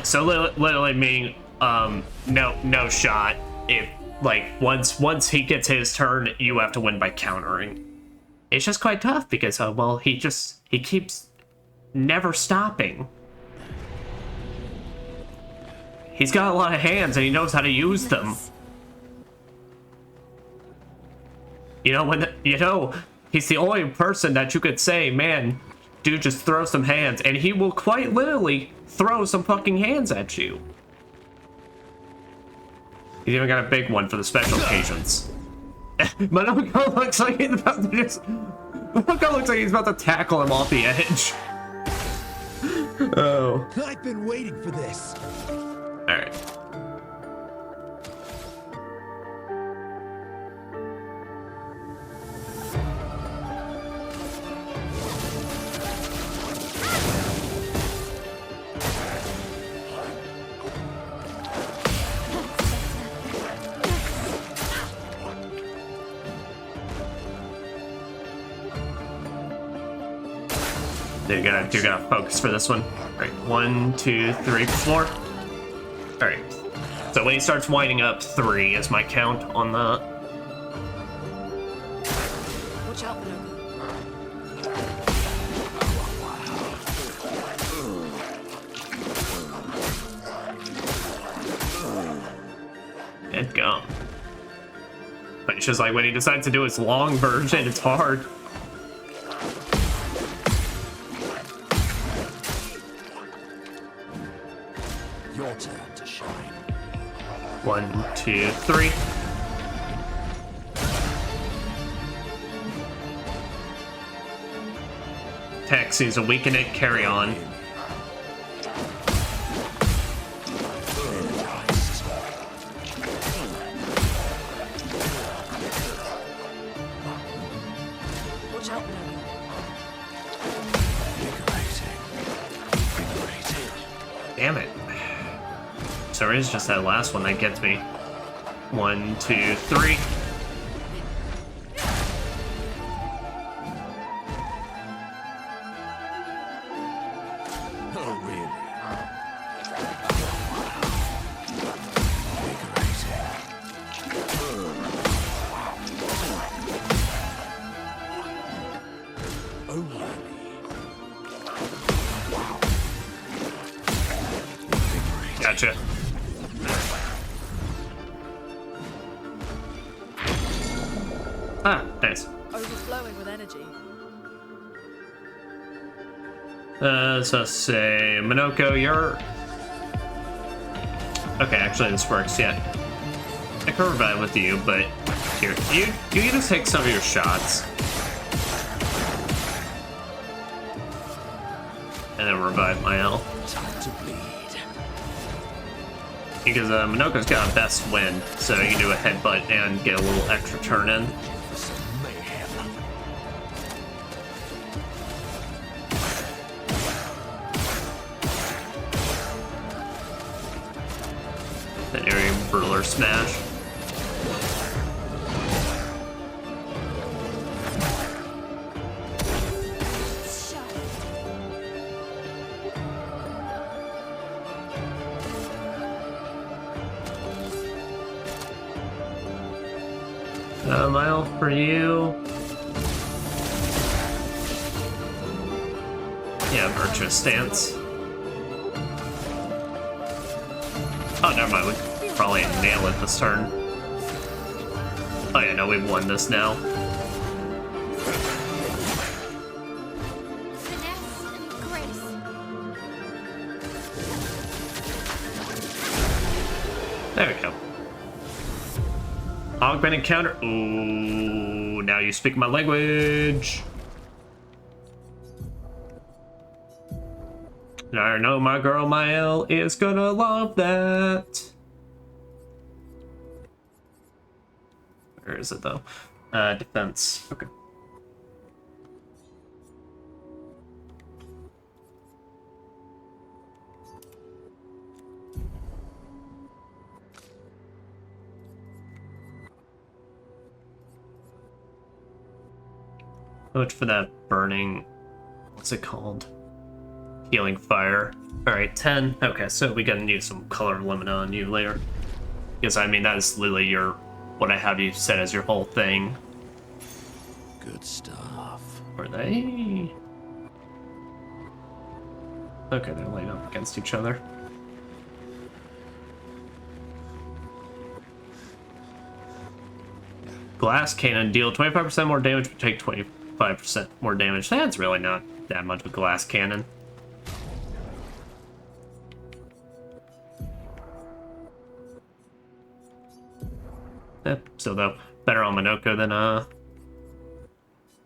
So literally meaning no shot. If like once he gets his turn, you have to win by countering. It's just quite tough because well he keeps never stopping. He's got a lot of hands and he knows how to use them. You know, he's the only person that you could say, man, dude, just throw some hands, and he will quite literally throw some fucking hands at you. He's even got a big one for the special occasions. Monoko looks like he's about to just... Monoko looks like he's about to tackle him off the edge. Oh. I've been waiting for this. Alright. You gotta focus for this one. Alright, 1, 2, 3, 4. Alright. So when he starts winding up, 3 is my count on the... Watch out, Monoko. And go. But it's just like when he decides to do his long version, it's hard. Your turn to shine. 1, 2, 3. Taxi's a weaken it, carry on. Watch out, Monoko. Damn it. So it is just that last one that gets me. 1, 2, 3. Oh, really? Oh, really? Gotcha. Ah, nice. Overflowing with energy. So say, Monoko, you're... Okay, actually this works, yeah. I can revive with you, but here, you can just take some of your shots. And then revive my L. Time to bleed. Because Monoko's got a best win, so you can do a headbutt and get a little extra turn in. For some mayhem. Then area Brûler Smash. Mile for you. Yeah, Virtuous Stance. Oh, never mind. We probably nail it this turn. Oh yeah, no, we've won this now. Finesse and grace. There we go. Augmented counter. Ooh, now you speak my language. I know my girl Mael is gonna love that. Where is it though? Defense. Okay. How much for that burning? What's it called? Healing fire. Alright, 10. Okay, so we gotta use some color lumina on you later. Because I mean that is literally your what I have you set as your whole thing. Good stuff. Are they? Okay, they're laid up against each other. Glass cannon deal 25% more damage, but take 25% more damage. That's really not that much of a glass cannon. Still though, better on Monoko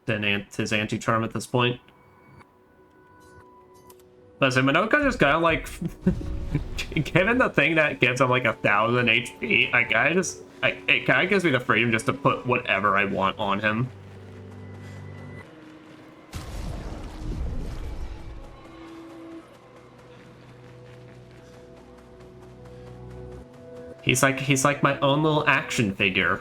than his anti-charm at this point. Listen, Monoko just kind of like, given the thing that gives him like 1,000 HP, it kind of gives me the freedom just to put whatever I want on him. He's like my own little action figure.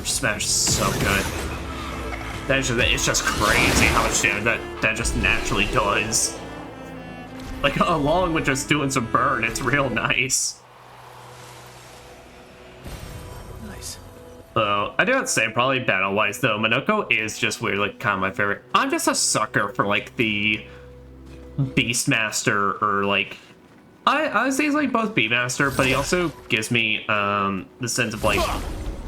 Smash is so good. It's just crazy how much damage that just naturally does. Like, along with just doing some burn, it's real nice. Nice. I do have to say, probably battle-wise though, Monoko is just weirdly kind of my favorite. I'm just a sucker for like the Beastmaster, or like, I say he's like both Beastmaster, but he also gives me the sense of like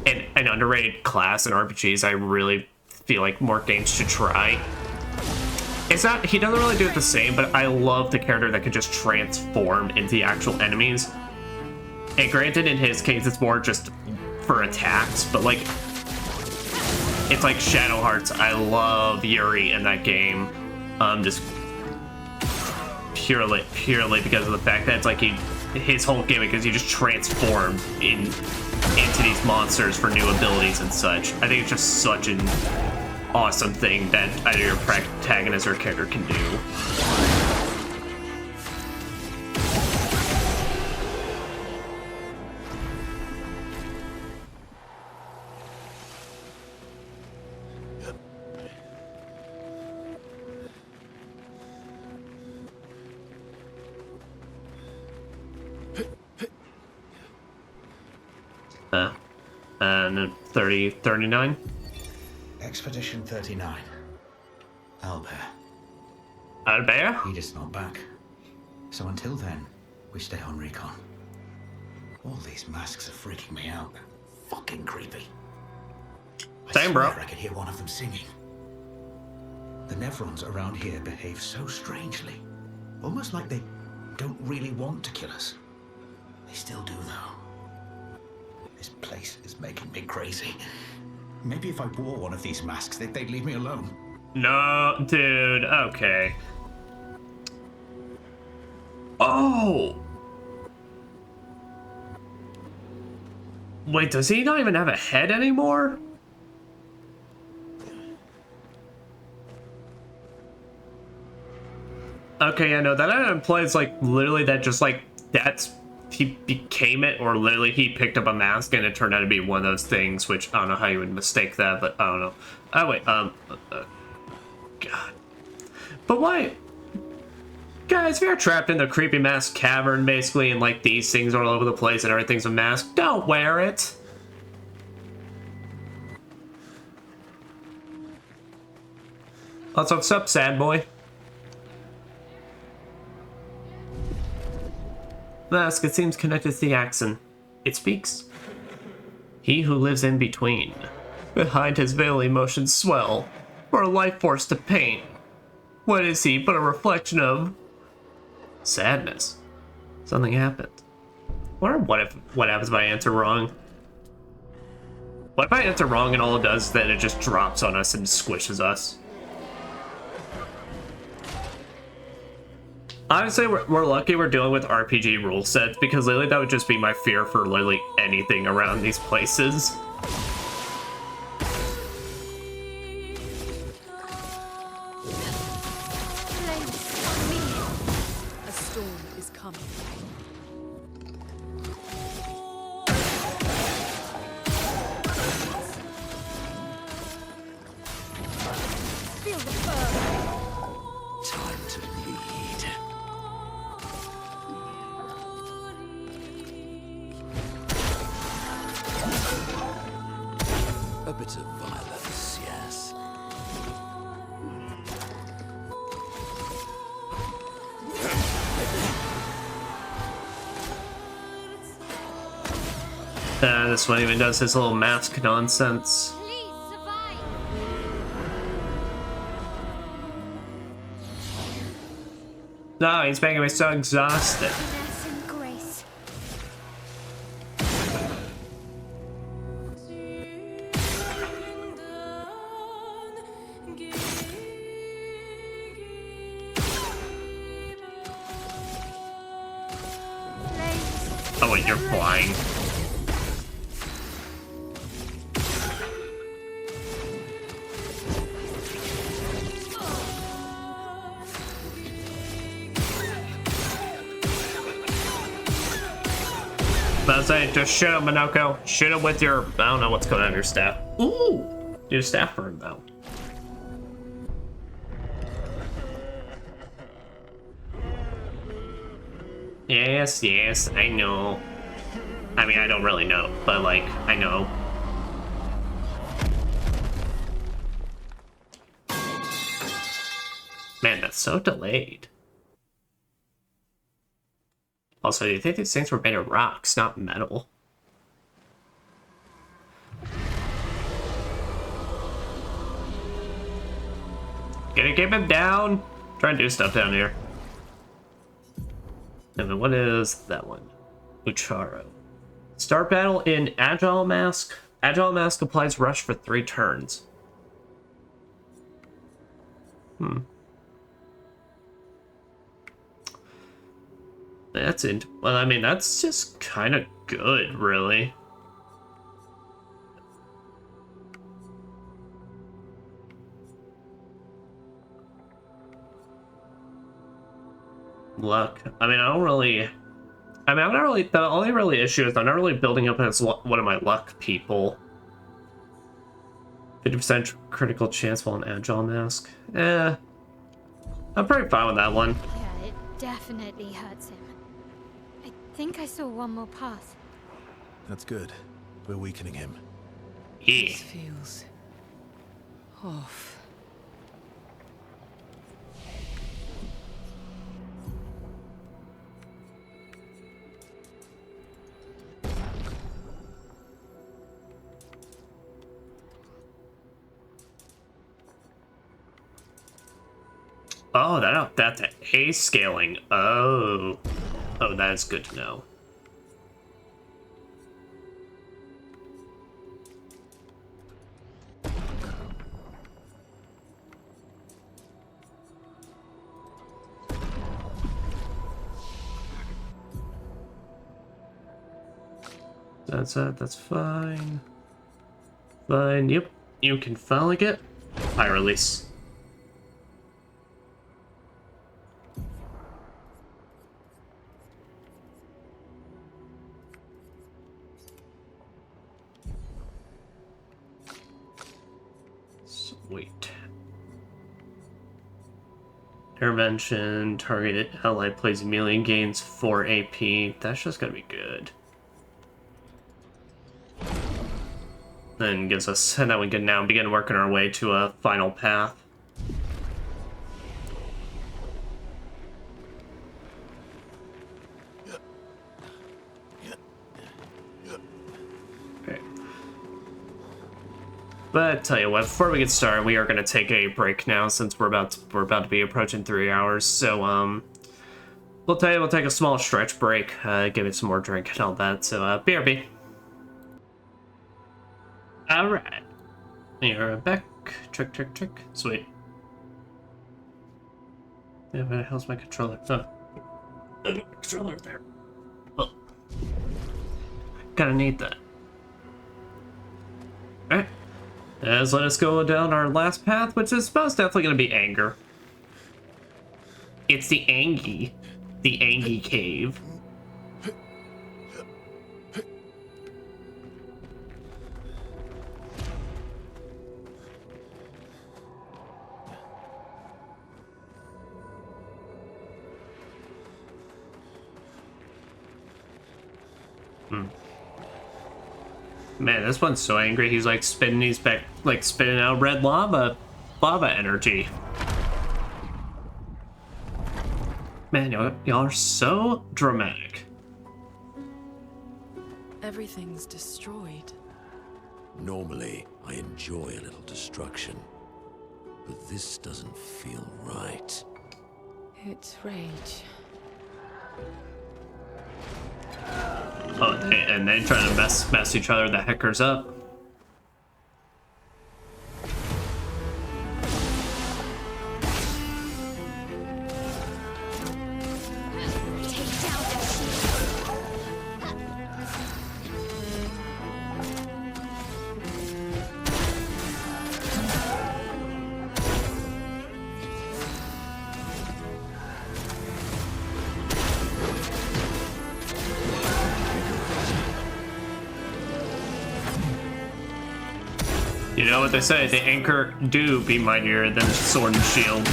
an underrated class in RPGs I really feel like more games should try. It's not, he doesn't really do it the same, but I love the character that can just transform into the actual enemies. And granted, in his case, it's more just for attacks, but like, it's like Shadow Hearts. I love Yuri in that game. Just purely because of the fact that it's like his whole gimmick is you just transform into these monsters for new abilities and such. I think it's just such an awesome thing that either your protagonist or character can do. And 39? Expedition 39. Albert. Albert? He just not back. So until then, we stay on recon. All these masks are freaking me out. Fucking creepy. Same, bro. I could hear one of them singing. The Nevrons around here behave so strangely. Almost like they don't really want to kill us. They still do, though. This place is making me crazy. Maybe if I wore one of these masks, they'd leave me alone. No, dude, okay. Oh! Wait, does he not even have a head anymore? Okay, yeah, no, that implies, like, literally that just, like, he became it, or literally he picked up a mask and it turned out to be one of those things, which I don't know how you would mistake that, but I don't know. Oh, wait, God. But why? Guys, if you're trapped in the creepy mask cavern, basically, and, like, these things are all over the place and everything's a mask, don't wear it. Also, what's up, sad boy? Mask, it seems connected to the Axon. It speaks. He who lives in between. Behind his veil emotions swell, for a life force to paint. What is he but a reflection of sadness? Something happened. What happens if I answer wrong? What if I answer wrong and all it does is that it just drops on us and squishes us? Honestly, we're lucky we're dealing with RPG rule sets, because literally that would just be my fear for literally anything around these places. A storm is coming. Feel the burn. Time to bleed. A bit of violence, yes. This one even does his little mask nonsense. Please survive. No, he's making me so exhausted. Finesse and grace. Oh wait, you're flying. That's it, just shoot him, Minoko. Shoot him with your, I don't know what's going on your staff. Ooh! Do staff burn though. Yes, yes, I know. I mean, I don't really know, but like, I know. Man, that's so delayed. Also, do you think these things were made of rocks, not metal? Gonna keep him down. Try and do stuff down here. And then what is that one? Ucharo. Start battle in Agile Mask. Agile Mask applies rush for 3 turns. That's it. Well, I mean, that's just kind of good, really. Luck. I mean, I'm not really, the only really issue is I'm not really building up as one of my luck people. 50% critical chance while an Agile Mask. I'm pretty fine with that one. Yeah, it definitely hurts him. I think I saw one more path. That's good. We're weakening him. Yeah. This feels off. Oh, that's A scaling. Oh, that's good to know. That's fine. Fine. Yep, you can finally get high release. Sweet. Intervention, targeted ally plays a melee and gains 4 AP. That's just gonna be good. Then gives us, and then we can now begin working our way to a final path. Okay. But tell you what, before we get started, we are going to take a break now since we're about to be approaching 3 hours. So we'll take a small stretch break, give it some more drink and all that. So BRB. All right, you're back. Trick. Sweet. Yeah, where the hell's my controller? Oh, controller there. Oh, gotta need that. All right. Let us go down our last path, which is most definitely going to be anger. It's the Angie cave. Man, this one's so angry. He's like spitting out red lava energy. Man, y'all are so dramatic. everything's destroyed. Normally, I enjoy a little destruction. But this doesn't feel right. It's rage. Oh, and they try to mess each other, the hackers, up. You know what they say, the anchor do be mightier than sword and shield.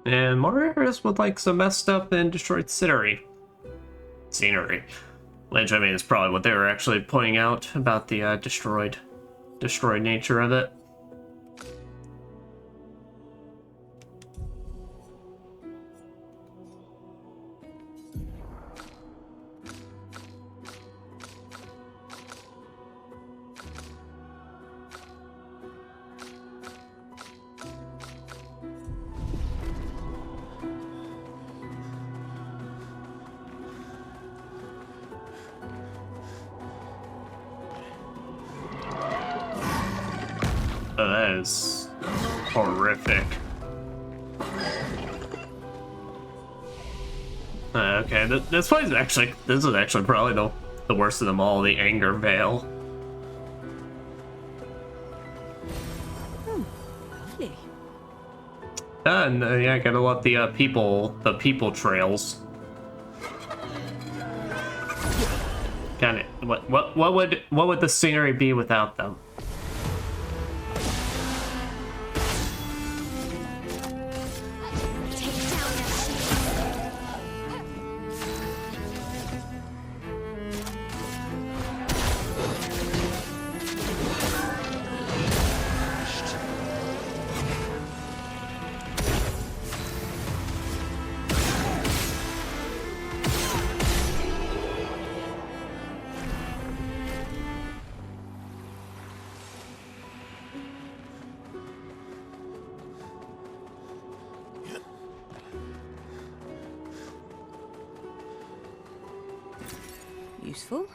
And more areas with like some messed up and destroyed scenery. Which I mean is probably what they were actually pointing out about the destroyed nature of it. Oh, that is horrific. Okay, this is actually probably the worst of them all, the Anger Veil. Lovely. And yeah, I gotta love the people trails. Got it. What would the scenery be without them? Useful.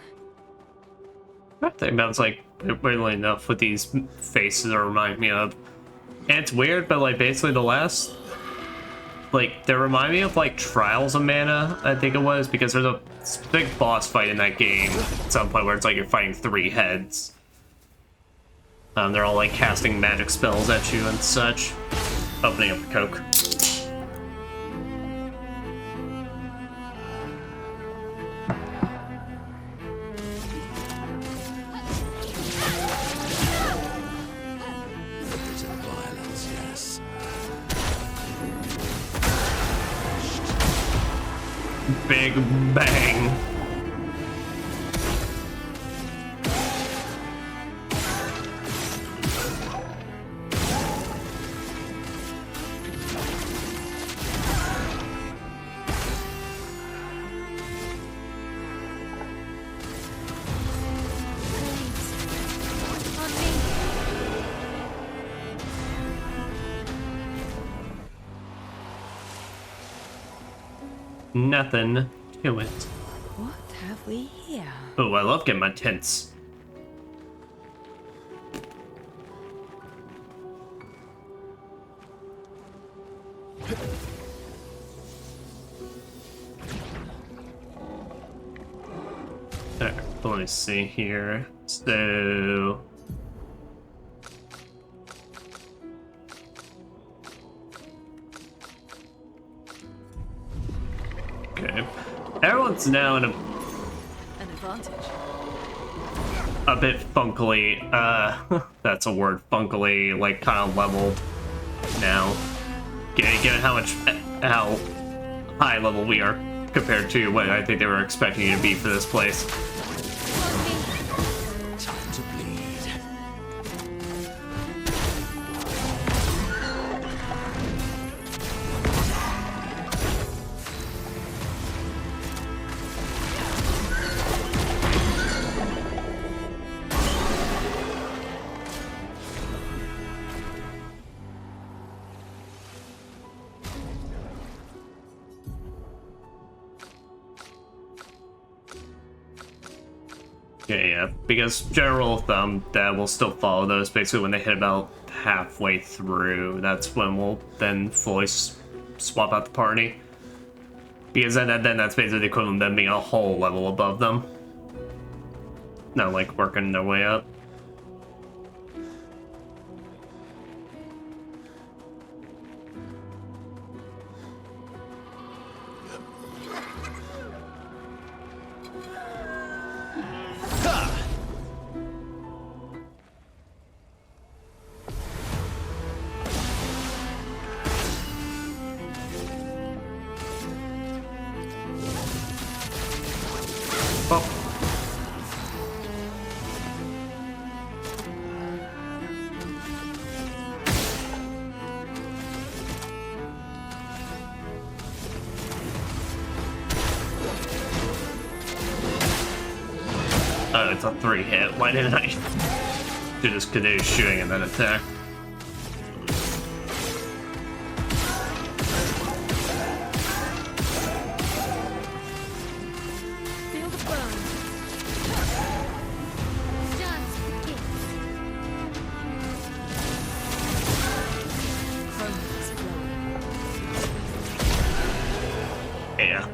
I think that's like weirdly enough with these faces that remind me of. And it's weird, but like basically the last, like they remind me of like Trials of Mana, I think it was, because there's a big boss fight in that game at some point where it's like you're fighting 3 heads. They're all like casting magic spells at you and such. Opening up the Coke. Big bang. Nothing to it. What have we here? Oh, I love getting my tints. Alright, let me see here. So Everyone's now in An advantage. a bit funkily, that's a word, funkily, like, kind of leveled now. Given how high level we are compared to what I think they were expecting you to be for this place. Time to bleed. Yeah, because general rule of thumb, that will still follow those. Basically, when they hit about halfway through, that's when we'll then fully swap out the party. Because then that's basically the equivalent of them being a whole level above them. Not like working their way up. Oh, it's a 3-hit. Why didn't I do this canoe shooting and then attack? Feel the burn. Dance begins. Chroma's flowing. Yeah.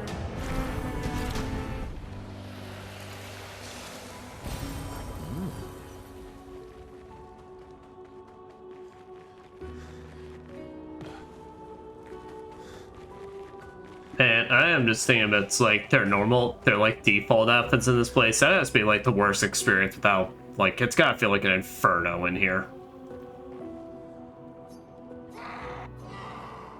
And I am just thinking about it's like their like default outfits in this place. That has to be like the worst experience without, like, it's gotta feel like an inferno in here.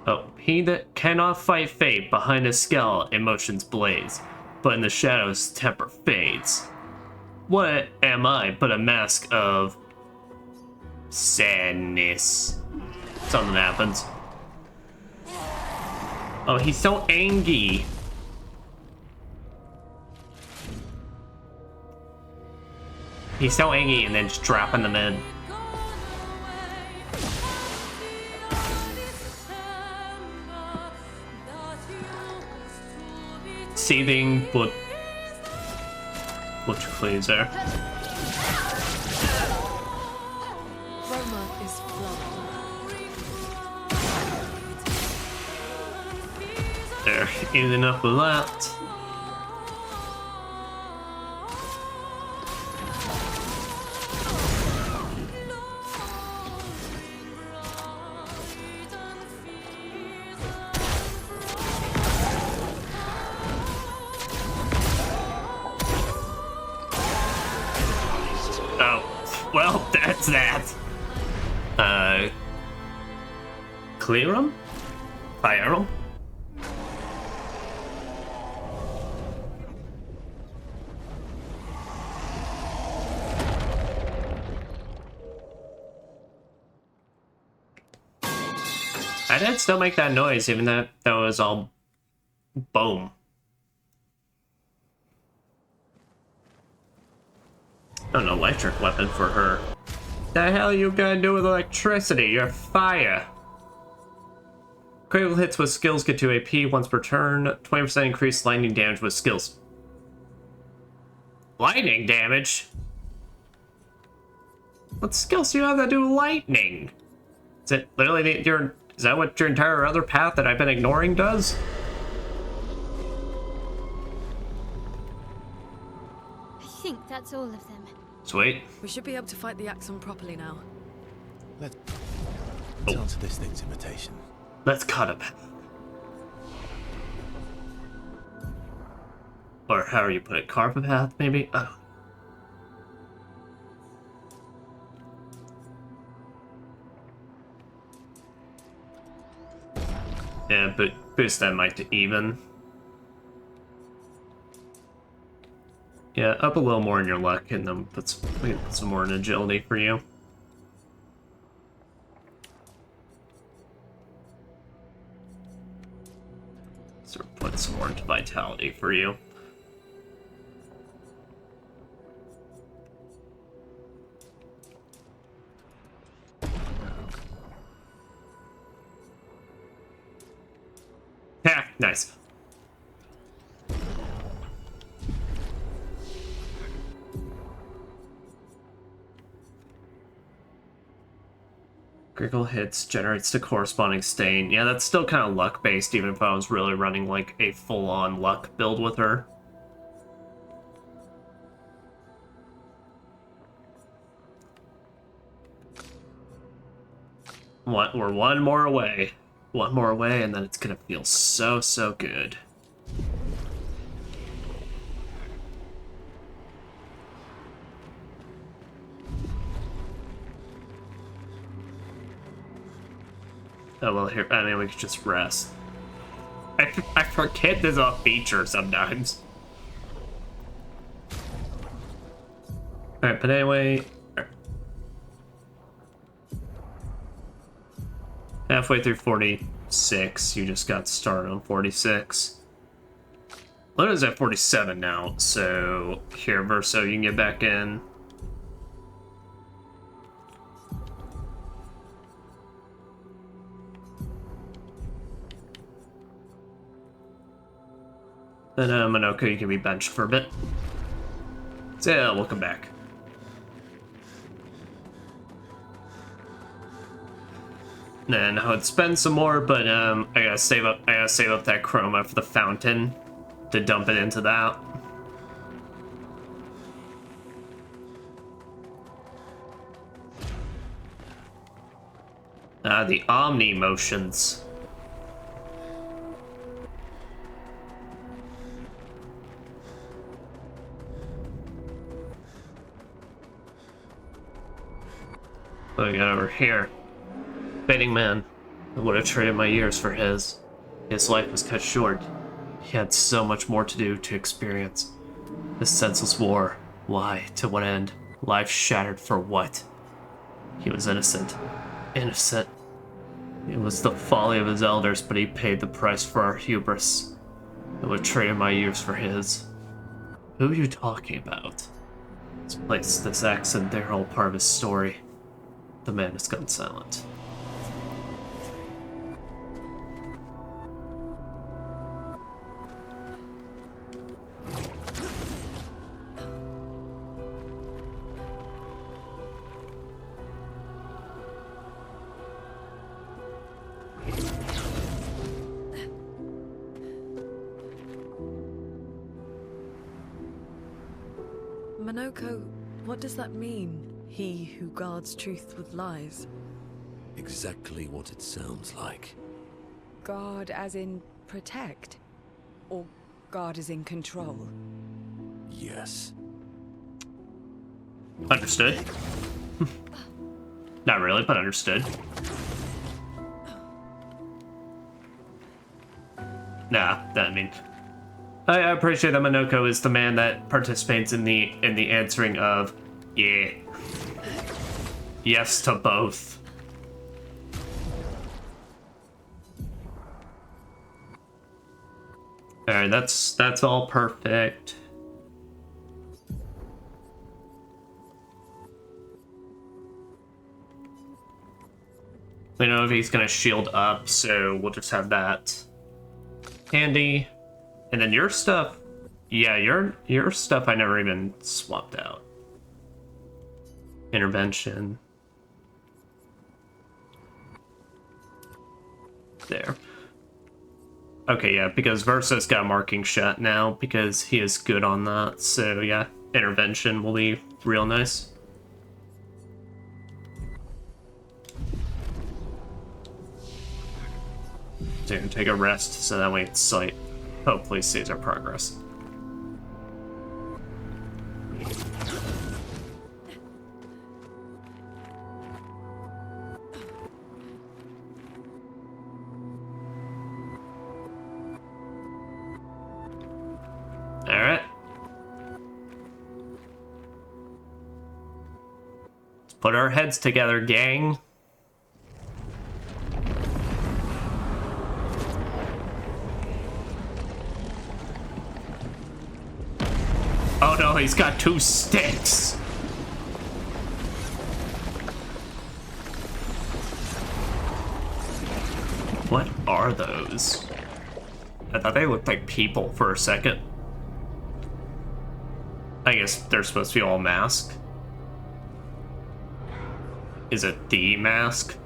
Oh, he that cannot fight fate behind a skull, emotions blaze, but in the shadows temper fades. What am I but a mask of sadness? Something happens. Oh, he's so angry. He's so angry and then just dropping them in. Seething but please there. Chroma is flowing. There, easy enough with that. Oh, well, that's that. Clear 'em? Fire 'em? I did still make that noise, even though that was all boom. Oh, an electric weapon for her. The hell you gonna do with electricity? You're fire. Critical hits with skills get 2 AP once per turn. 20% increased lightning damage with skills. Lightning damage? What skills do you have that do lightning? Is it literally is that what your entire other path that I've been ignoring does? I think that's all of them. Sweet. We should be able to fight the Axon properly now. Let's answer this thing's invitation. Let's cut him. Or how you put it, carve a path, maybe? Oh. Yeah, but boost that might to even. Yeah, up a little more in your luck, and then put some more in agility for you. So put some more into vitality for you. Yeah, nice. Critical hits generates the corresponding stain. Yeah, that's still kind of luck-based, even if I was really running like a full-on luck build with her. We're one more away. One more away, and then it's gonna feel so, so good. Oh, well, here, I mean, we could just rest. I forget there's a feature sometimes. Alright, but anyway... Halfway through 46, you just got started on 46. Luna's at 47 now, so here, Verso, you can get back in. Then Monoko, you can be benched for a bit. So yeah, we'll come back. Then I would spend some more, but I gotta save up that chroma for the fountain to dump it into that. The Omni motions. What do we got over here? Fading man. I would have traded my years for his. His life was cut short. He had so much more to do, to experience. This senseless war. Why? To what end? Life shattered for what? He was innocent. Innocent. It was the folly of his elders, but he paid the price for our hubris. I would have traded my years for his. Who are you talking about? This place, this accent, they're all part of his story. The man has gone silent. Monoko, what does that mean? He who guards truth with lies. Exactly what it sounds like. Guard as in protect? Or guard as in control? Yes. Understood. Not really, but understood. Nah, I mean, I appreciate that Monoko is the man that participates in the answering of, yeah, yes to both. All right, that's all perfect. We know if he's gonna shield up, so we'll just have that handy. And then your stuff, yeah, your stuff I never even swapped out. Intervention. There. Okay, yeah, because Verso's got a marking shot now because he is good on that. So yeah, intervention will be real nice. So take a rest so that way it's sight. Hopefully saves our progress. Put our heads together, gang. Oh no, he's got 2 sticks. What are those? I thought they looked like people for a second. I guess they're supposed to be all masked. Is it the mask?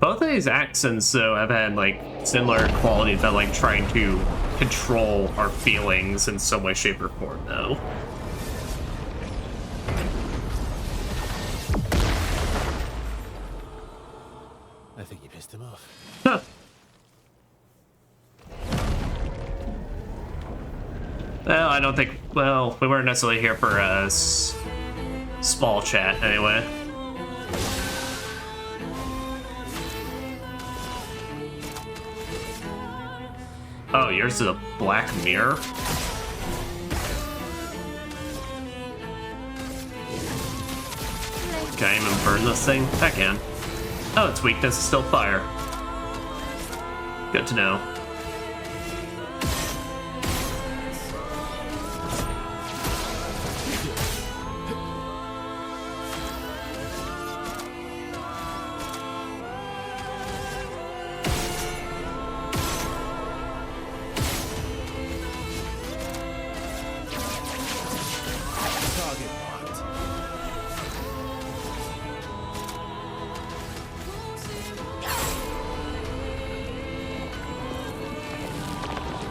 Both of these accents, though, have had, like, similar qualities that, like, trying to control our feelings in some way, shape, or form, though. I think you pissed him off. Huh. Well, I don't think... Well, we weren't necessarily here for a small chat, anyway. Oh, yours is a black mirror? Can I even burn this thing? I can. Oh, its weakness is still fire. Good to know.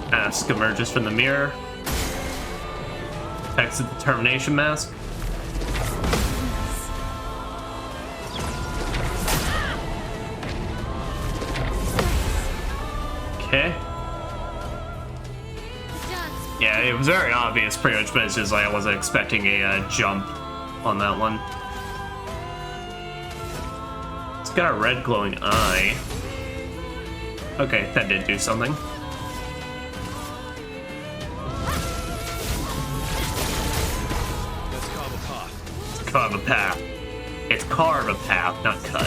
Mask emerges from the mirror. Exit the termination mask. Okay. Yeah, it was very obvious pretty much, but it's just like I wasn't expecting a jump on that one. It's got a red glowing eye. Okay, that did do something. Carve a path. It's carve a path, not cut.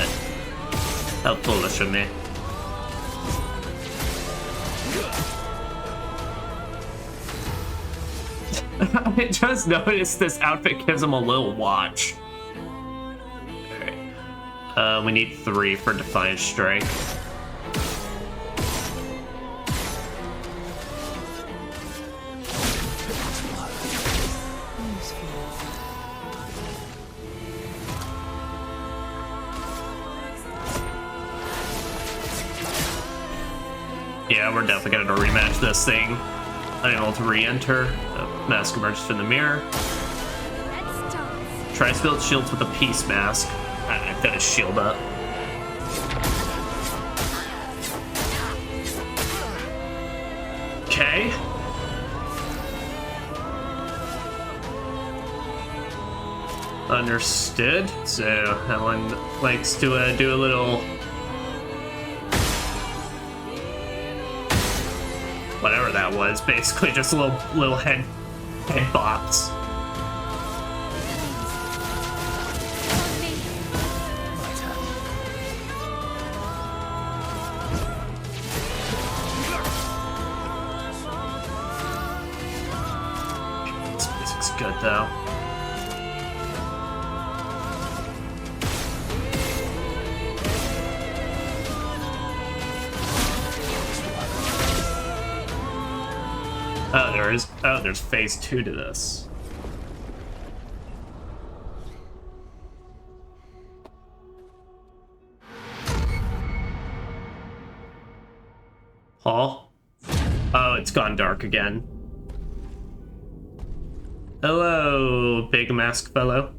How foolish of me. I just noticed this outfit gives him a little watch. Alright. We need 3 for Defiant Strike. Yeah, we're definitely gonna rematch this thing. Unable to re-enter. Mask emerges from the mirror. Tries to build shields with a peace mask. I've got his shield up. Okay. Understood. So that one likes to do a little... whatever that was, basically just a little head bops. This music's good though. Oh, there's phase 2 to this. Paul? Oh, it's gone dark again. Hello, big mask fellow.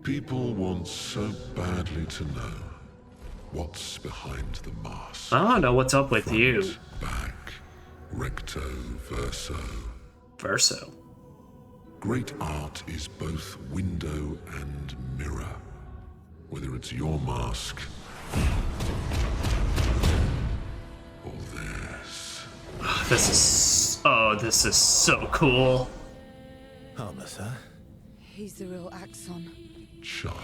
People want so badly to know what's behind the mask. I don't know what's up with you. Back Recto verso. Verso. Great art is both window and mirror. Whether it's your mask or theirs. This is so cool. Harmless, huh? He's the real Axon. Child,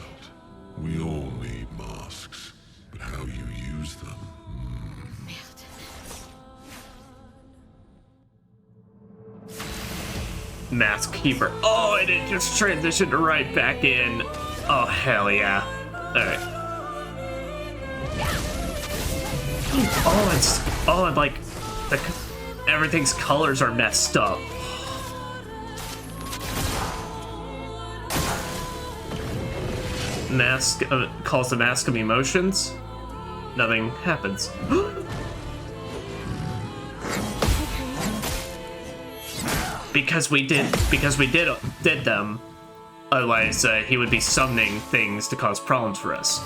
we all need masks, but how you use them. Mask Keeper. Oh, and it just transitioned right back in. Oh, hell yeah. Alright. And like, everything's colors are messed up. Mask, calls the mask of emotions. Nothing happens. Because we did them. Otherwise, he would be summoning things to cause problems for us.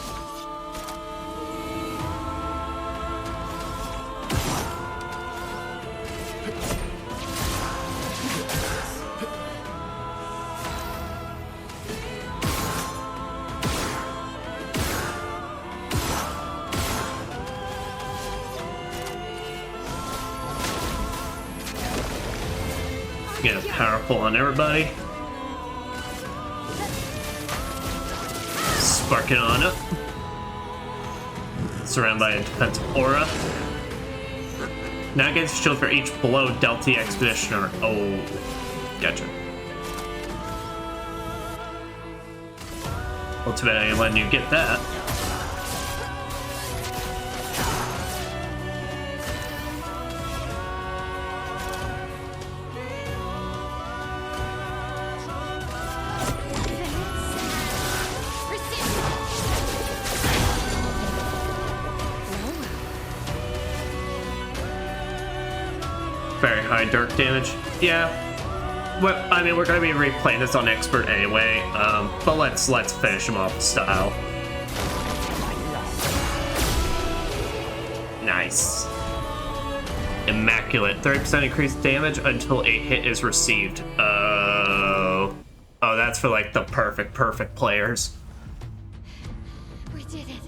Get powerful on everybody. Spark it on up. Surrounded by a defensive aura. Now gets shield for each blow dealt the expeditioner. Oh, gotcha. Well, too bad I ain't letting you get that. Very high dark damage. Yeah. Well, I mean, we're gonna be replaying this on expert anyway. But let's finish him off with style. Nice. Immaculate. 30% increased damage until a hit is received. Oh, that's for like the perfect players. We did it.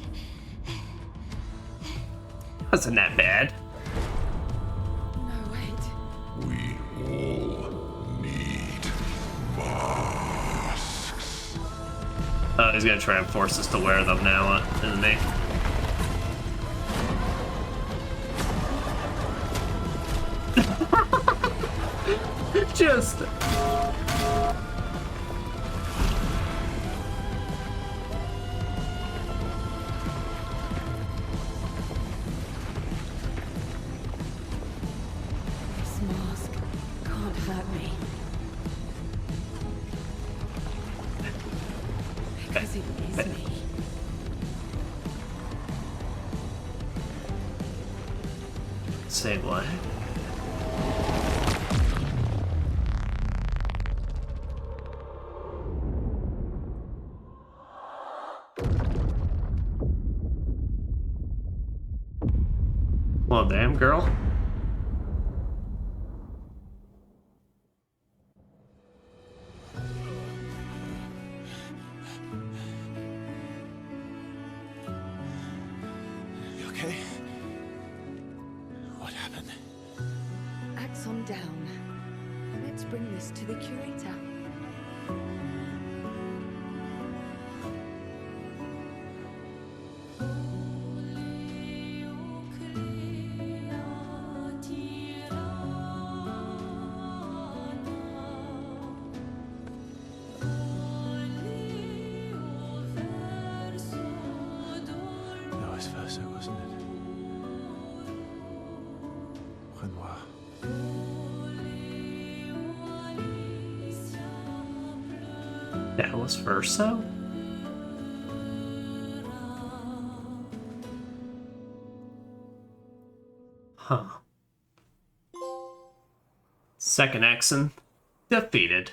Wasn't that bad. We all need masks. Oh, he's gonna try and force us to wear them now, isn't he? Just... This mask can't hurt me. Because it is me. Say what? Well, damn, girl. You okay? What happened? Axon down. Let's bring this to the curator. That was Verso, wasn't it? Renoir. That was Verso? Huh. Second Exon defeated.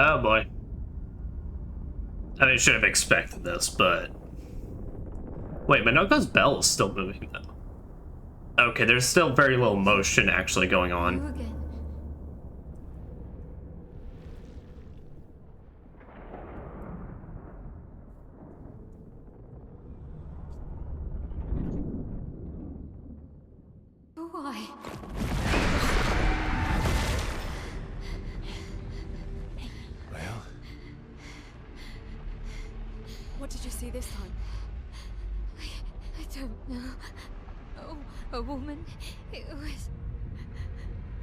Oh boy. I mean, I should have expected this, but... Wait, Minoko's bell is still moving, though. Okay, there's still very little motion actually going on. You again. Why? Well, What did you see this time? I don't know. Oh, a woman. It was.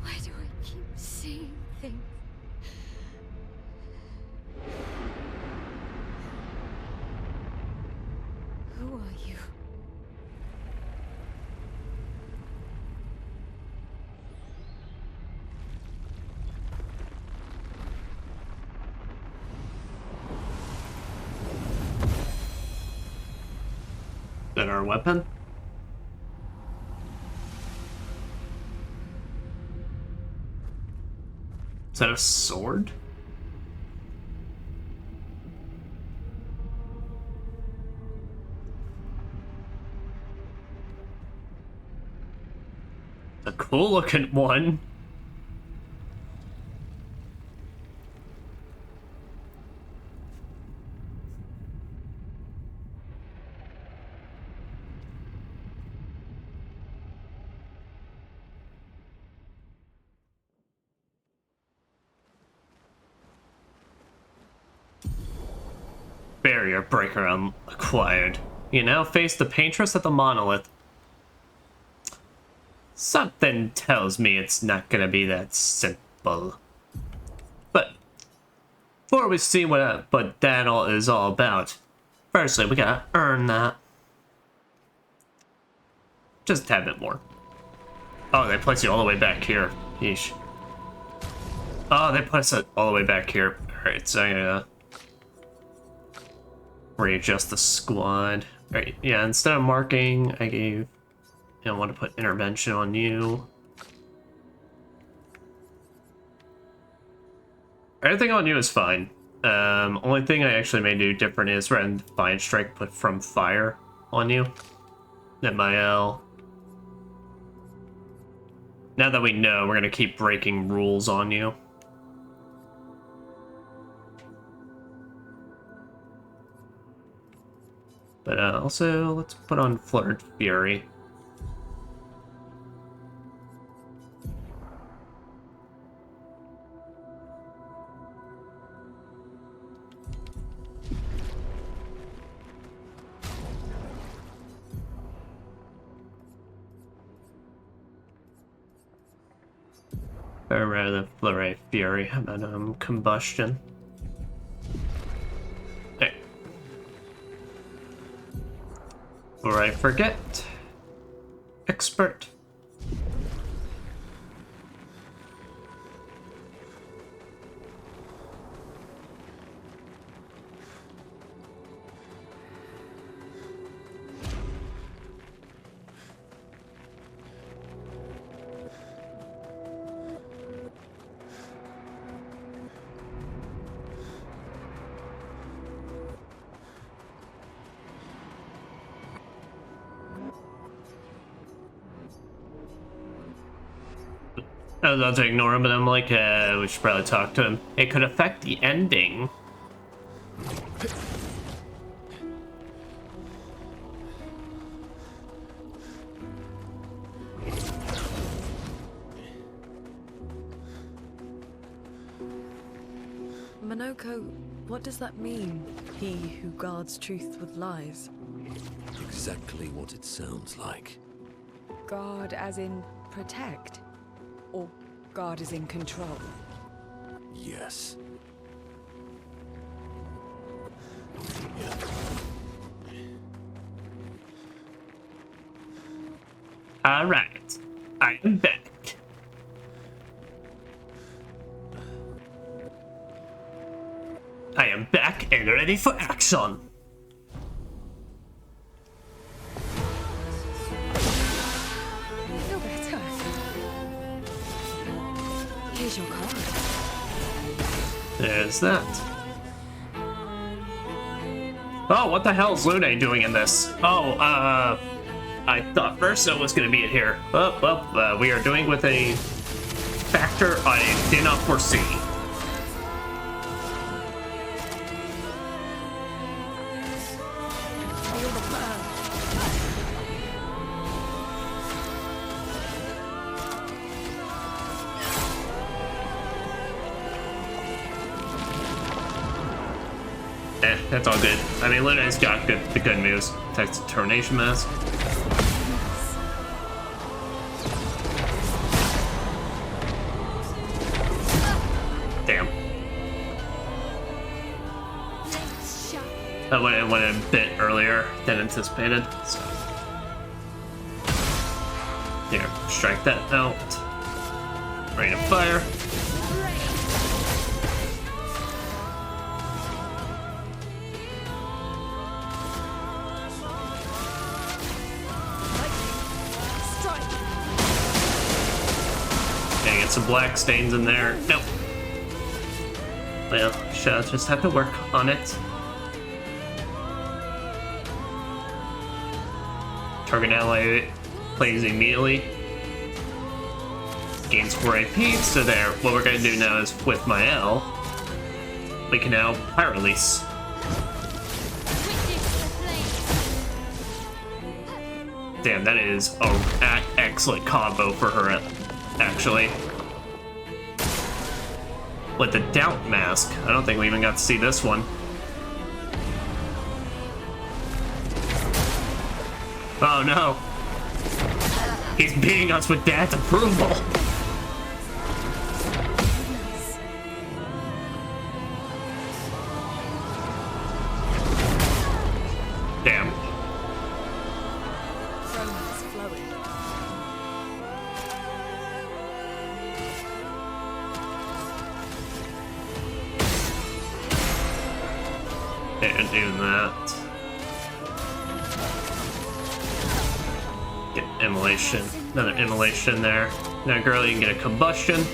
Why do I keep seeing things? Who are you? That our weapon? Is that a sword? A cool looking one. Barrier breaker acquired. You now face the paintress at the Monolith. Something tells me it's not gonna be that simple. But before we see what that all is all about, firstly we gotta earn that. Just a tad bit more. Oh, they place you all the way back here. Yeesh. Oh, they place it all the way back here. Alright, so readjust the squad. Alright, yeah, instead of marking, I want to put intervention on you. Everything on you is fine. Only thing I actually may do different is rather than Fine Strike, put from fire on you. MIL. Now that we know, we're gonna keep breaking rules on you. But also, let's put on Fluttered Fury. Or rather, Flurry Fury. How about Combustion? Hey. Before I forget, Expert. I was about to ignore him, but I'm like, we should probably talk to him. It could affect the ending. Monoko, what does that mean? He who guards truth with lies. Exactly what it sounds like. Guard as in protect? Or guard as in control? Yes. Alright, I am back. I am back and ready for action. Feel better. Here's your card. There's that. Oh, what the hell is Lune doing in this? Oh, I thought Verso was gonna be in here. Oh, well, we are doing with a factor I did not foresee. That's all good. I mean, Luna's got the good moves. Text Determination Mask. Damn. That went a bit earlier than anticipated. So. Here, strike that out. Rain of Fire. Some black stains in there. Nope. Well, shall just have to work on it. Target ally plays immediately. Gains 4 AP. So there. What we're gonna do now is with Mael, we can now Pyre Release. Damn, that is an excellent combo for her, actually. With the Doubt Mask. I don't think we even got to see this one. Oh no. He's beating us with Dad's approval. Damn. And doing that. Get Immolation. Another Immolation there. Now, girl, you can get a Combustion.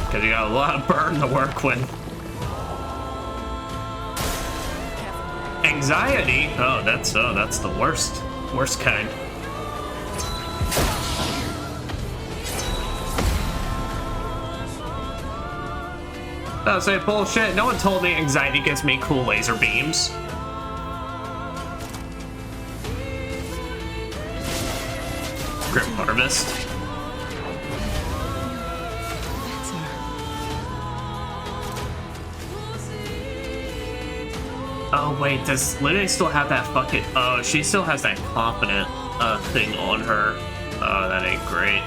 Because you got a lot of burn to work with. Anxiety? Oh, that's the worst. Worst kind. I was like, bullshit. No one told me anxiety gives me cool laser beams. Grim Harvest. Oh wait, does Lily still have that fucking... Oh, she still has that confident thing on her. Oh, that ain't great.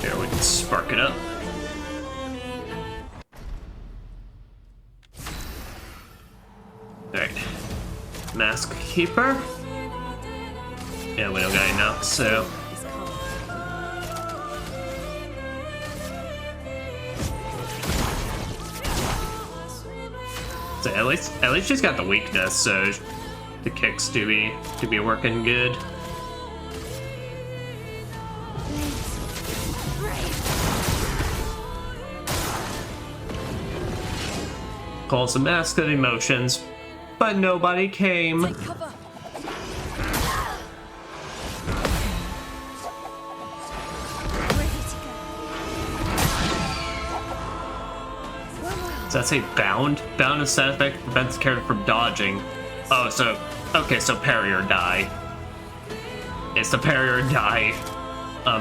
Here, we can spark it up. Alright. Mask Keeper? Yeah, we don't got enough, so... So at least she's got the weakness, so the kicks do be working good. Calls the Mask of Emotions, but nobody came. Does that say bound? Bound is stat effect prevents the character from dodging. Oh, so okay, so parry or die. It's the parry or die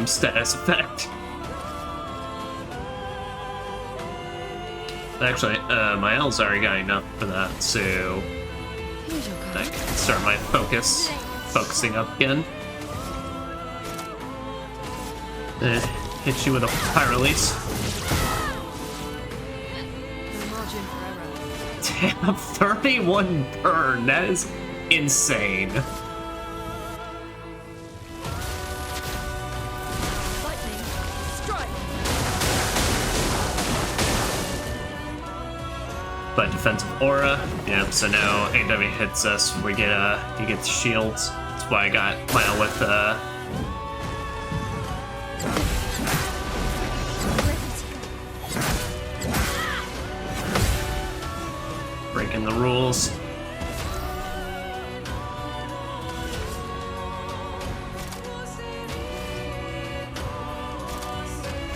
status effect. Actually, my L's already got enough for that, so I can start my focusing up again. Hit you with a Pyre Release. Damn, 31 burn, that is insane. but defensive aura. Yeah, so now AW hits us, we get he gets shields. That's why I got Monolith breaking the rules.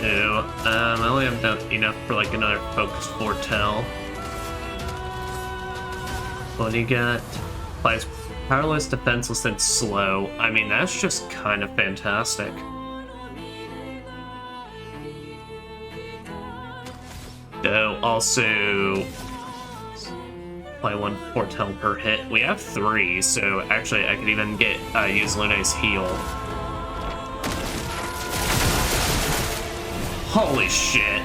Ew. I only have enough for like another focused foretell. What do you got? Applies powerless, defenseless, and slow. I mean, that's just kind of fantastic. So, also apply 1 foretell per hit. We have 3, so actually I could even get use Luna's heal. Holy shit.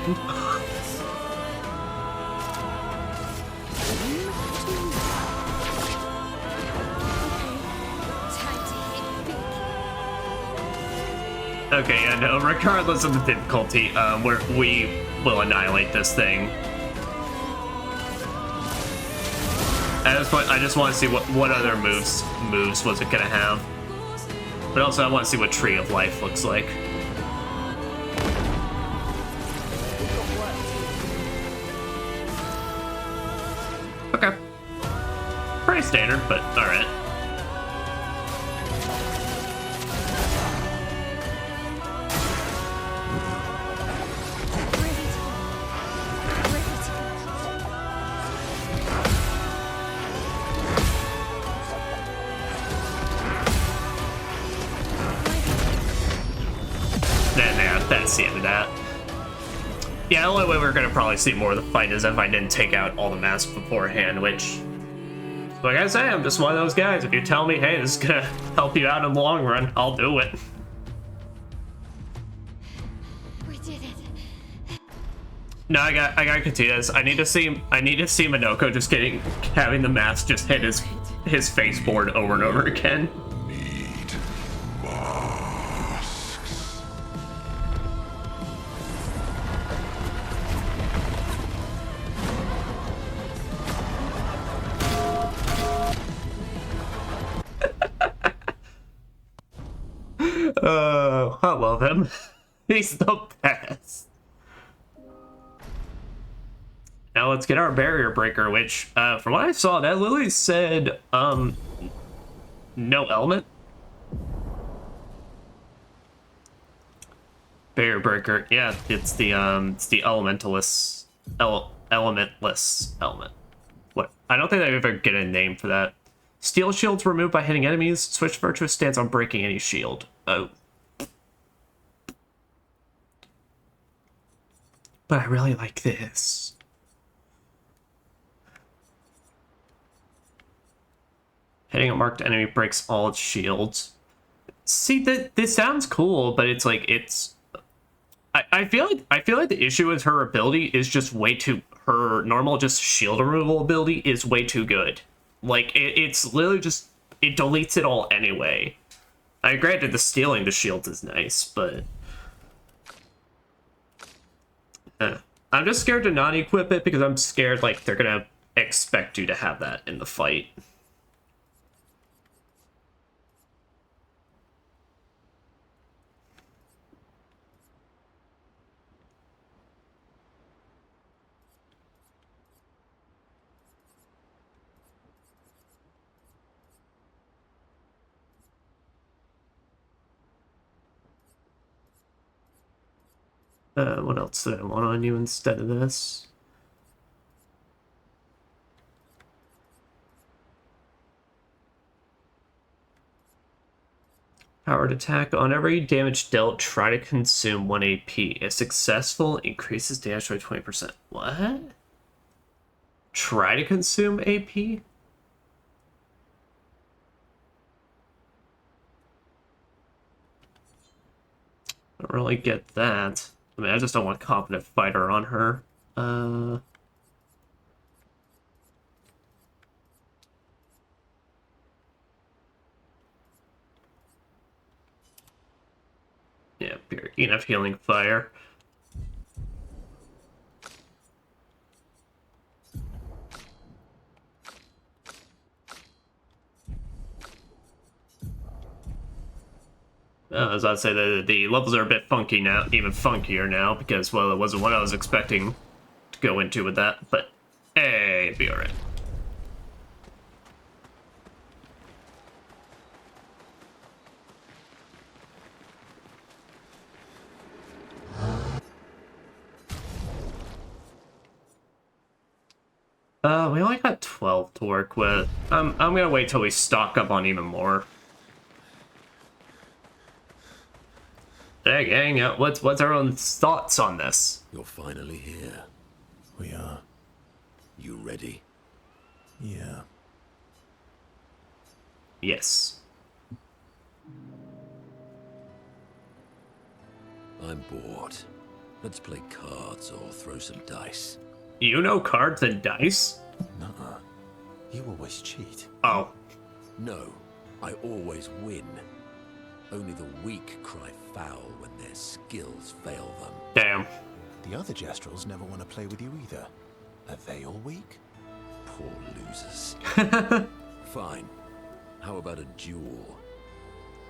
Okay, yeah, no, regardless of the difficulty, we will annihilate this thing. I just want to see what other moves was it gonna have. But also I want to see what Tree of Life looks like. Okay. Pretty standard, but alright. That's the end of that. Yeah, the only way we're gonna probably see more of the fight is if I didn't take out all the masks beforehand, which, like I say, I'm just one of those guys. If you tell me, hey, this is gonna help you out in the long run, I'll do it. We did it. No, I gotta continue this. I need to see Minoko just having the mask just hit his face board over and over again. I love him. He's the best. Now let's get our barrier breaker, which, from what I saw, that Lily said, no element. Barrier breaker, yeah, it's the elementless element. What? I don't think I ever get a name for that. Steel shields removed by hitting enemies. Switch virtuous stance on breaking any shield. Oh. But I really like this. Hitting a marked enemy breaks all its shields. See, this sounds cool, but it's like I feel like the issue with her ability is just way too. Her normal just shield removal ability is way too good. Like it's literally just it deletes it all anyway. I granted the stealing the shields is nice, but I'm just scared to not equip it because I'm scared like they're gonna expect you to have that in the fight. What else did I want on you instead of this? Powered attack. On every damage dealt, try to consume 1 AP. If successful, increases damage by 20%. What? Try to consume AP? I don't really get that. I mean, I just don't want Competent Fighter on her. Yeah, enough healing fire. As I say, the levels are a bit funky now, even funkier now, because, well, it wasn't what I was expecting to go into with that, but hey, it'd be alright. We only got 12 to work with. I'm gonna wait till we stock up on even more. Hey gang, what's everyone's thoughts on this? You're finally here. We are. You ready? Yeah. Yes. I'm bored. Let's play cards or throw some dice. You know cards and dice? Nuh-uh. You always cheat. Oh. No, I always win. Only the weak cry foul when their skills fail them. Damn. The other Jestrels never want to play with you either. Are they all weak? Poor losers. Fine. How about a duel?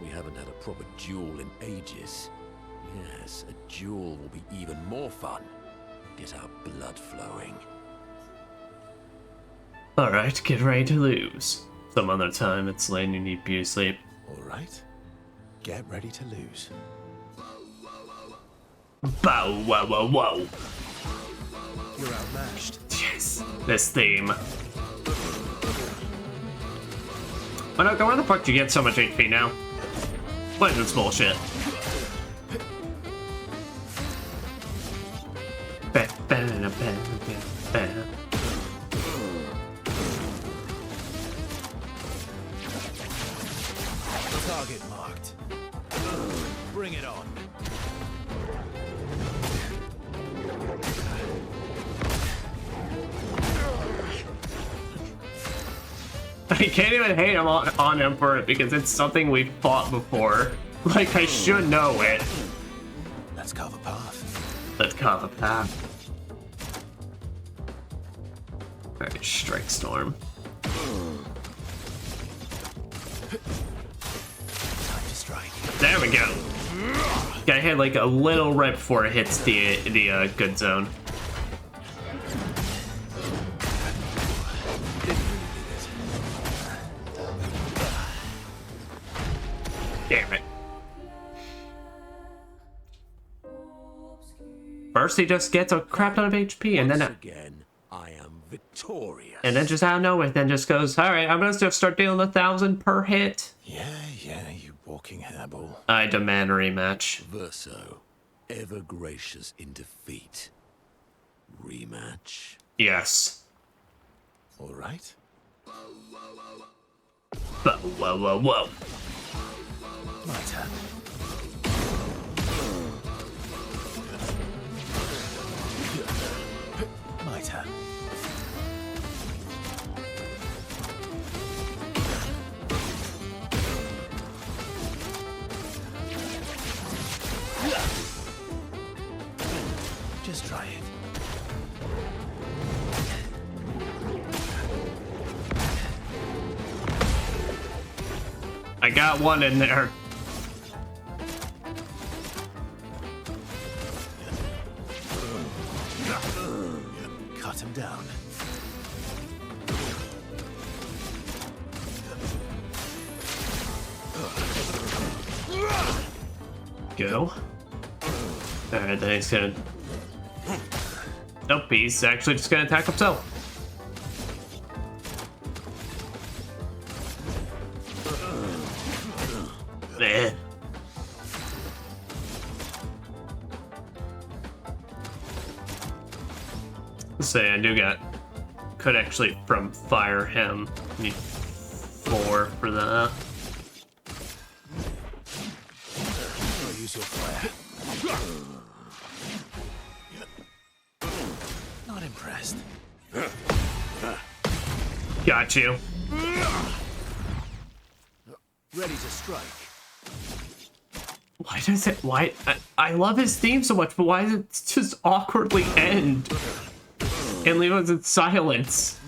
We haven't had a proper duel in ages. Yes, a duel will be even more fun. Get our blood flowing. Alright, get ready to lose. Some other time, it's late and you need beauty sleep. All right. Get ready to lose. Bow wow wow wow. You're outmatched. Yes, this theme. Oh no, where the fuck do you get so much HP now? What is this bullshit? Target marked. Bring it on. I can't even hate him on him for it because it's something we've fought before. Like, I should know it. Let's carve a path. Let's carve a path. Alright, Strike Storm. Time to strike. There we go. Gotta hit like a little right before it hits the good zone. Damn it. First he just gets a crap ton of HP and then again, I am victorious. And then just out of nowhere, then just goes, alright, I'm gonna just start dealing 1,000 per hit. Yeah, you walking hairball. I demand a rematch. Verso, ever gracious in defeat. Rematch? Yes. All right. Whoa, whoa, whoa, whoa. My turn. My turn. Just try it. I got one in there. Cut him down. Go. Alright, then he's gonna... Nope, he's actually just gonna attack himself. Eh. Say I do got... Could actually from fire him. Need 4 for that. Use your fire. Not impressed. Got you. Ready to strike. Why does it... Why... I love his theme so much, but why does it just awkwardly end? And leave us in silence.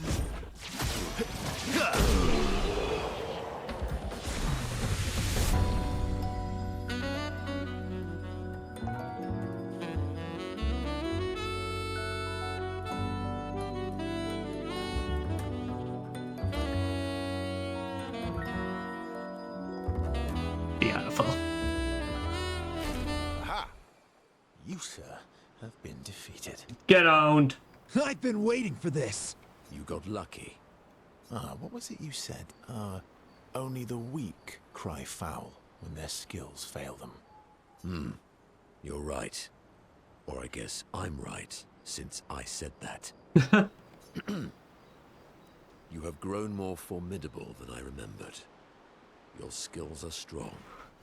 You, sir, have been defeated. Get owned. I've been waiting for this. You got lucky. Ah, what was it you said? Only the weak cry foul when their skills fail them. You're right. Or I guess I'm right, since I said that. You have grown more formidable than I remembered. Your skills are strong.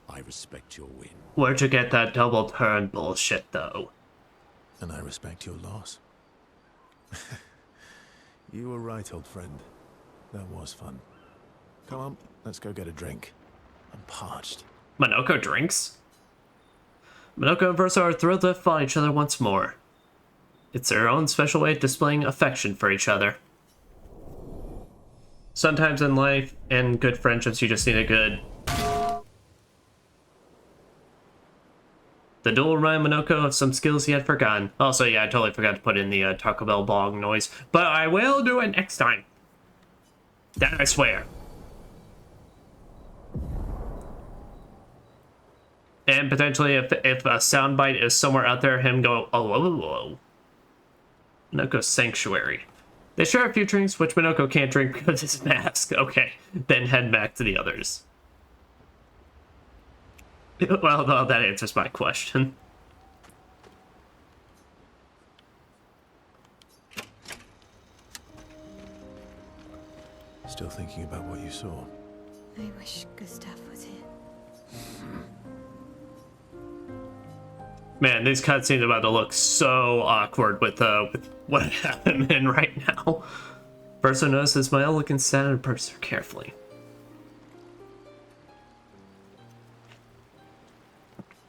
I respect your win. Where'd you get that double turn bullshit, though? And I respect your loss. You were right, old friend. That was fun. Come on, let's go get a drink. I'm parched. Monoko drinks? Monoko and Verso are thrilled to find each other once more. It's their own special way of displaying affection for each other. Sometimes in life and good friendships, you just need a good... The duel reminded Monoko of some skills he had forgotten. Also, yeah, I totally forgot to put in the Taco Bell bong noise. But I will do it next time. That I swear. And potentially, if a soundbite is somewhere out there, him go, oh, whoa, whoa, whoa. Monoko's Sanctuary. They share a few drinks, which Monoko can't drink because of his mask. Okay, then head back to the others. Well, that answers my question. Still thinking about what you saw? I wish Gustav was here. Man, these cutscenes are about to look so awkward with what happened in right now. First, I notices my elegant stand and purse her carefully.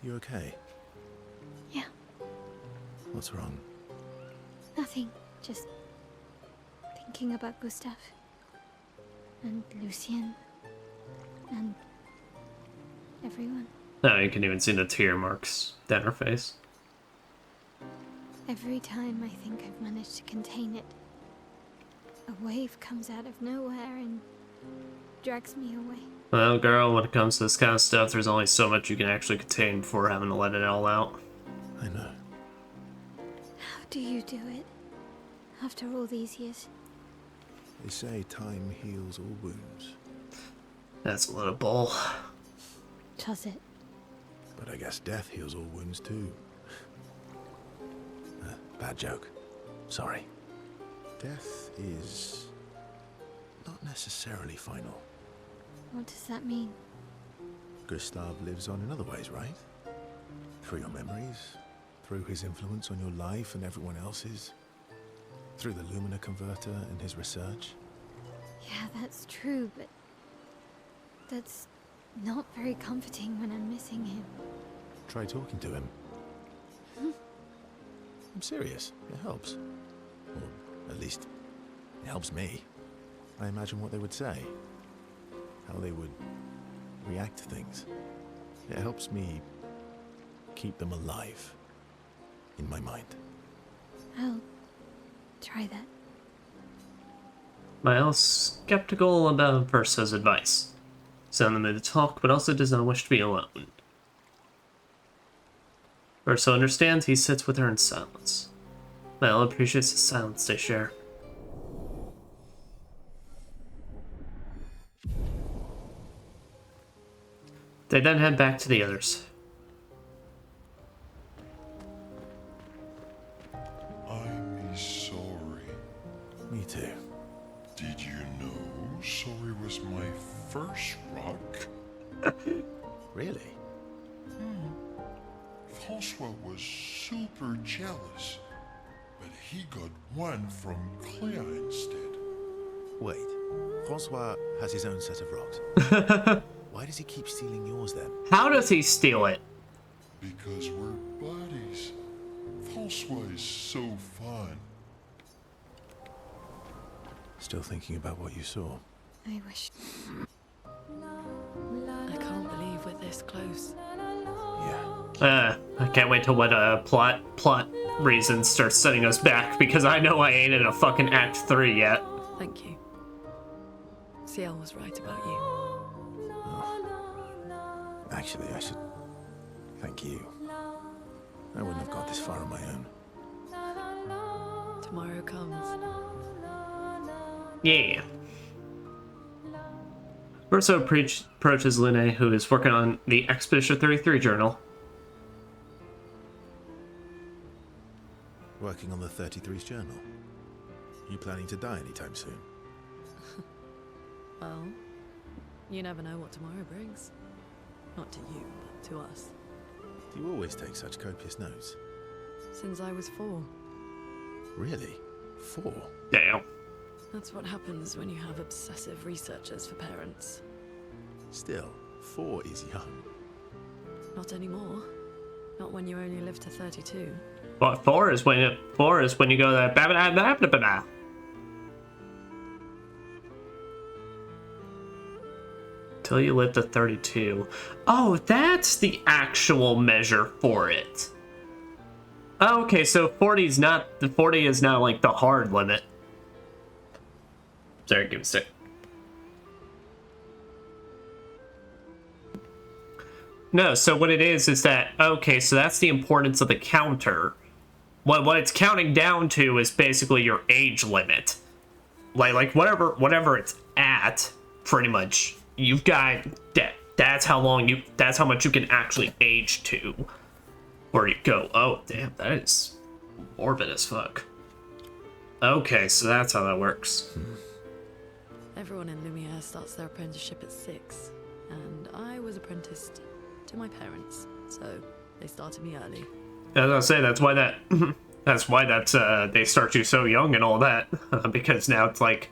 You okay? Yeah, What's wrong? nothing. Just thinking about Gustav. And Lucien. And everyone. Oh, you can even see the tear marks down her face. Every time I think I've managed to contain it, a wave comes out of nowhere and drags me away. Well, girl, when it comes to this kind of stuff, there's only so much you can actually contain before having to let it all out. I know. How do you do it? After all these years? They say time heals all wounds. That's a little bull. Does it? But I guess death heals all wounds too. Bad joke. Sorry. Death is not necessarily final. What does that mean? Gustav lives on in other ways, right? Through your memories, through his influence on your life and everyone else's, through the Lumina converter and his research. Yeah, that's true, but that's not very comforting when I'm missing him. Try talking to him. I'm serious. It helps. Or at least, it helps me. I imagine what they would say. How they would react to things. It helps me keep them alive in my mind. I'll try that. Miles, skeptical about Versa's advice. He's in the mood to talk, but also does not wish to be alone. Versa understands, he sits with her in silence. Miles appreciates the silence they share. They then head back to the others. I'm sorry. Me too. Did you know sorry was my first rock? Really? Francois was super jealous, but he got one from Clair instead. Wait. Francois has his own set of rocks. Why does he keep stealing yours then? How does he steal it? Because we're buddies. Francois is so fun. Still thinking about what you saw? I wish. I can't believe we're this close. Yeah. I can't wait till what plot reasons start setting us back, because I know I ain't in a fucking Act 3 yet. Thank you. CL was right about you. Actually, I should thank you. I wouldn't have got this far on my own. Tomorrow comes. Yeah. Verso approaches Lune, who is working on the Expedition 33 journal. Working on the 33's journal. You planning to die anytime soon? Well, you never know what tomorrow brings. Not to you, but to us. Do you always take such copious notes? Since I was 4. Really? 4? Damn. That's what happens when you have obsessive researchers for parents. Still, 4 is young. Not anymore. Not when you only live to 32. But 4 is when you go there. Till you live to 32. Oh, that's the actual measure for it. Okay, so 40 is not like the hard limit. Sorry, give me a sec. No, so what it is that, okay, so that's the importance of the counter. What it's counting down to is basically your age limit. Like whatever it's at, pretty much, you've got that. That's how much you can actually age to. Where you go, oh, damn, that is morbid as fuck. Okay, so that's how that works. Everyone in Lumiere starts their apprenticeship at 6, and I was apprenticed to my parents, so they started me early. As I say, that's why they start you so young and all that, because now it's like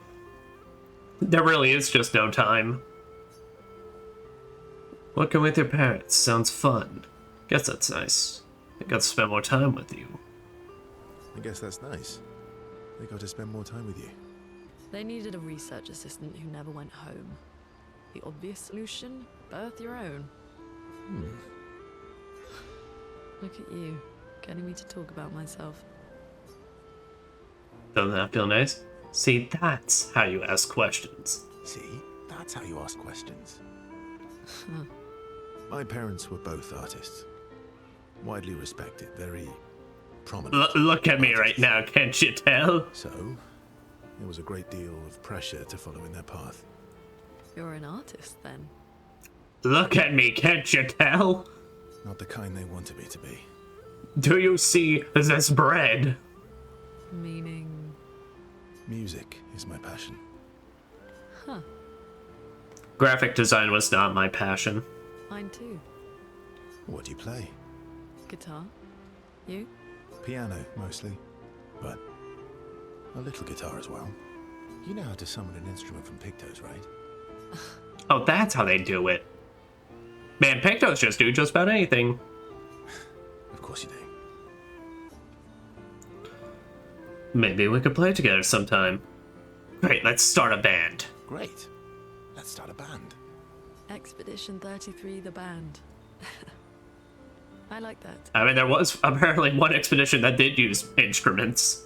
there really is just no time. Working with your parents sounds fun. Guess that's nice. They got to spend more time with you. I guess that's nice. They got to spend more time with you. They needed a research assistant who never went home. The obvious solution? Birth your own. Look at you, getting me to talk about myself. Doesn't that feel nice? See, that's how you ask questions. See? That's how you ask questions. My parents were both artists. Widely respected, very prominent. Look at me right now, can't you tell? So, there was a great deal of pressure to follow in their path. You're an artist, then? Look at me, can't you tell? Not the kind they wanted me to be. Do you see this bread? Meaning? Music is my passion. Huh. Graphic design was not my passion. Mine too. What do you play? Guitar. You? Piano, mostly. But a little guitar as well. You know how to summon an instrument from Pictos, right? Oh, that's how they do it. Man, Pictos just do just about anything. Of course you do. Maybe we could play together sometime. Great, let's start a band. Great. Let's start a band. Expedition 33, the band. I like that. I mean, there was apparently one expedition that did use instruments.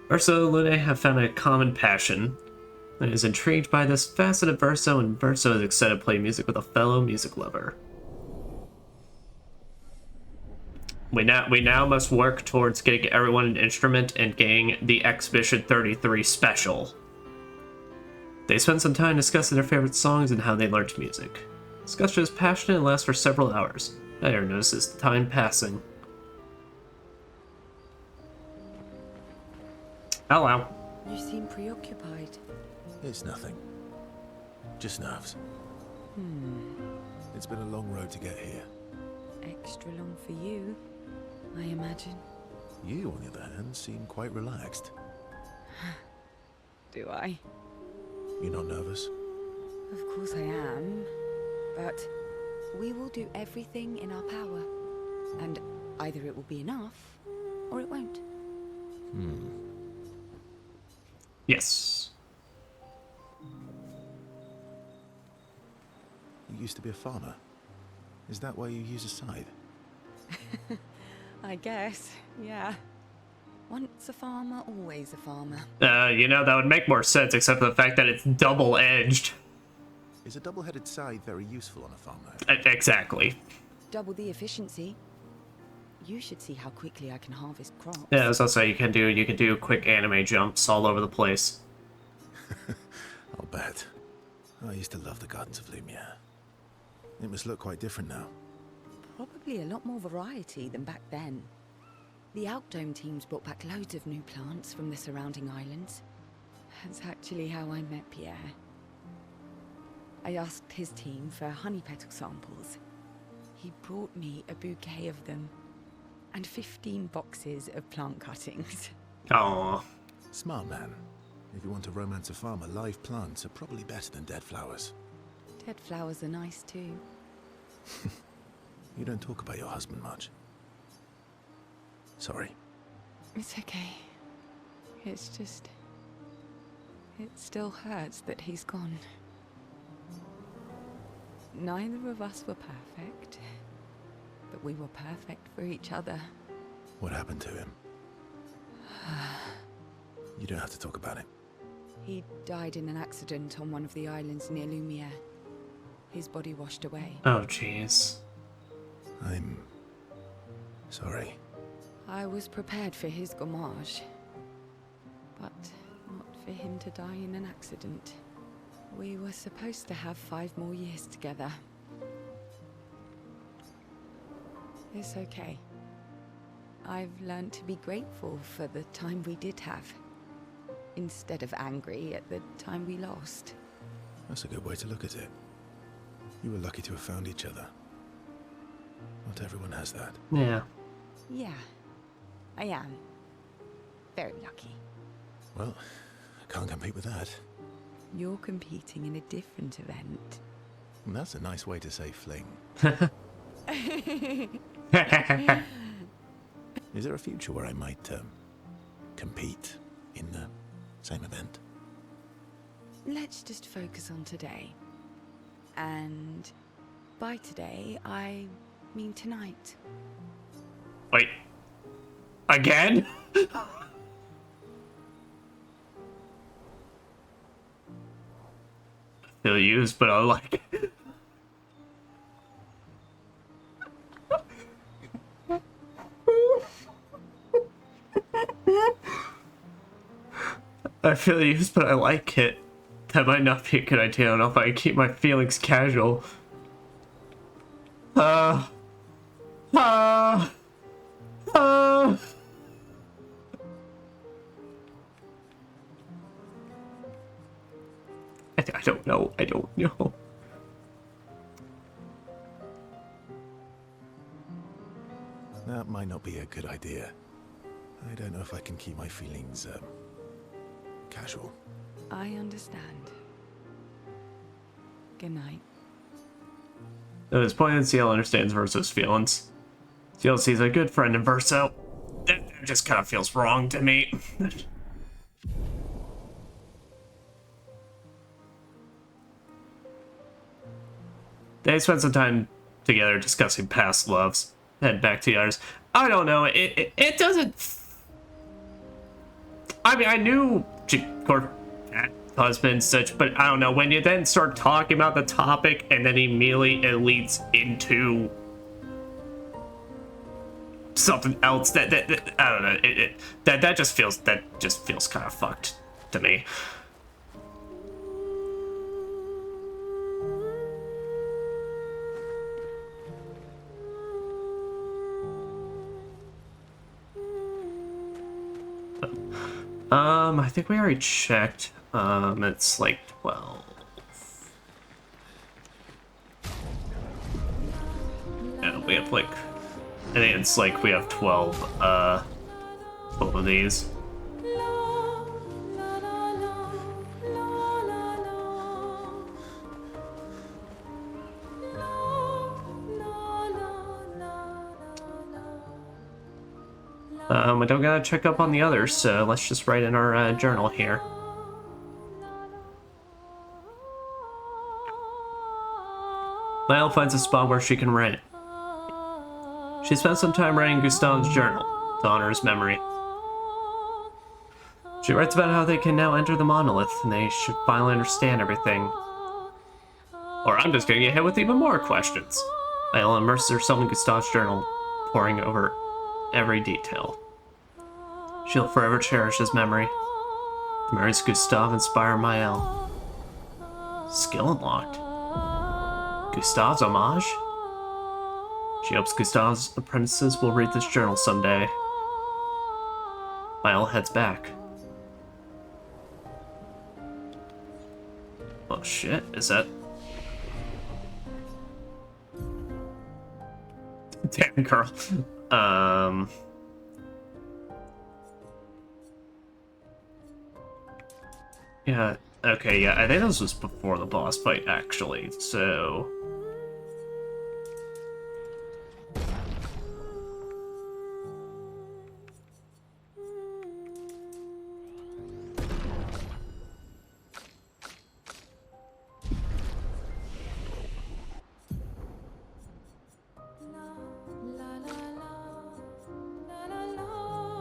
Verso and Lune have found a common passion and is intrigued by this facet of Verso, and Verso is excited to play music with a fellow music lover. We now must work towards getting everyone an instrument and getting the Expedition 33 special. They spend some time discussing their favorite songs and how they learned music. Discussion is passionate and lasts for several hours. Player notices the time passing. Hello. You seem preoccupied. It's nothing. Just nerves. It's been a long road to get here. Extra long for you, I imagine. You, on the other hand, seem quite relaxed. Do I? You're not nervous? Of course I am. But we will do everything in our power. And either it will be enough, or it won't. Yes. You used to be a farmer. Is that why you use a scythe? I guess, yeah. Once a farmer, always a farmer. You know, that would make more sense, except for the fact that it's double-edged. Is a double-headed scythe very useful on a farm, though? Exactly. Double the efficiency. You should see how quickly I can harvest crops. Yeah, as I say, you can do quick anime jumps all over the place. I'll bet. I used to love the Gardens of Lumiere. It must look quite different now. Probably a lot more variety than back then. The Outdome teams brought back loads of new plants from the surrounding islands. That's actually how I met Pierre. I asked his team for honey petal samples. He brought me a bouquet of them. And 15 boxes of plant cuttings. Oh. Smart man. If you want to romance a farmer, live plants are probably better than dead flowers. Dead flowers are nice too. You don't talk about your husband much. Sorry. It's okay. It's just... it still hurts that he's gone. Neither of us were perfect. But we were perfect for each other. What happened to him? You don't have to talk about it. He died in an accident on one of the islands near Lumiere. His body washed away. Oh, jeez. I'm... sorry. I was prepared for his gommage. But not for him to die in an accident. We were supposed to have 5 more years together. It's okay. I've learned to be grateful for the time we did have, instead of angry at the time we lost. That's a good way to look at it. You were lucky to have found each other. Not everyone has that. Yeah. Yeah, I am. Very lucky. Well, I can't compete with that. You're competing in a different event. And that's a nice way to say fling. Is there a future where I might compete in the same event? Let's just focus on today. And by today, I mean tonight. Wait. Again? Feel used, but I like it. I feel used, but I like it. That might not be a good idea. I don't know if I can keep my feelings casual. I don't know. I don't know. That might not be a good idea. I don't know if I can keep my feelings, casual. I understand. Good night. At this point, CL understands Verso's feelings. CL sees a good friend in Verso. That just kind of feels wrong to me. They spent some time together discussing past loves. Head back to the others. I don't know. It doesn't. I mean, I knew husband such, but I don't know. When you then start talking about the topic and then immediately it leads into something else that I don't know. That just feels kind of fucked to me. I think we already checked. It's like 12. Yeah, we have like, I think it's like we have 12, 12 of these. We don't gotta check up on the others, so let's just write in our journal here. Lyle finds a spot where she can write it. She spent some time writing Gustave's journal to honor his memory. She writes about how they can now enter the Monolith and they should finally understand everything. Or I'm just gonna get hit with even more questions. Lyle immerses herself in Gustave's journal, poring over every detail. She'll forever cherish his memory. The memories of Gustav inspire Mael. Skill unlocked. Gustav's homage? She hopes Gustav's apprentices will read this journal someday. Mael heads back. Oh shit, is that... Damn girl. Yeah, okay, yeah, I think this was before the boss fight, actually, so...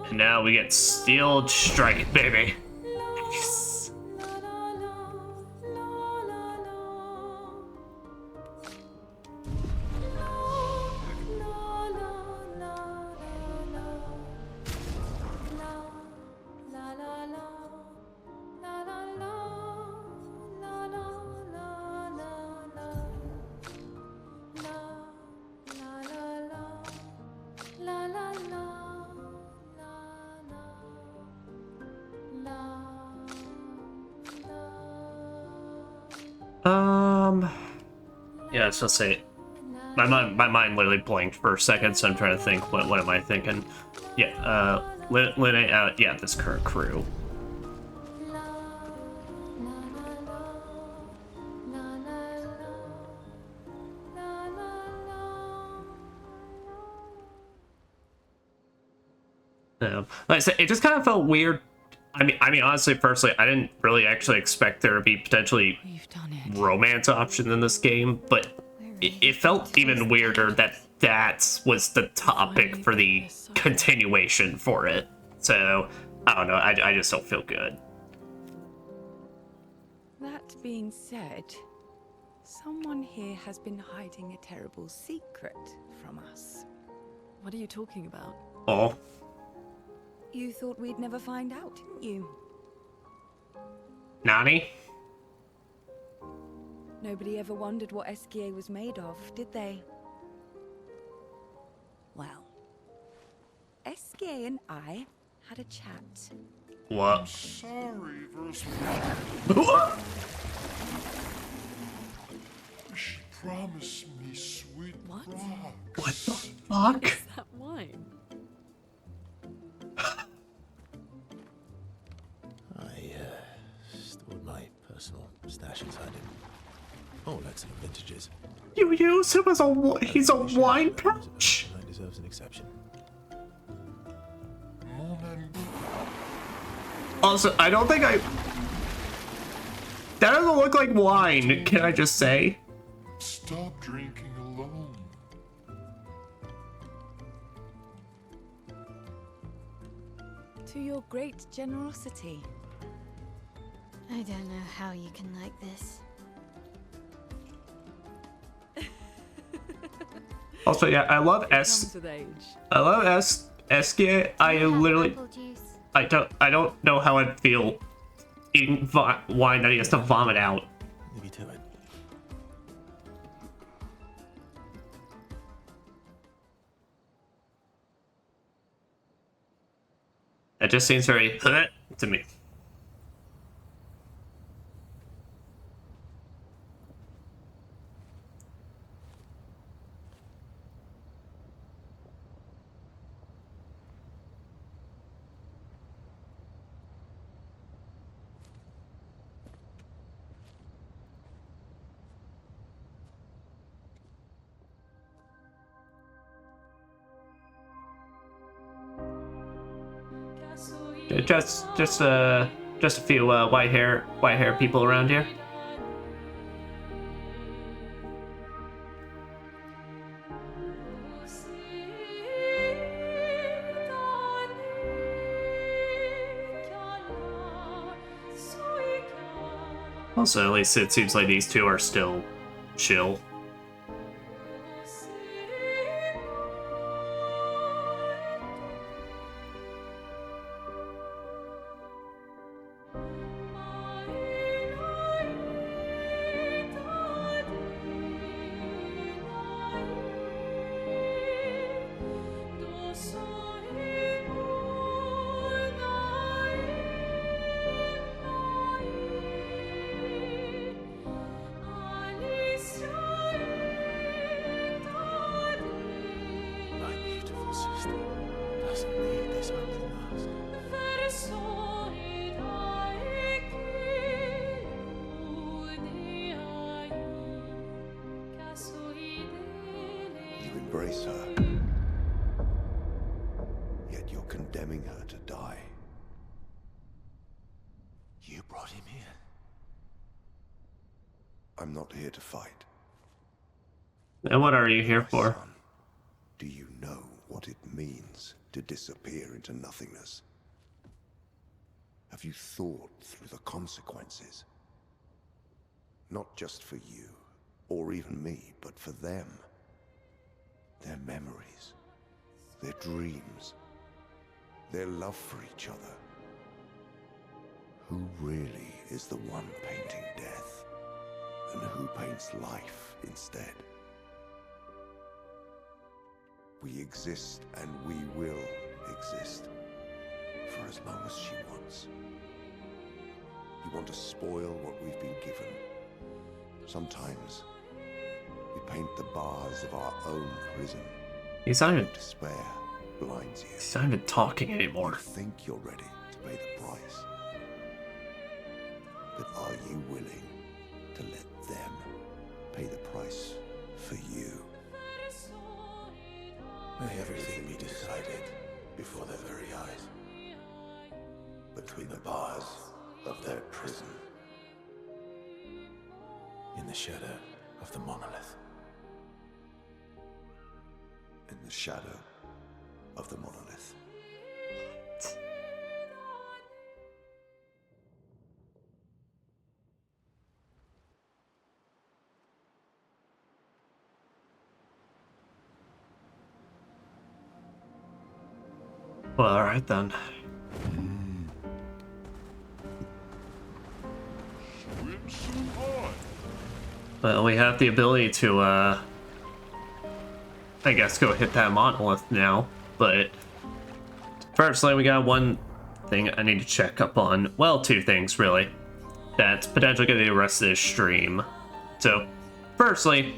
And now we get Steel Strike, baby. Yes. Yeah, it's just say my mind literally blanked for a second, so I'm trying to think what am I thinking? Yeah, yeah, this current crew. Like I said, it just kind of felt weird. I mean, honestly, personally, I didn't really actually expect there to be potentially romance option in this game, but it felt even weirder that was the topic for the continuation for it. So, I don't know, I just don't feel good. That being said, someone here has been hiding a terrible secret from us. What are you talking about? Oh. You thought we'd never find out, didn't you? Nani? Nobody ever wondered what Esquier was made of, did they? Well, Esquier and I had a chat. What? I'm sorry, Verse. What? She promised me sweet What? What the fuck? Is that wine? I stored my personal stash inside him. All excellent vintages. You use him as he's a wine pouch? I deserves an exception. Also, I don't think that doesn't look like wine, can I just say? Stop drinking alone. To your great generosity. I don't know how you can like this. Also, yeah, I love Esquier. I literally, I don't know how I'd feel eating wine that he has to vomit out. Leave you to it. That just seems very to me. Just a few white hair people around here. Also, at least it seems like these two are still chill. My beautiful sister doesn't need this ugly mask. You embrace her, yet you're condemning her to die. You brought him here. I'm not here to fight. And what are you here My for? son, do you know what it means to disappear into nothingness? Have you thought through the consequences? Not just for you, or even me, but for them. Their memories, their dreams, their love for each other. Who really is the one painting death, and who paints life instead? We exist and we will exist for as long as she wants. You want to spoil what we've been given. Sometimes we paint the bars of our own prison. He's not even, Despair blinds you. he's not even talking You anymore. think you're ready to pay the price. But are you willing to let them pay the price for you? May everything be decided before their very eyes. Between the bars of their prison. In the shadow of the Monolith. In the shadow of the Monolith. Well, alright then. Well, we have the ability to, I guess go hit that monolith now, but firstly, we got one thing I need to check up on. Well, two things, really. That's potentially going to be the rest of this stream. So, firstly,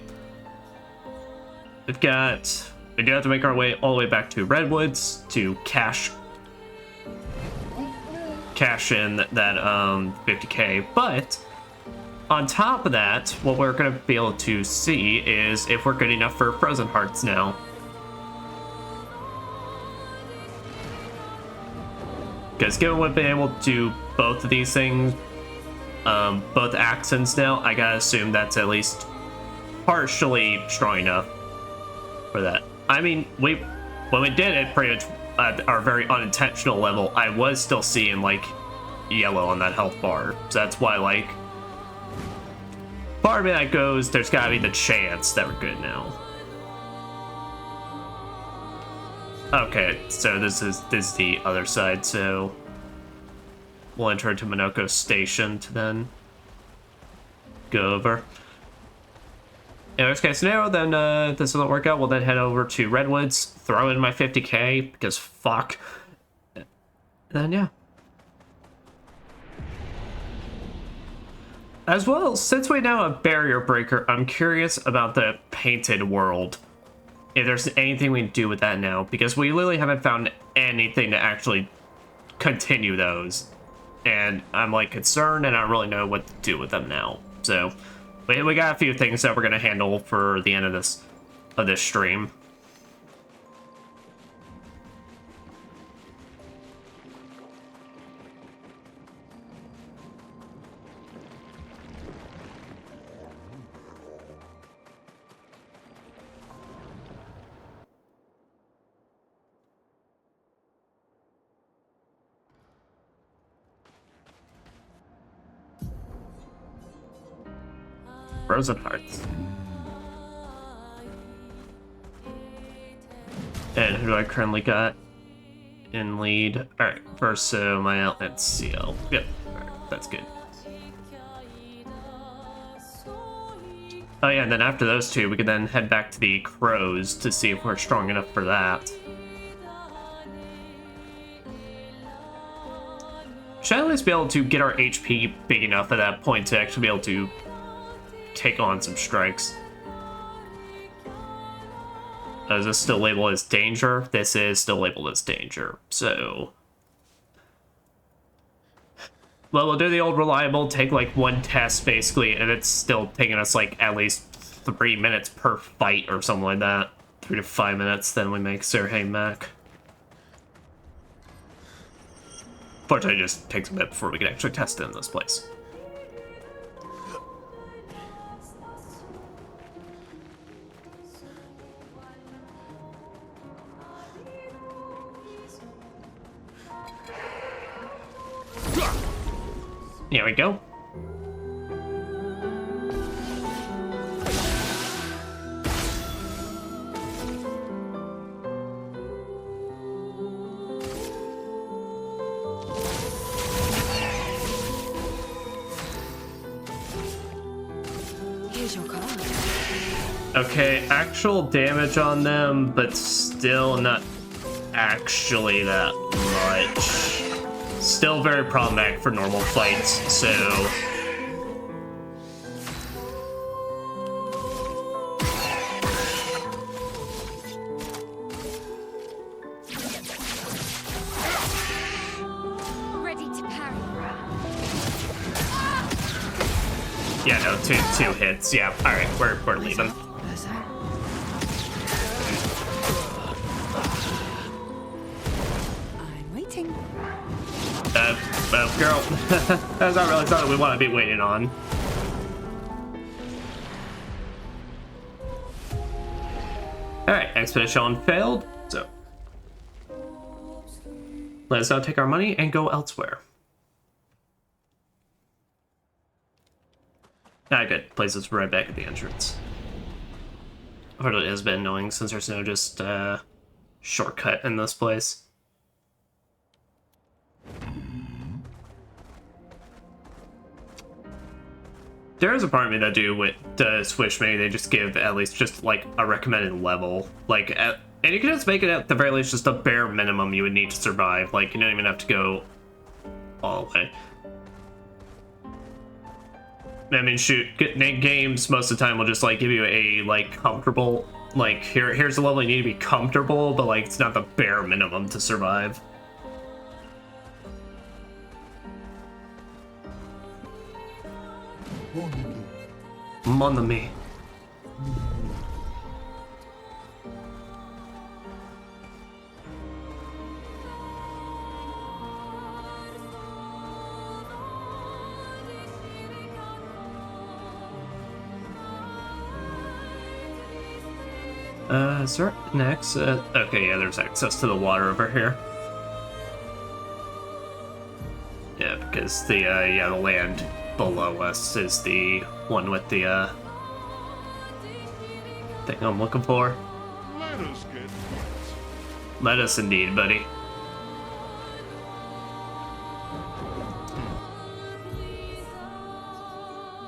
we do have to make our way all the way back to Redwoods to cash in that 50k, but on top of that, what we're going to be able to see is if we're good enough for Frozen Hearts now. Because given we've been able to do both of these things, both accents now, I gotta assume that's at least partially strong enough for that. I mean, when we did it pretty much at our very unintentional level, I was still seeing, like, yellow on that health bar. So that's why, like, part of me that goes, there's gotta be the chance that we're good now. Okay, so this is the other side, so we'll enter into Minoko Station to then go over. In worst case scenario, then if this doesn't work out, we'll then head over to Redwoods, throw in my 50k, because fuck. And then, yeah. As well, since we now have Barrier Breaker, I'm curious about the Painted World. If there's anything we can do with that now, because we literally haven't found anything to actually continue those. And I'm, like, concerned, and I don't really know what to do with them now. So, we got a few things that we're going to handle for the end of this stream. Frozen Hearts. And who do I currently got in lead? Alright, first, so my outlet seal. Yep. Alright. that's good. Oh yeah, and then after those two, we can then head back to the crows to see if we're strong enough for that. Should at least be able to get our HP big enough at that point to actually be able to take on some strikes. Is this still labeled as danger? This is still labeled as danger, so... Well, we'll do the old reliable, take like one test basically, and it's still taking us like at least 3 minutes per fight or something like that. 3 to 5 minutes, then we make Sirene Mac. Fortunately, it just takes a bit before we can actually test it in this place. Here we go. Here's your card. Okay, actual damage on them, but still not actually that much. Still very problematic for normal fights, so... Ready to parry. Yeah, no, two hits. Yeah, alright, we're leaving. I'm waiting. Girl, that's not really something we want to be waiting on. Alright, expedition failed, so let us now take our money and go elsewhere. Ah, good. Places right back at the entrance. I've heard it has been annoying since there's no just shortcut in this place. There is a part of me that does wish maybe they just give at least just like a recommended level, like and you can just make it at the very least just a bare minimum you would need to survive. Like you don't even have to go all the way. I mean, shoot, games most of the time will just like give you a like comfortable, like here's the level you need to be comfortable, but like it's not the bare minimum to survive. Mon ami. Is there an exit? Okay, yeah, there's access to the water over here. Yeah, because the the land below us is the one with the thing I'm looking for. Let us get Let us indeed, buddy.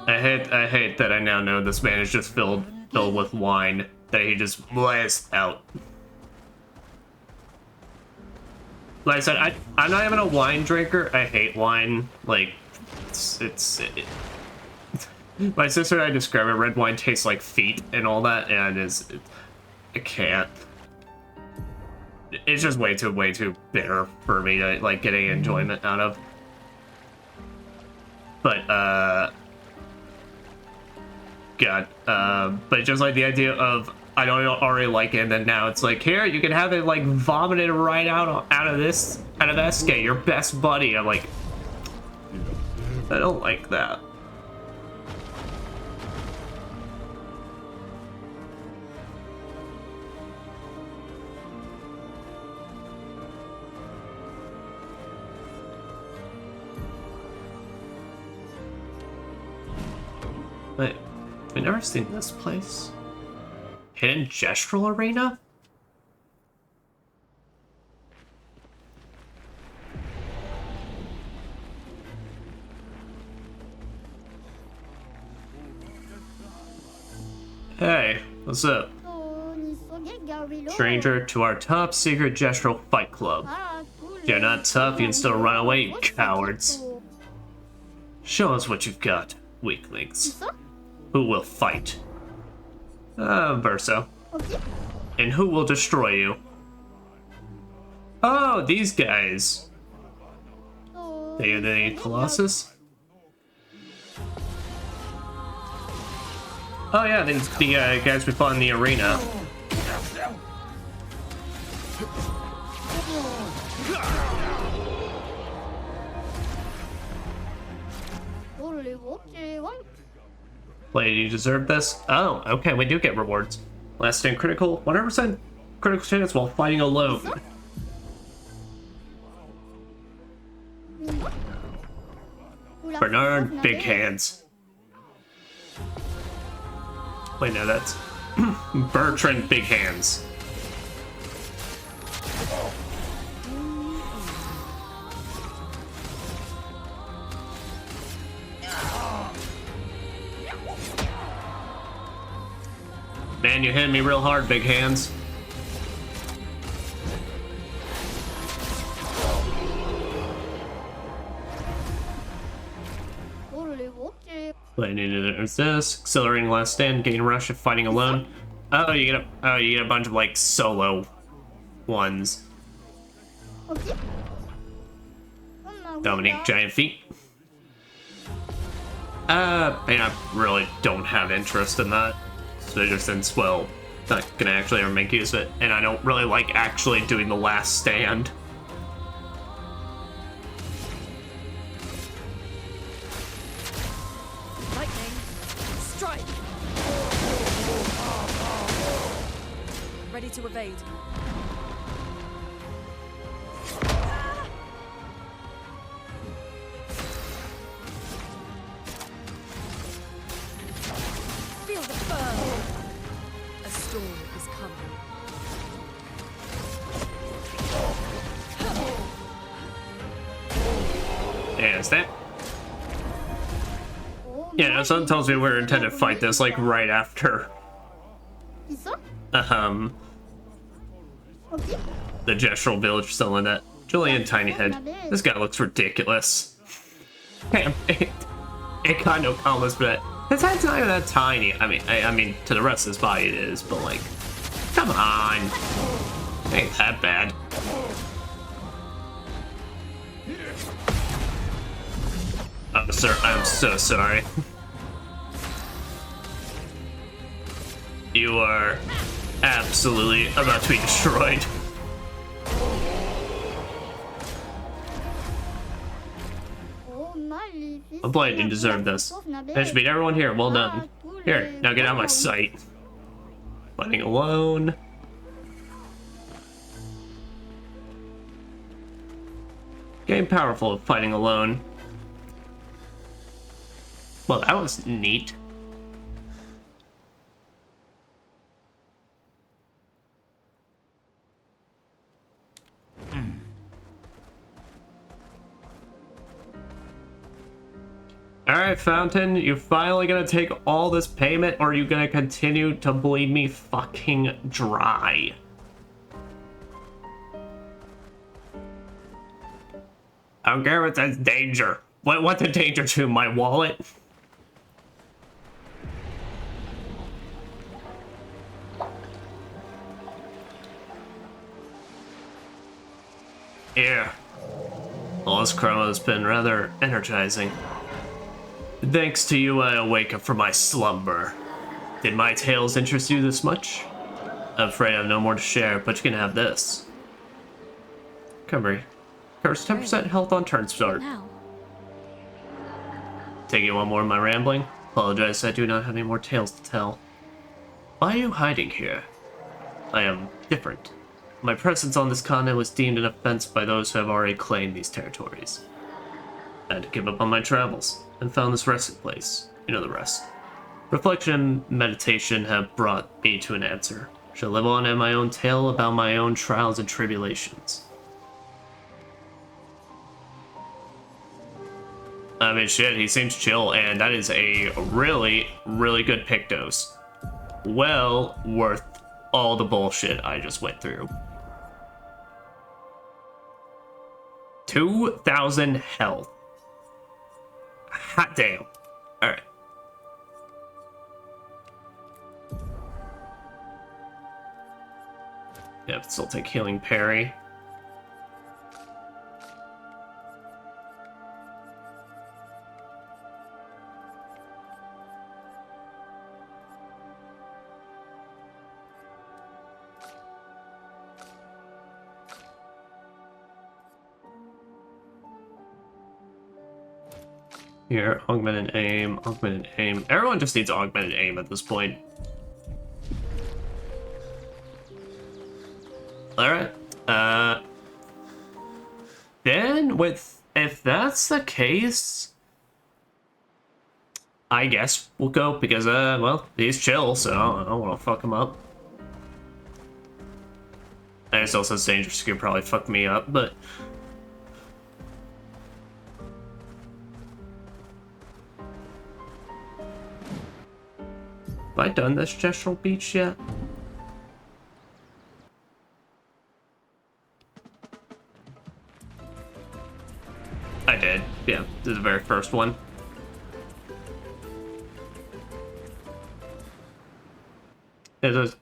I hate that I now know this man is just filled with wine that he just blasts out. Like I said, I'm not even a wine drinker. I hate wine. Like, my sister and I describe it. Red wine tastes like feet and all that, and I can't. It's just way too bitter for me to like get any enjoyment out of. But God, but just like the idea of I don't already like it, and then now it's like here you can have it like vomited right out of Eske, your best buddy. I'm like, I don't like that. Wait, I've never seen this place. Hidden Gestural Arena? Hey, what's up? Stranger to our top secret gestural fight club. If you're not tough, you can still run away, you cowards. Show us what you've got, weaklings. Who will fight? Verso. And who will destroy you? Oh, these guys. They are the Colossus? Oh yeah, the guys we fought in the arena. Play, you deserve this? Oh, okay, we do get rewards. Last stand critical, 100% critical chance while fighting alone. Bernard, big hands. Wait, no, that's Bertrand, big hands. Man, you hit me real hard, big hands. What I need to do is this. Accelerating last stand, gain rush if fighting alone. Oh, you get a bunch of like solo ones. Dominique, giant feet. I really don't have interest in that. So just since, well, not gonna actually ever make use of it, and I don't really like actually doing the last stand. Lightning, strike. Ready to evade. Feel the burn. A storm is coming. Yeah, is that? Yeah, no, someone tells me we're intended to fight this like right after. The gestural village, something like that. Julian Tiny Head. This guy looks ridiculous. It kind of combos, but his head's not even that tiny. I mean, to the rest of his body it is, but like, come on, it ain't that bad. I'm so sorry. You are absolutely about to be destroyed. I'm playing, you deserve this. I should beat everyone here, well done. Here, now get out of my sight. Fighting alone. Getting powerful at fighting alone. Well, that was neat. Alright, Fountain, you finally gonna take all this payment, or are you gonna continue to bleed me fucking dry? I don't care if that's danger. What's the danger to my wallet? Yeah. Well, this chroma has been rather energizing. Thanks to you, I awaken from my slumber. Did my tales interest you this much? I'm afraid I have no more to share, but you can have this. Cumbery. Curse 10% health on turn start. Taking one more of my rambling. Apologize, I do not have any more tales to tell. Why are you hiding here? I am different. My presence on this continent was deemed an offense by those who have already claimed these territories. I had to give up on my travels, and found this resting place. You know the rest. Reflection and meditation have brought me to an answer. Shall live on in my own tale about my own trials and tribulations. I mean, shit, he seems chill, and that is a really, really good pick dose. well worth all the bullshit I just went through. 2,000 health. Hot damn. Alright. Yep, still take healing parry. Here, augmented aim, augmented aim. Everyone just needs augmented aim at this point. Alright. Then if that's the case, I guess we'll go because well, he's chill, so I don't want to fuck him up. I guess also dangerous could probably fuck me up, but have I done this gestural beach yet? I did, yeah. This is the very first one. It is,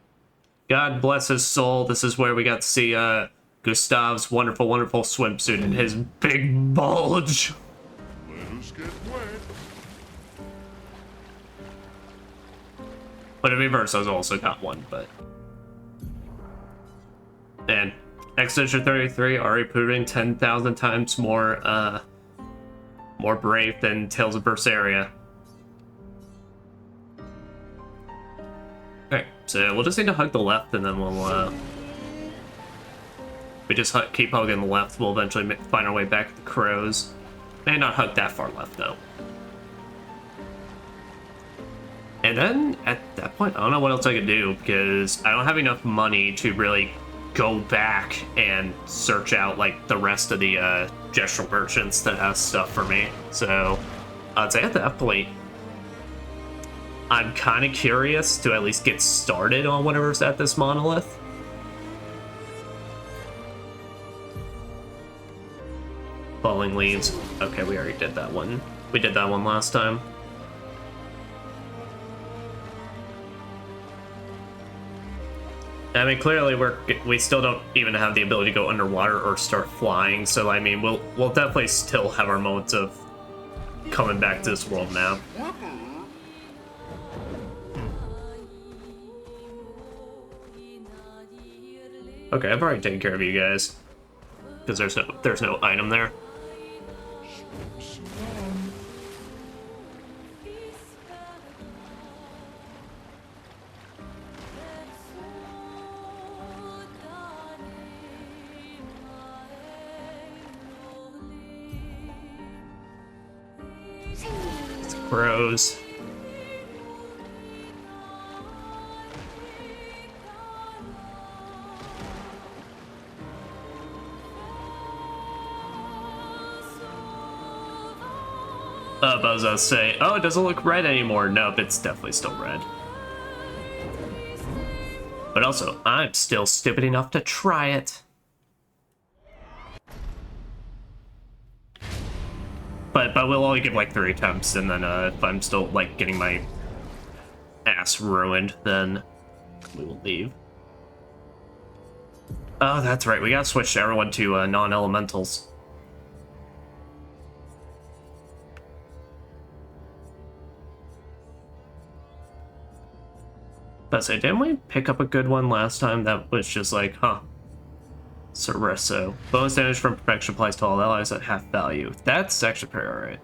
God bless his soul. This is where we got to see Gustav's wonderful, wonderful swimsuit and his big bulge. Let us get wet. But Reverso's also got one, but... And Extension 33 already proving 10,000 times more brave than Tales of Berseria. Okay, so we'll just need to hug the left and then we'll, we just keep hugging the left, we'll eventually find our way back to the crows. May not hug that far left, though. And then, at that point, I don't know what else I could do, because I don't have enough money to really go back and search out, like, the rest of the gestural merchants that has stuff for me. So, I'd say at that point, I'm kind of curious to at least get started on whatever's at this monolith. Falling leaves. Okay, we already did that one. We did that one last time. I mean, clearly we still don't even have the ability to go underwater or start flying, so I mean, we'll definitely still have our moments of coming back to this world map. Okay, I've already taken care of you guys, because there's no item there. Bros. Buzzo say, oh, it doesn't look red anymore. Nope, it's definitely still red. But also, I'm still stupid enough to try it. But we'll only give like 3 attempts, and then if I'm still like getting my ass ruined, then we will leave. Oh, that's right. We gotta switch everyone to non-elementals. But say, didn't we pick up a good one last time that was just like, huh? Cereso. Bonus damage from perfection applies to all allies at half value. That's actually pretty alright.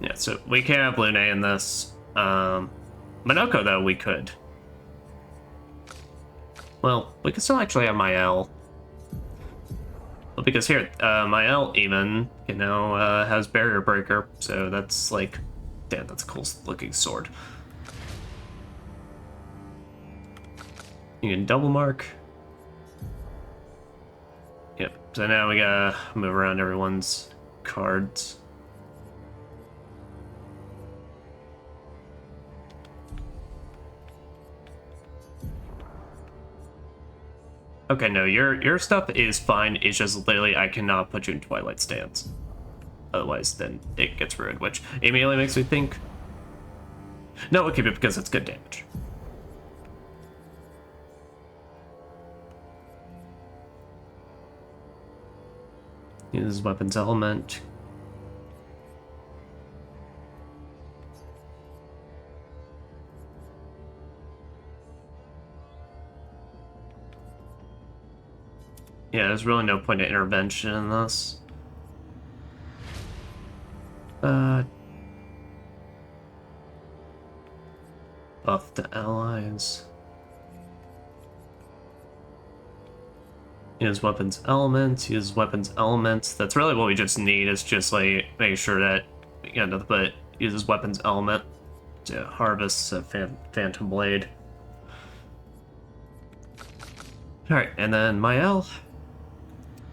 Yeah, so we can't have Lune in this. Monoko, though, we could. Well, we could still actually have Mael. Well, because here, Mael even, you know, has Barrier Breaker, so that's like, damn, that's a cool looking sword. You can double mark. Yep, so now we gotta move around everyone's cards. Okay, no, your stuff is fine. It's just literally I cannot put you in Twilight Stance. Otherwise, then it gets ruined, which immediately makes me think... No, we'll keep it because it's good damage. Use weapons element. Yeah, there's really no point of intervention in this. Buff the allies. Use weapons elements. Use weapons elements. That's really what we just need. Is just like make sure that nothing but uses weapons element to harvest a phantom blade. All right, and then Mael.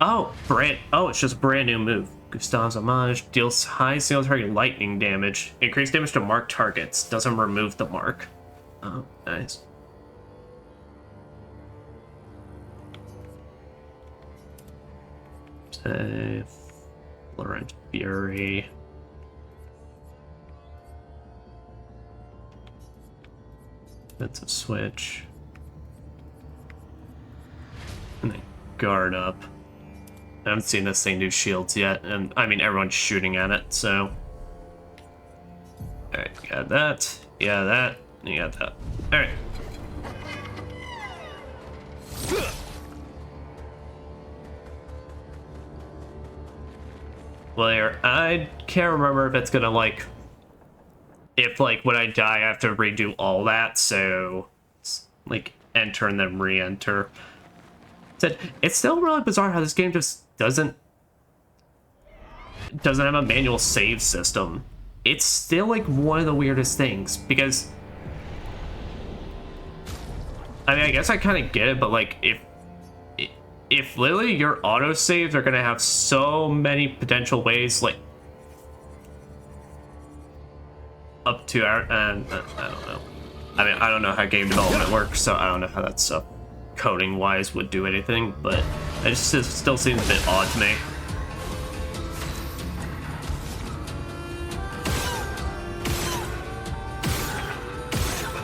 Oh, it's just a brand new move. Gustav's homage deals high single target lightning damage. Increased damage to marked targets. Doesn't remove the mark. Oh, nice. Save. Florent Fury. That's a switch. And then guard up. I haven't seen this thing do shields yet, and I mean everyone's shooting at it, so. Alright, you got that, you got that, you got that. Alright. Well, here, I can't remember if it's gonna like, if like when I die I have to redo all that, so like enter and then re-enter. It's still really bizarre how this game just doesn't have a manual save system. It's still like one of the weirdest things because I mean I guess I kind of get it, but like if literally your autosaves are gonna have so many potential ways, like up to our I don't know. I mean I don't know how game development works, so I don't know how that stuff coding wise would do anything, but it just still seems a bit odd to me.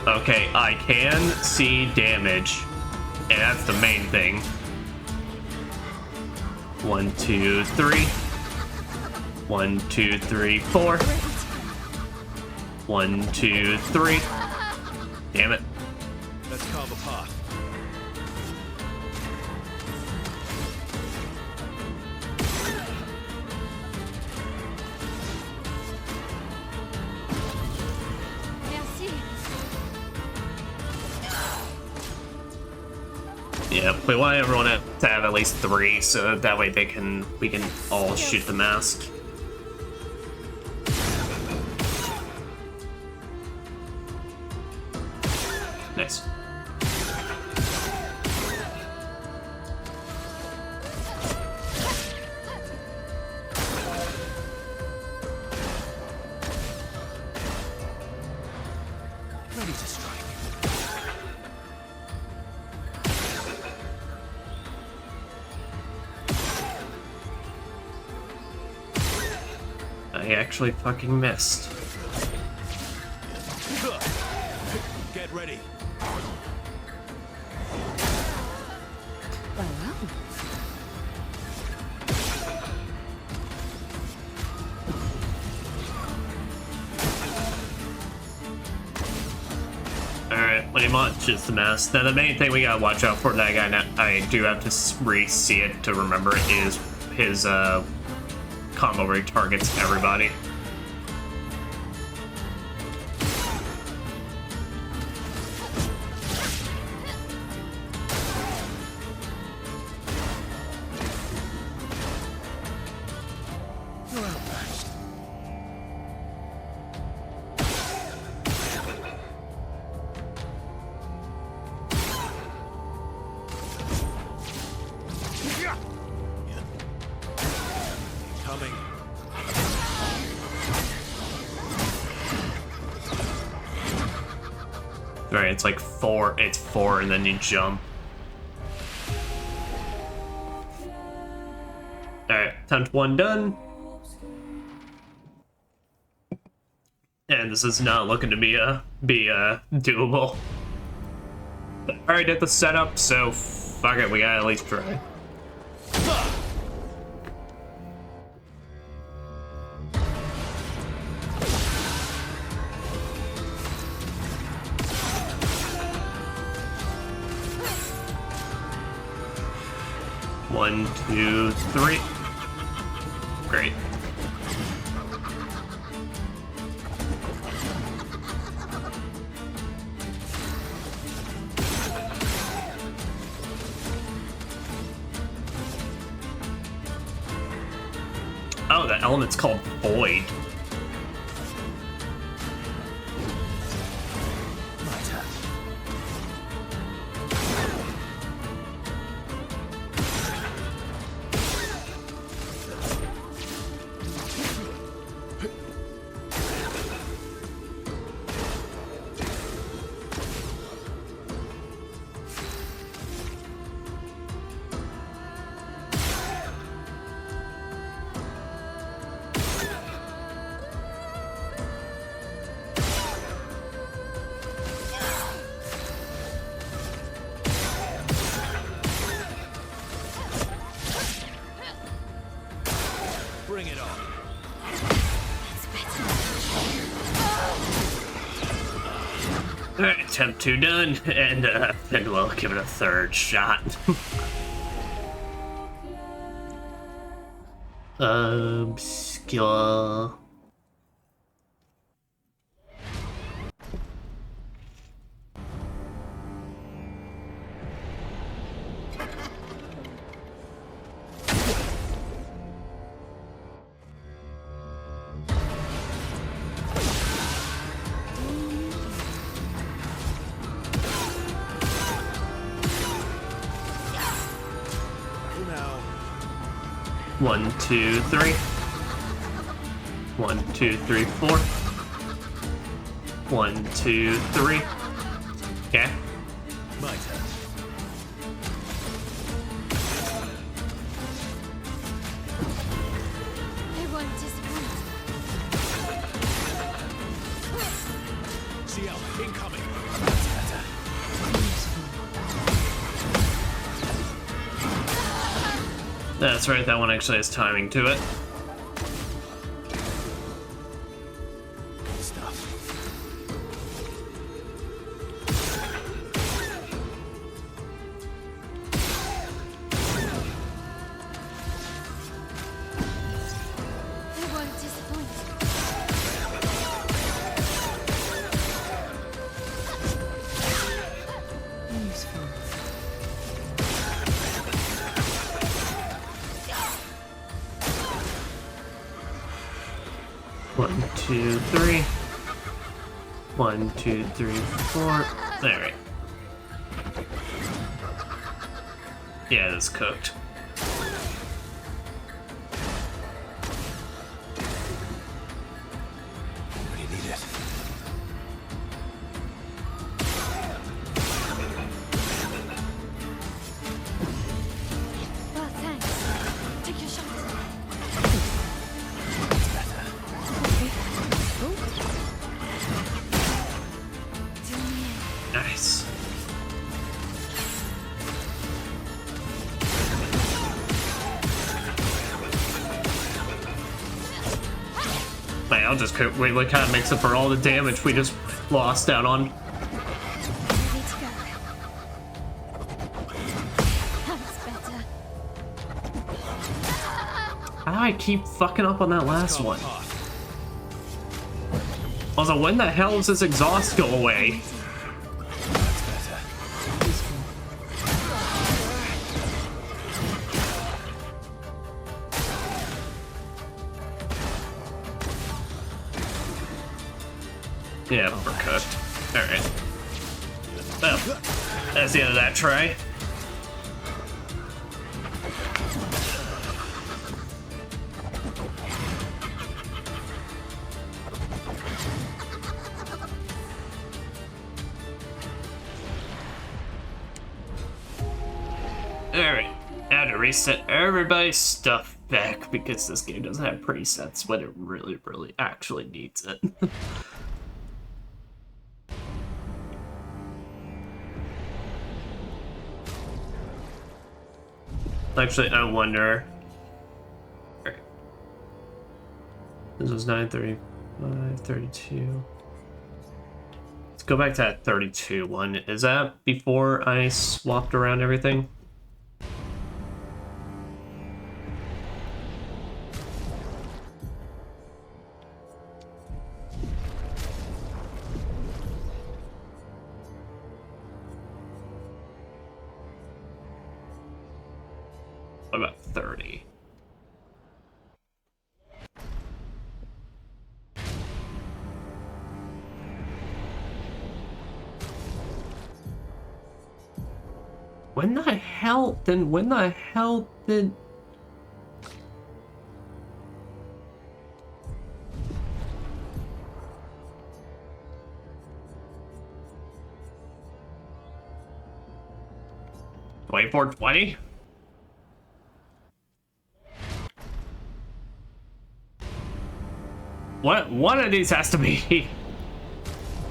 Okay, I can see damage, and that's the main thing. 1, 2, 3. 1, 2, 3, 4. 1, 2, 3. Damn it. Let's carve a path. Yeah, we want everyone to have at least 3, so that way we can all shoot the mask. Nice. Ready to strike. I actually fucking missed. Get ready. Alright, pretty much is the mess. Now the main thing we gotta watch out for that guy, I do have to re-see it to remember it, is his combo where he targets everybody. Right, it's like 4, and then you jump. attempt 1 done. And this is not looking to be doable. But I already did the setup, so fuck it, we gotta at least try. One, two, three. Great. Oh, that element's called Void. Bring it on. Alright, attempt 2 done, and then we'll give it a 3rd shot. Obscur. One, two, three. 1, 2, 3, 4. 1, 2, 3. Okay. My turn. They won't disappoint. CL, incoming. That's better. That's right, that one actually has timing to it. Good stuff. They won't disappoint. Useful. One, two, three. 1, 2, 3, 4. Alright. Yeah, that's cooked. Really need it. Well, thanks. Take your shot. Nice. Man, I'll just wait, like, kind of makes up for all the damage we just lost out on. Ready to go. That's better. How do I keep fucking up on that last one? Also, when the hell does this exhaust go away? Yeah, overcooked. Alright. Well, that's the end of that try. Alright, now to reset everybody's stuff. back because this game doesn't have presets when it really, really actually needs it. Actually, I wonder. Alright. This was 9:35, 32. Let's go back to that 32 one. Is that before I swapped around everything? What about 30? When the hell did... $24.20? One of these has to be...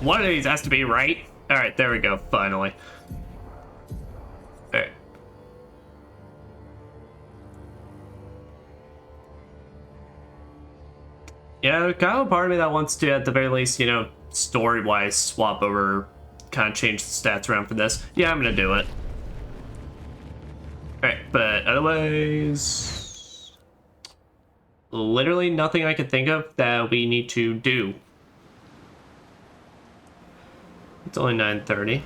One of these has to be right. Alright, there we go, finally. Alright. Yeah, kind of a part of me that wants to, at the very least, you know, story-wise, swap over, kind of change the stats around for this. Yeah, I'm gonna do it. Alright, but otherwise... Literally nothing I could think of that we need to do. It's only 9:30.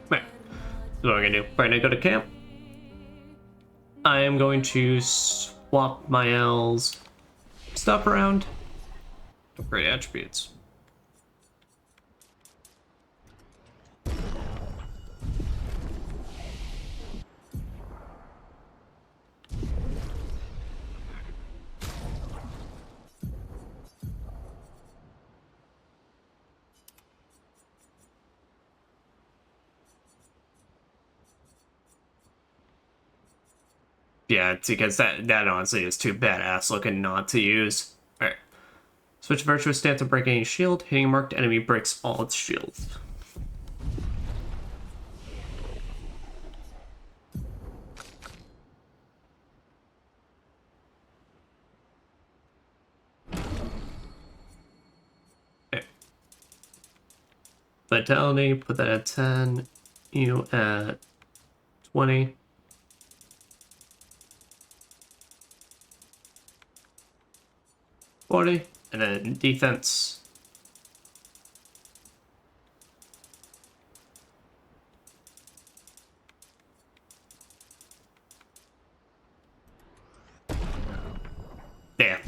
Right. So what I'm gonna do, right now go to camp. I am going to swap my L's stuff around. Upgrade attributes. Yeah, it's because that honestly is too badass looking not to use. Alright. Switch virtuous stance to break any shield. Hitting a marked enemy breaks all its shields. Okay. Vitality, put that at 10. You at 20. And then defense. Damn.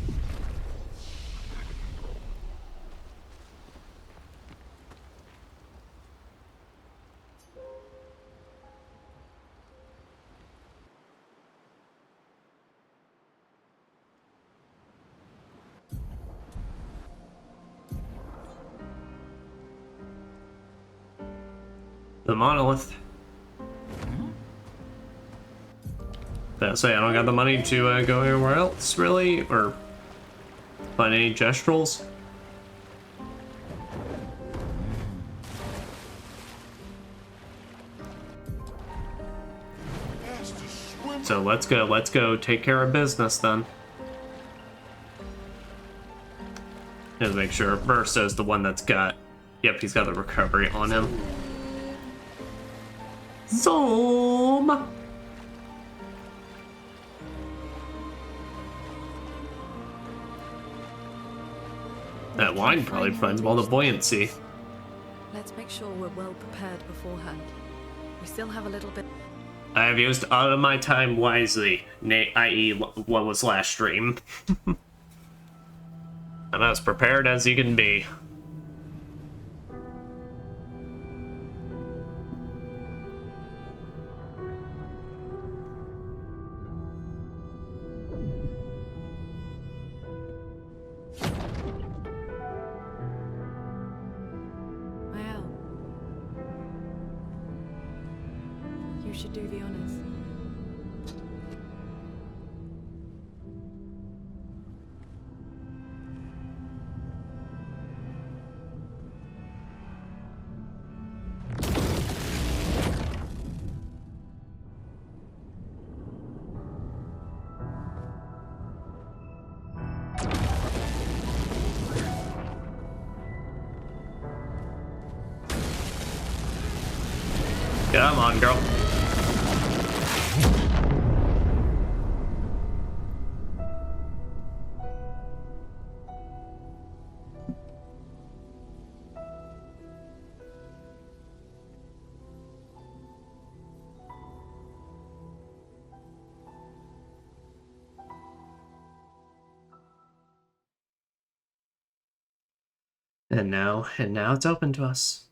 The Monolith. Did say I don't got the money to go anywhere else, really? Or find any gestrels? So let's go take care of business then. Just make sure Versa's the one that's got... Yep, he's got the recovery on him. Zoom! That wine probably provides all the buoyancy. Let's make sure we're well prepared beforehand. We still have a little bit. I have used all of my time wisely, i.e. what was last stream. I'm as prepared as you can be. You should do the honors. Come on, girl. And now it's open to us.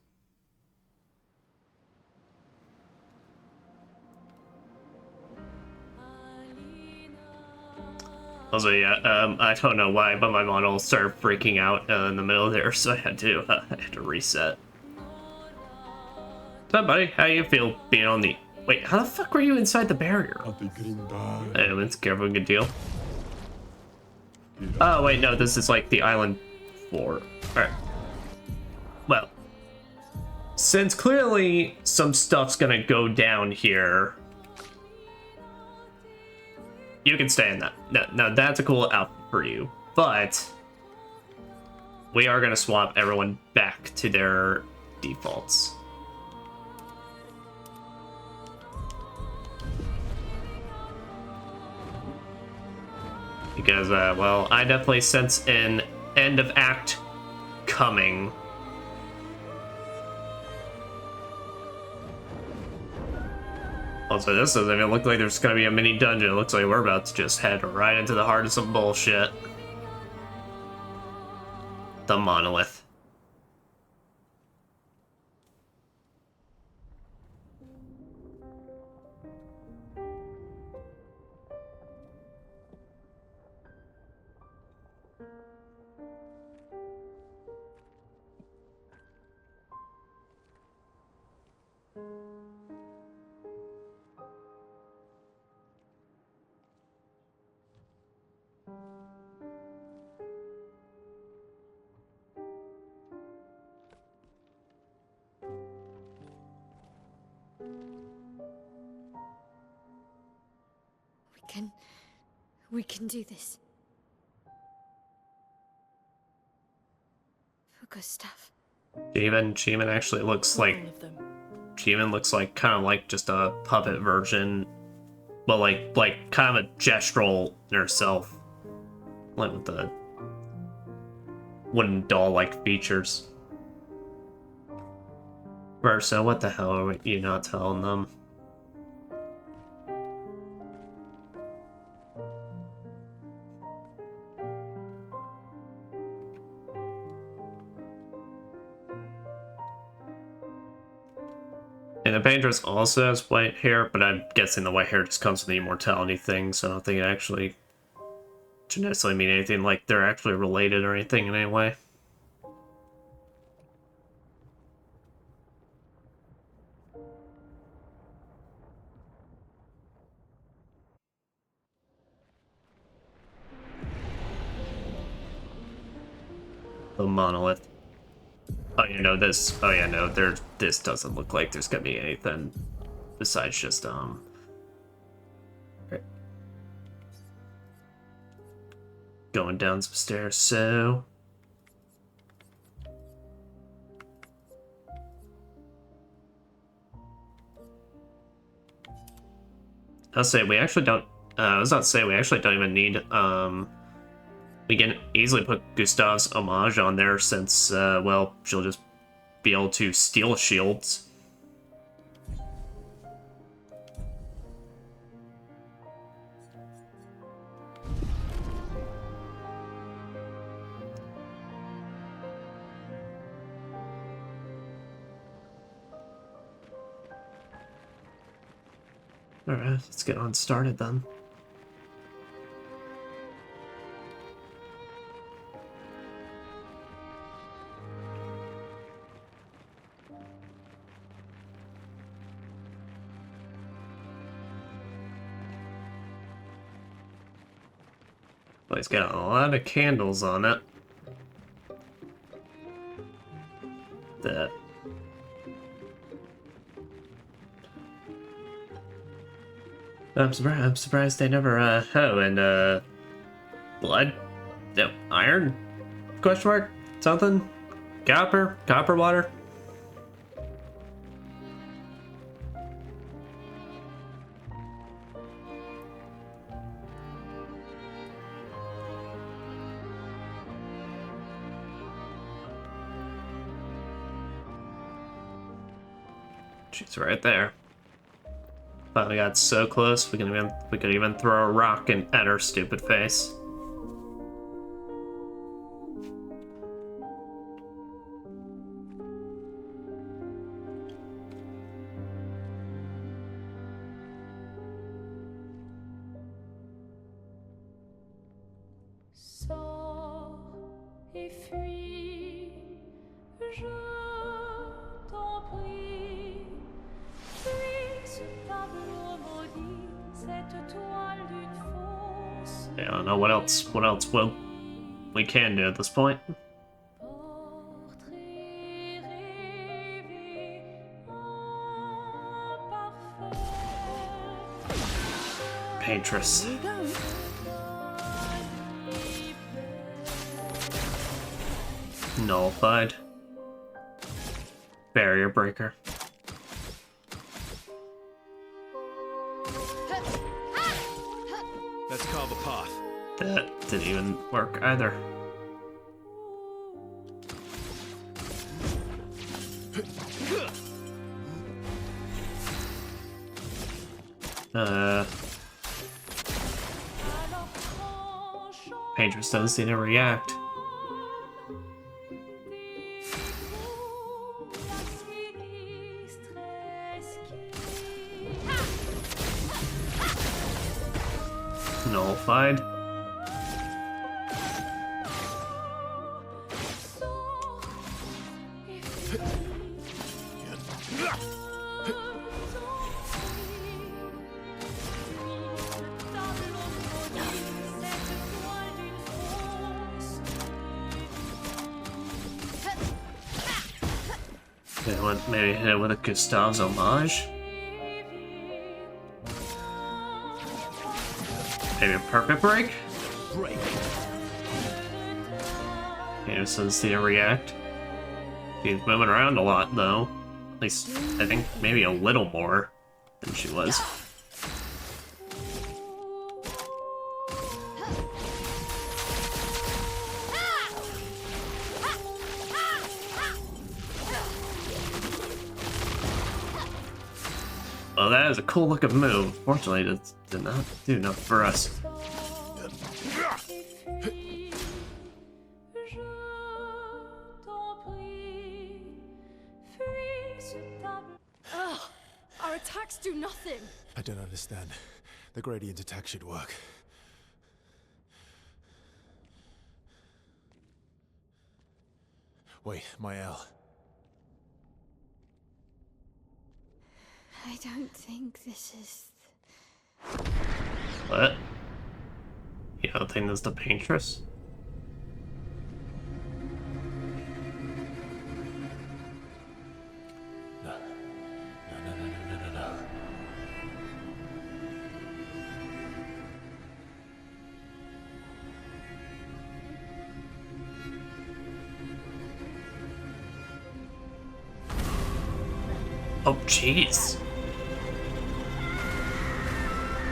Also, yeah, I don't know why, but my model started freaking out in the middle there, so I had to reset. So, buddy, how you feel being on the... Wait, how the fuck were you inside the barrier? It's careful, good deal. Oh, wait, no, this is like the island floor. Alright. Well, since clearly some stuff's gonna go down here, you can stay in that. No, that's a cool outfit for you. But we are gonna swap everyone back to their defaults. Because, well, I definitely sense an end of act coming. Also, this doesn't even look like there's gonna be a mini dungeon. It looks like we're about to just head right into the heart of some bullshit. The Monolith. We can do this. For Gustav. Cheeman actually looks like... Cheeman looks like kind of like just a puppet version. But like kind of a gestural in herself. Like with the wooden doll-like features. Versa, what the hell are you not telling them? And the paintress also has white hair, but I'm guessing the white hair just comes with the immortality thing, so I don't think it actually should necessarily mean anything like they're actually related or anything in any way. The Monolith. Oh, you know this. Oh yeah, no, this doesn't look like there's gonna be anything besides just right. Going down some stairs. So I'll say we actually don't. I was about to say we actually don't even need. We can easily put Gustav's homage on there since, well, she'll just be able to steal shields. Alright, let's get on started then. But it's got a lot of candles on it. That. I'm surprised they never, oh, and, blood? No, iron? Question mark? Something? Copper? Copper water? She's right there. Finally got so close we could even throw a rock at her stupid face. Sors et fuis, je t'en prie. Fuis ce tableau maudit, cette toile d'une fausse. Yeah, I don't know what else we can do at this point. Portrait rêvé en parfait. Paintress. Nullified. Barrier breaker. Let's carve a path. That didn't even work either. Paintress doesn't seem to react. Nullified. Maybe hit it with a Gustav's homage. Maybe a perfect break? Break. Paintress doesn't seem to react. She's moving around a lot though. At least I think maybe a little more than she was. Well, that is a cool looking move. Fortunately, it did not do enough for us. Ugh, our attacks do nothing. I don't understand. The gradient attack should work. Wait, my L. I don't think this is... What? You don't think this is the Paintress? No. No. Oh, jeez.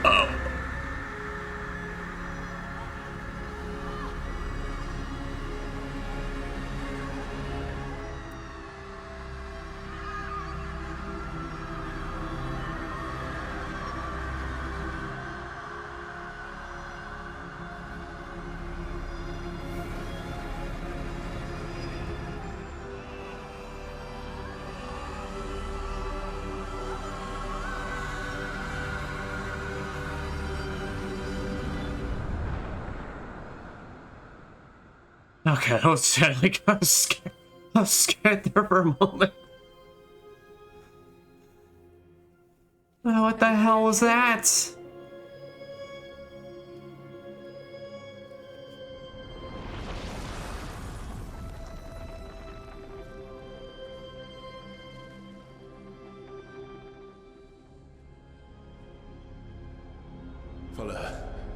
Oh. Okay, I was like, I was scared there for a moment. Oh, what the hell was that?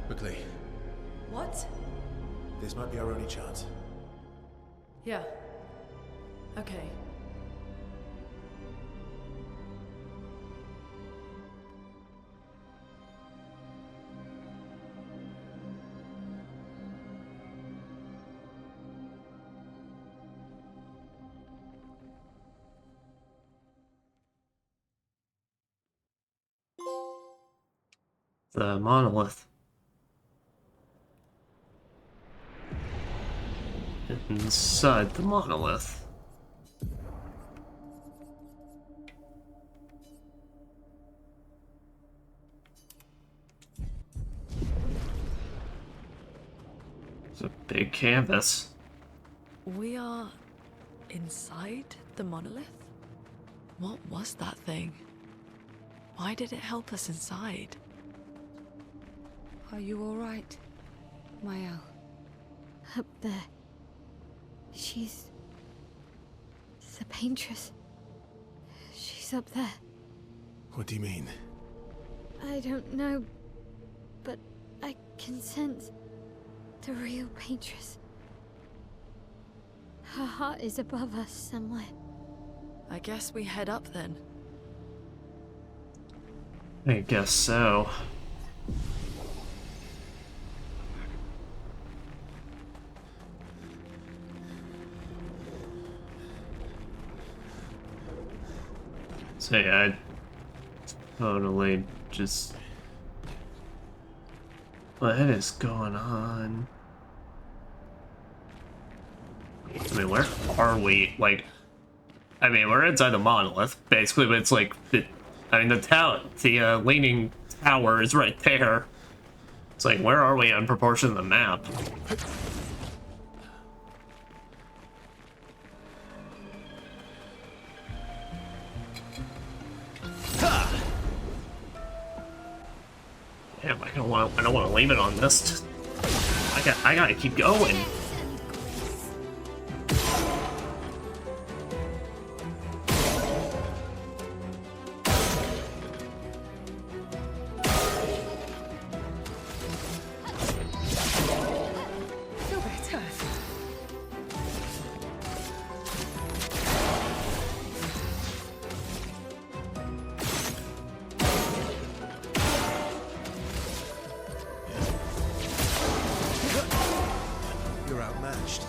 Quickly. What? This might be our only chance. Yeah. Okay. The Monolith. Inside the Monolith. It's a big canvas. We are inside the monolith? What was that thing? Why did it help us inside? Are you all right, Mael? Up there. She's the paintress. She's up there. What do you mean? I don't know, but I can sense the real paintress. Her heart is above us somewhere. I guess we head up then. I guess so. So yeah, I totally just... What is going on? I mean, where are we? Like, I mean, we're inside the monolith, basically, but it's like, I mean, the leaning tower is right there. It's like, where are we in proportion to the map? Damn, I don't want to leave it on this. I gotta keep going. You're outmatched.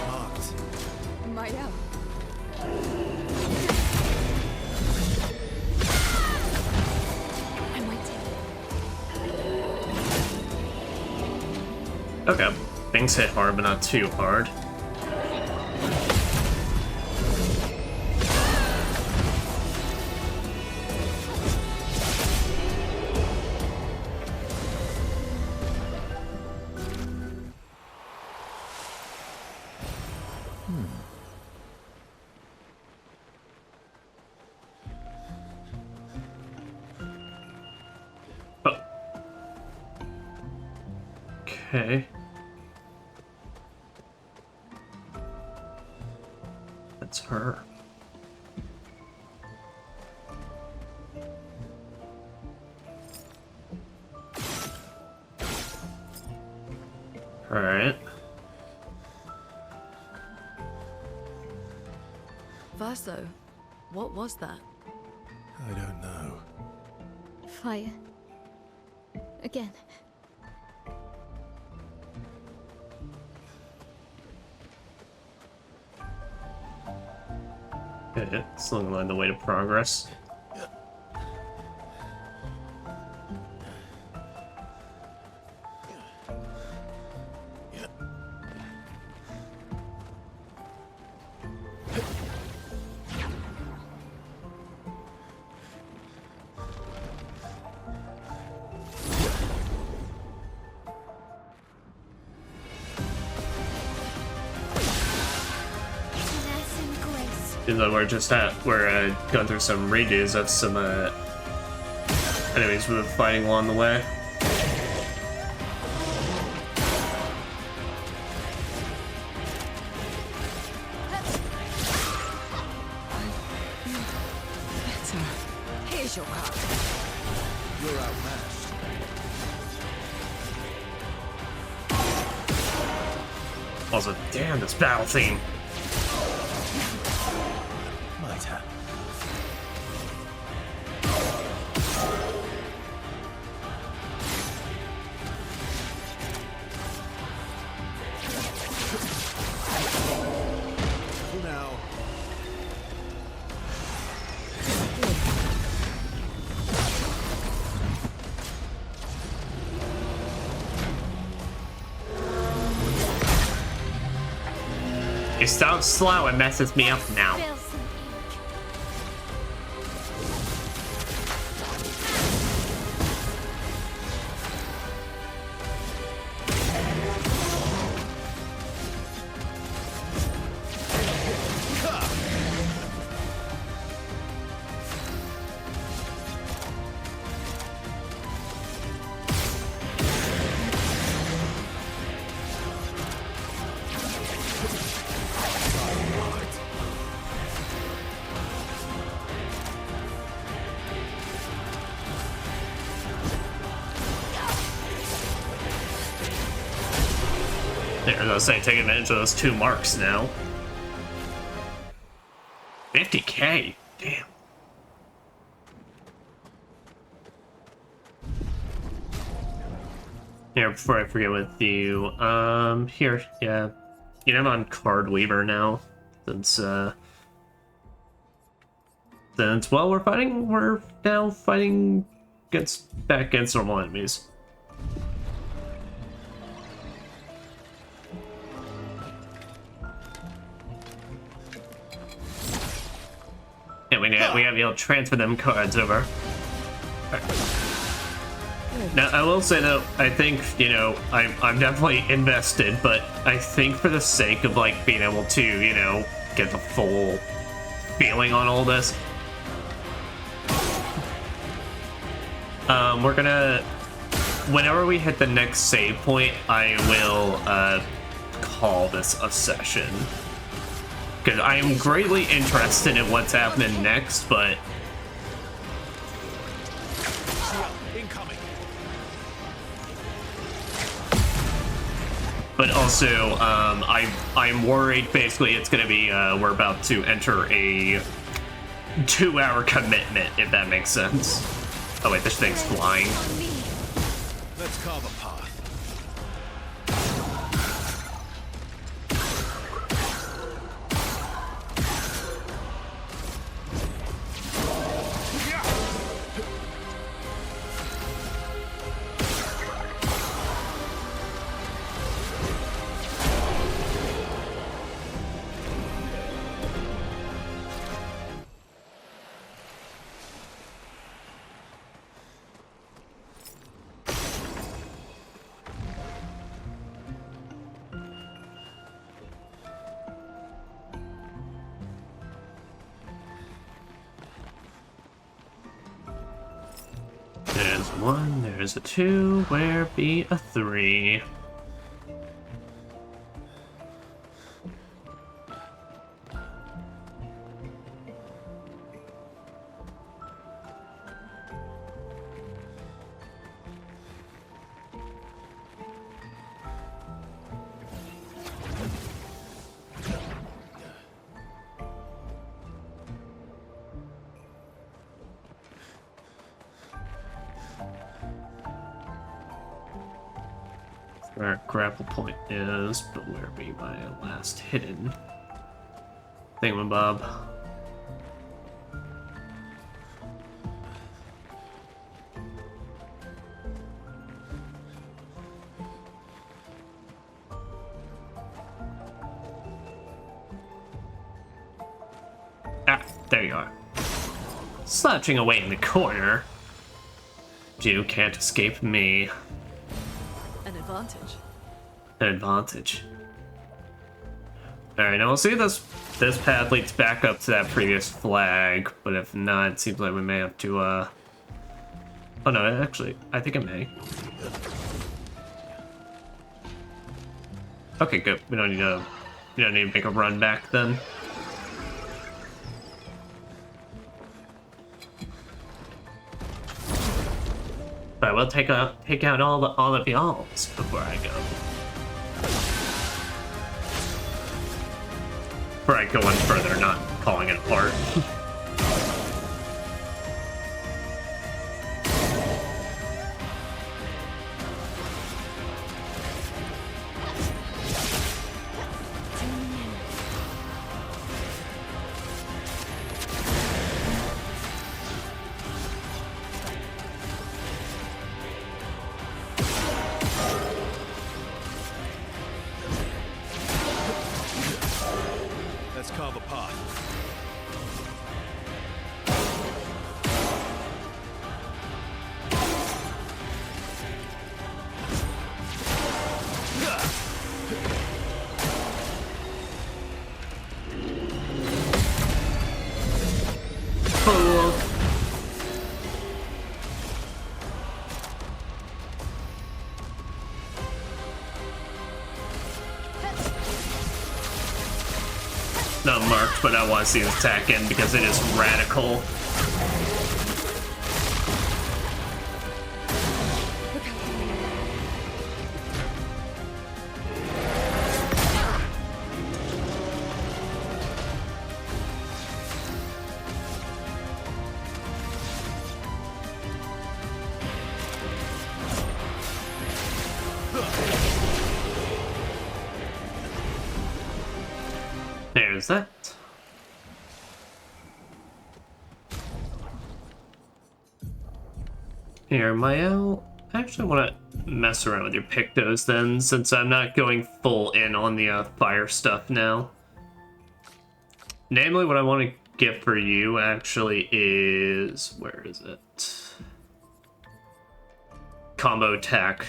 Marked. Mael. I'm waiting. Okay, things hit hard, but not too hard. Okay. That's her. All right. Verso, what was that? I don't know. Fire. Again. Okay, it's looking like the way to progress. Seems like we're going through some redos of some enemies we've been fighting along the way. Also, damn, this battle theme. Mitre. Now. You stop slow, it messes me up now. Spill some ink. There, as I was saying, take advantage of those 2 marks now. 50k? Damn. Here, before I forget with you, here, yeah. You know, I'm on Card Weaver now. Since well, we're now fighting back against normal enemies. Yeah, we have to be able to transfer them cards over. Now, I will say though, I think, you know, I'm definitely invested, but I think for the sake of, like, being able to, you know, get the full feeling on all this, we're gonna, whenever we hit the next save point, I will, call this a session. Because I am greatly interested in what's happening next, but... But also, I'm worried, basically, it's gonna be, we're about to enter a 2-hour commitment, if that makes sense. Oh wait, this thing's flying. Let's carve a path. There's 1, there's a 2, where be a 3? Where our grapple point is, but where be my last hidden thingamabob? Ah, there you are. Slouching away in the corner. You can't escape me. An advantage. An advantage. Alright, now we'll see if this path leads back up to that previous flag, but if not, it seems like we may have to, oh no, actually, I think it may. Okay, good. We don't need to make a run back then. But I will take out all of y'alls before I go. before I go any further, not calling it art. Let's carve a path. Not marked, but I want to see this attack in because it is radical. There's that. Here, Mael. I actually want to mess around with your Pictos then, since I'm not going full in on the fire stuff now. Namely, what I want to get for you actually is... where is it? Combo Tech.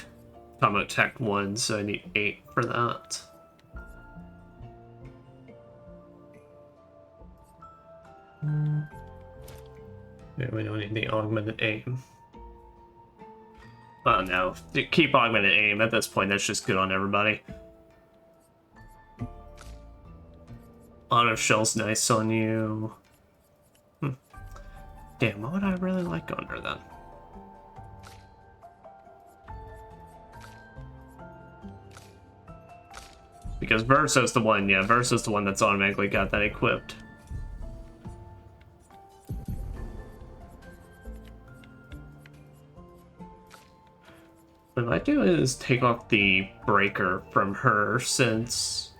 Combo Tech 1, so I need 8 for that. Yeah, we don't need the augmented aim. Oh no, keep augmented aim. At this point, that's just good on everybody. Auto shell's nice on you. Damn, what would I really like on her then? Because Verso's the one, yeah, Verso's the one that's automatically got that equipped. What I might do is take off the breaker from her, since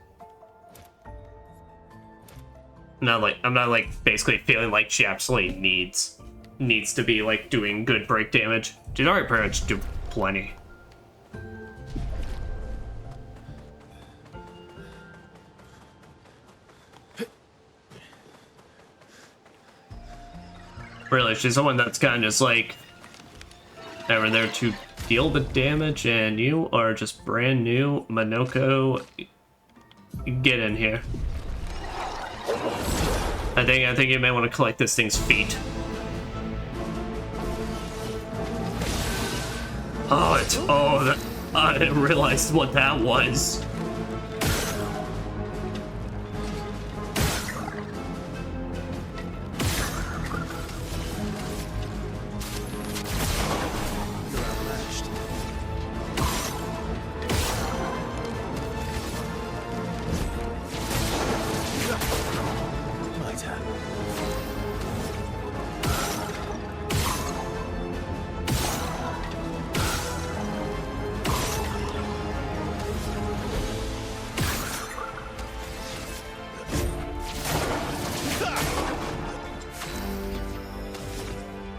I'm not like basically feeling like she absolutely needs to be like doing good break damage. She's already pretty much do plenty. Really, she's someone that's kind of just like ever there to deal the damage, and you are just brand new. Monoko, get in here. I think you may want to collect this thing's feet. I didn't realize what that was.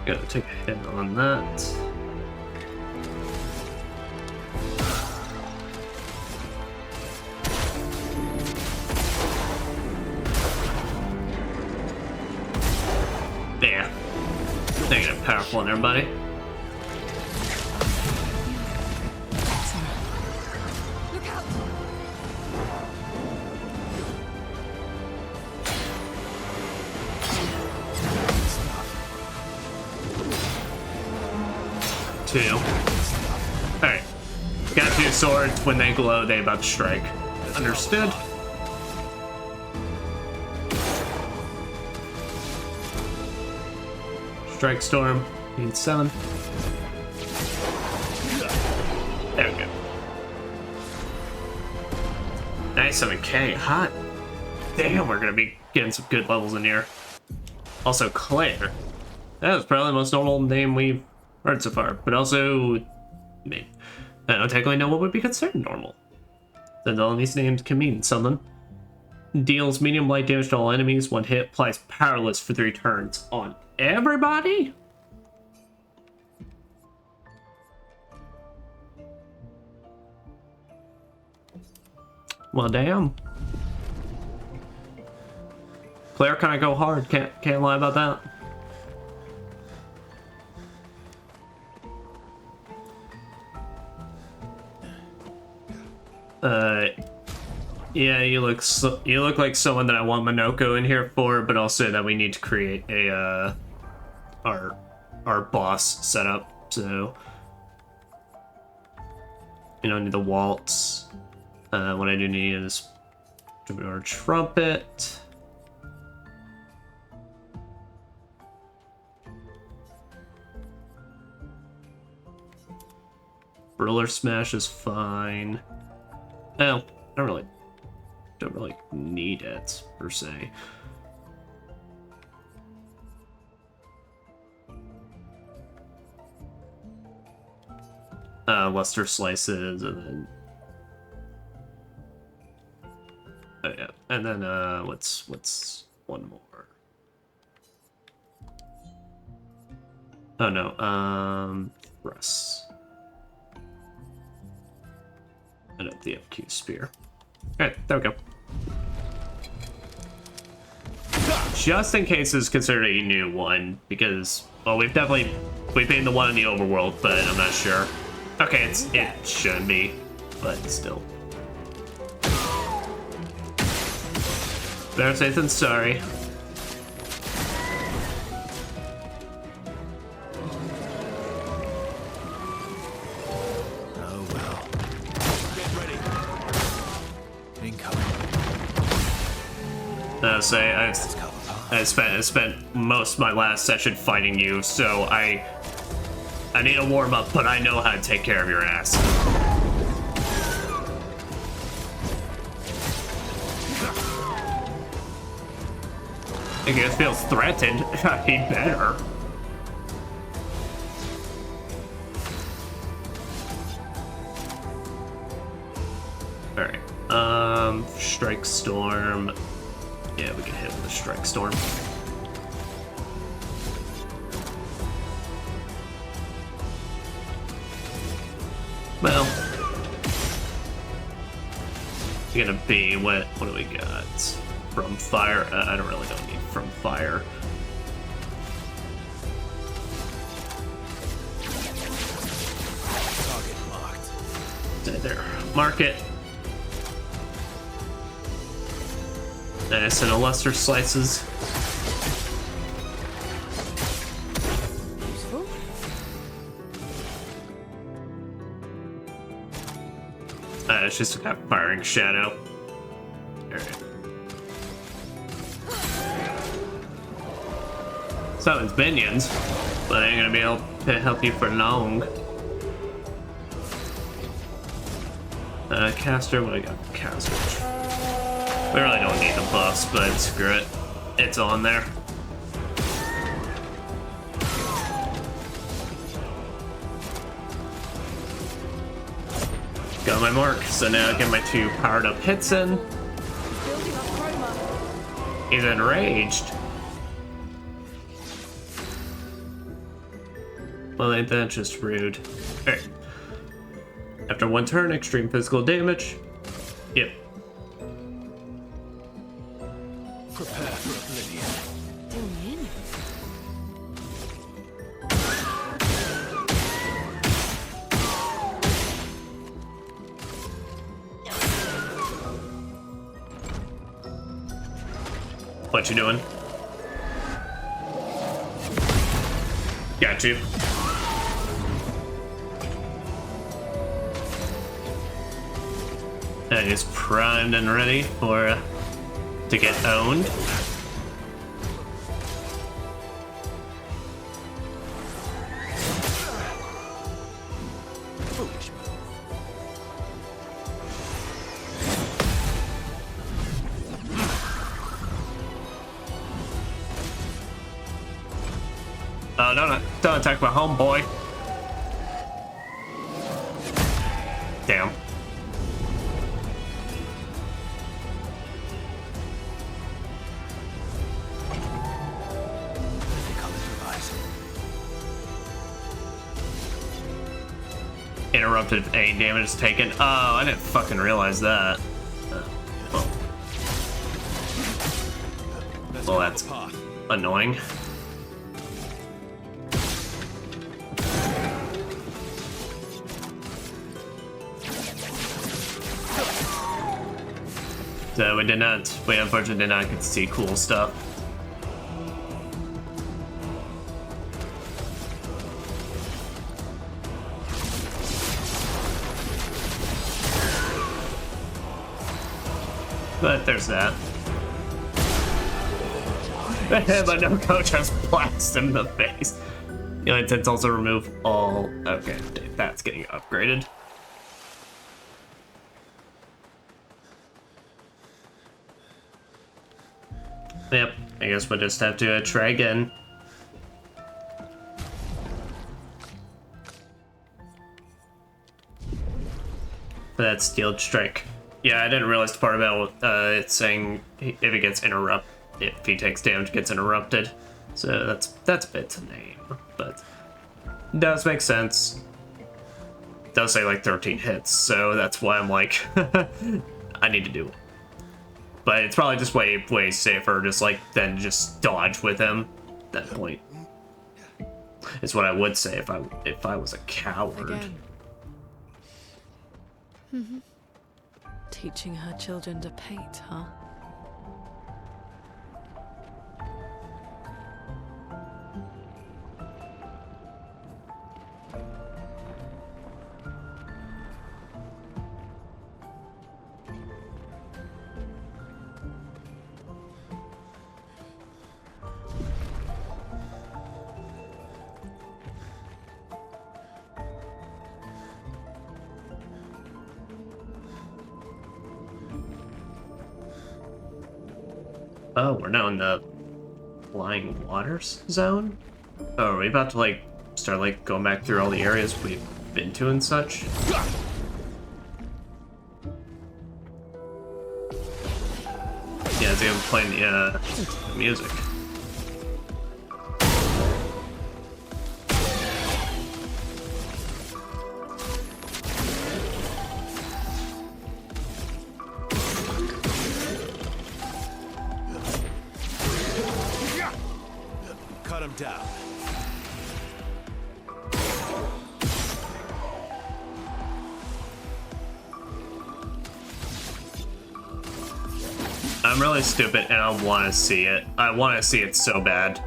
Gotta take a hit on that. Yeah. Negative powerful on everybody. Look out! 2. Alright. Got 2 swords. When they glow, they about to strike. Understood? Strike Storm. Need 7. There we go. Nice 7K. Hot. Damn, we're gonna be getting some good levels in here. Also, Clair. That was probably the most normal name we've heard so far, but also, I don't technically know what would be considered normal. Then all these names can mean something. Deals medium light damage to all enemies. One hit, applies powerless for 3 turns on everybody? Well, damn. Clair kind of go hard. Can't lie about that. Yeah, you look like someone that I want Minoko in here for, but also that we need to create a our boss setup. So you know, I need the waltz. What I do need is our trumpet. Ruler smash is fine. Oh, I don't really need it per se. Luster slices, and then oh yeah, and then what's one more? Oh no, Russ. And up the FQ spear. Alright, there we go. Just in case it's considered a new one, because, well, we've made the one in the overworld, but I'm not sure. Okay, it shouldn't be, but still. Better safe than sorry. Say I spent most of my last session fighting you, so I need a warm up, but I know how to take care of your ass. I guess feels threatened. He better. All right. Strike Storm. Yeah, we can hit with the Strike Storm. Well, it's gonna be what do we got? From Fire? I don't need From Fire. Target marked. There, mark it. Nice, and a Luster slices. Useful. It's just a firing shadow. Alright. Summons minions, but I ain't gonna be able to help you for long. Caster, what do I got? Caster. We really don't need the buffs, but screw it. It's on there. Got my mark, so now I get my 2 powered up hits in. He's enraged. Well, ain't that just rude? Alright. After 1 turn, extreme physical damage. Yep. Prepare for oblivion. Doing in. What you doing? Got you. And he's primed and ready for to get owned. Foolish move. don't attack my homeboy. Damn. Interrupted if any damage is taken. Oh, I didn't fucking realize that. Well, that's annoying. So we unfortunately did not get to see cool stuff. But there's that. But no coach has blasted him in the face. The only intents also remove all. Okay, that's getting upgraded. Yep, I guess we'll just have to try again. But that's Steel Strike. Yeah, I didn't realize the part about it saying if it gets interrupted, if he takes damage, it gets interrupted. So that's a bit to name, but it does make sense. It does say like 13 hits, so that's why I'm like, I need to do it. But it's probably just way safer, just like than just dodge with him. At that point, is what I would say if I was a coward. Again. Mm-hmm. Teaching her children to paint, huh? Oh, we're now in the Flying Waters zone? Oh, are we about to like start like going back through all the areas we've been to and such? Yeah, it's even playing the music. Cut him down. I'm really stupid and I want to see it. I want to see it so bad.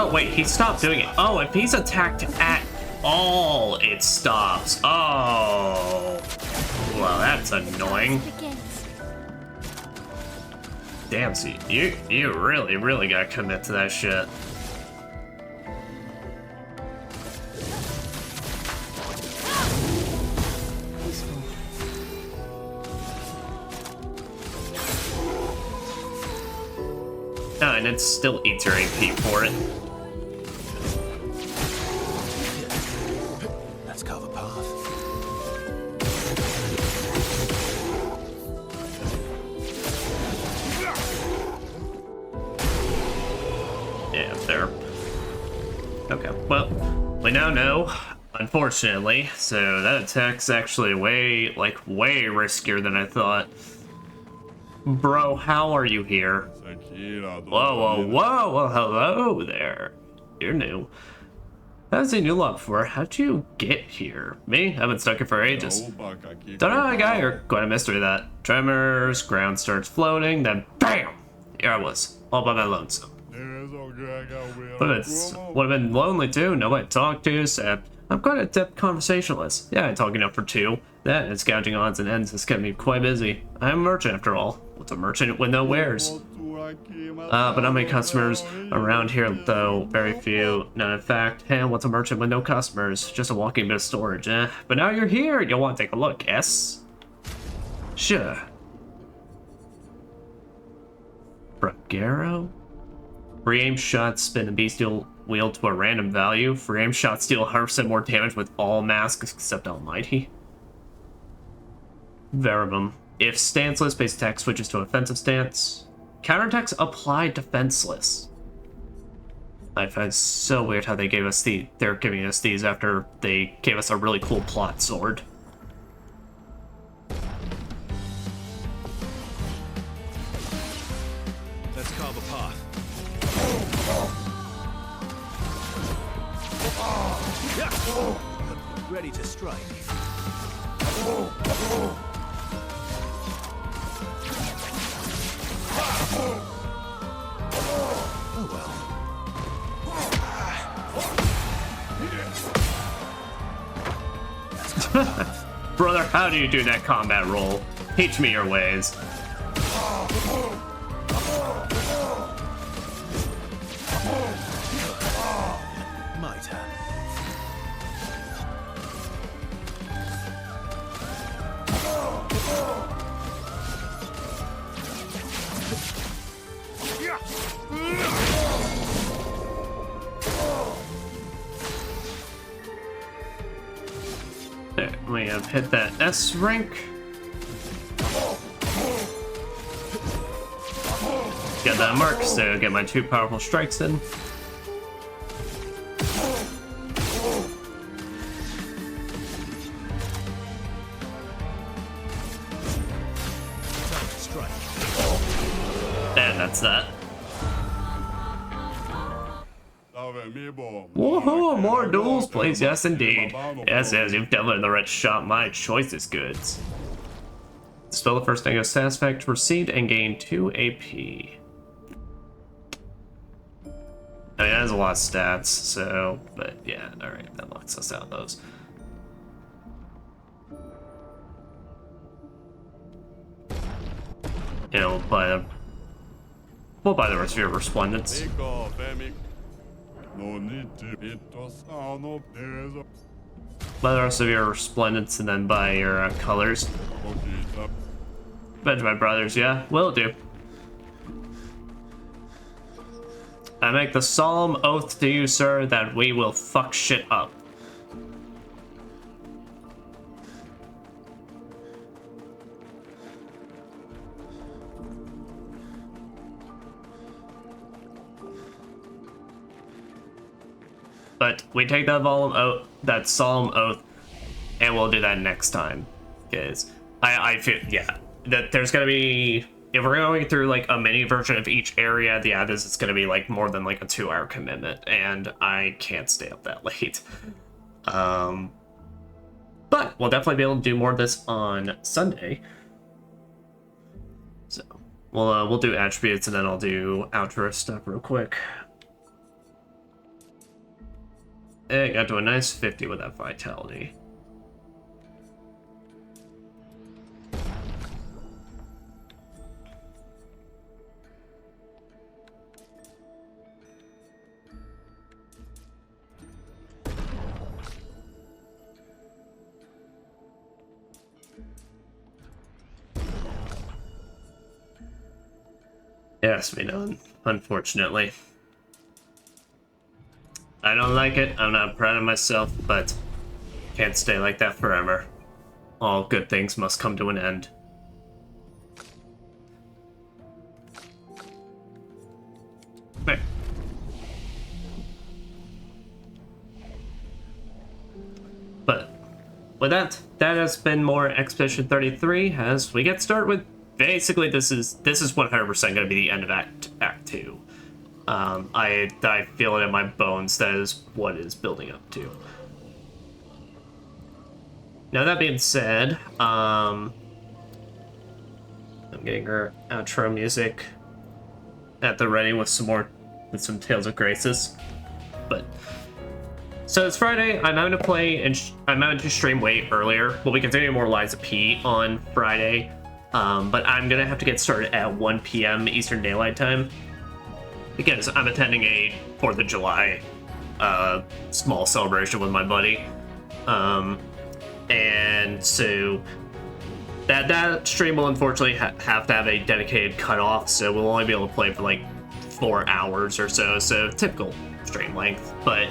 Oh wait, he stopped doing it. Oh, if he's attacked at all, it stops. Oh, well, that's annoying. Damn, see, you really gotta commit to that shit. Oh, and it still eats your AP for it. Let's cover path. Yeah, there. Okay, well, we now know, unfortunately, so that attack's actually way riskier than I thought. Bro, how are you here? Whoa, hello there. You're new. I haven't seen you long before. How'd you get here? Me? I've been stuck here for ages. Don't know how I got here. Quite a mystery that. Tremors, ground starts floating, then BAM! Here I was, all by my lonesome. But it would have been lonely too, nobody to talk to, except I'm quite a adept conversationalist. Yeah, talking up for two. That and scouting odds and ends has kept me quite busy. I'm a merchant after all. What's a merchant with no wares? But not many customers around here, though. Very few. None, in fact. Hey, what's a merchant with no customers? Just a walking bit of storage, eh? But now you're here. You'll want to take a look, yes? Sure. Bragero? Free aim shots spin a bestial wheel to a random value. Free aim shots deal 100% more damage with all masks except Almighty. Veribum. If stanceless, base attack switches to offensive stance. Counterattacks apply defenseless. I find it so weird how they gave us they're giving us these after they gave us a really cool plot sword. Let's carve a path. Ready to strike. Oh well. Brother, how do you do that combat roll? Teach me your ways. My turn. There, we have hit that S rank. Get that mark, so get my 2 powerful strikes in. And that's that. Woohoo! More duels, please. Yes, indeed. Yes, you've definitely in the right shop. My choice is goods. Spell the first negative status effect received and gain 2 AP. I mean, that has a lot of stats, so, but yeah, alright, that locks us out of those. Yeah, we'll buy the rest of your resplendents. Buy the rest of your resplendents and then buy your colors. Benjamin Brothers, yeah, will do. I make the solemn oath to you, sir, that we will fuck shit up. But we take that solemn oath, and we'll do that next time. Because I feel, yeah, that there's gonna be, if we're going through like a mini version of each area, yeah, this is gonna be like more than like a 2-hour commitment, and I can't stay up that late. But we'll definitely be able to do more of this on Sunday. So we'll do attributes, and then I'll do outro stuff real quick. It got to a nice 50 with that vitality. Yes, we know, unfortunately. I don't like it, I'm not proud of myself, but can't stay like that forever. All good things must come to an end. There. But with that has been more Expedition 33 as we get started with basically this is 100% going to be the end of Act 2. I feel it in my bones that is what it is building up to. Now that being said, I'm getting her outro music at the ready with some Tales of Graces. But so it's Friday. I'm having to play and I'm having to stream way earlier. We'll be continuing more Lies of P on Friday. But I'm gonna have to get started at 1 p.m. Eastern Daylight Time because I'm attending a 4th of July small celebration with my buddy. And so that stream will unfortunately have to have a dedicated cutoff, so we'll only be able to play for like 4 hours or so typical stream length. But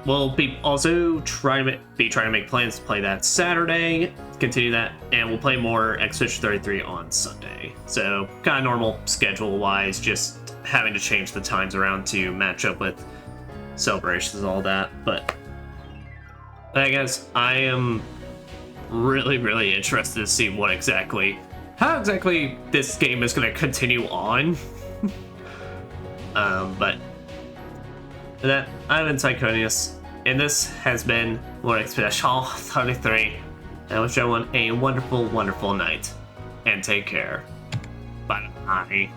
we'll be also trying to make plans to play that Saturday, continue that, and we'll play more Expedition 33 on Sunday. So kind of normal schedule wise, just having to change the times around to match up with celebrations and all that. But I guess I am really interested to see how exactly this game is going to continue on. But that, I'm in Psychonius, and this has been More Expedition 33. I wish everyone a wonderful night, and take care. Bye.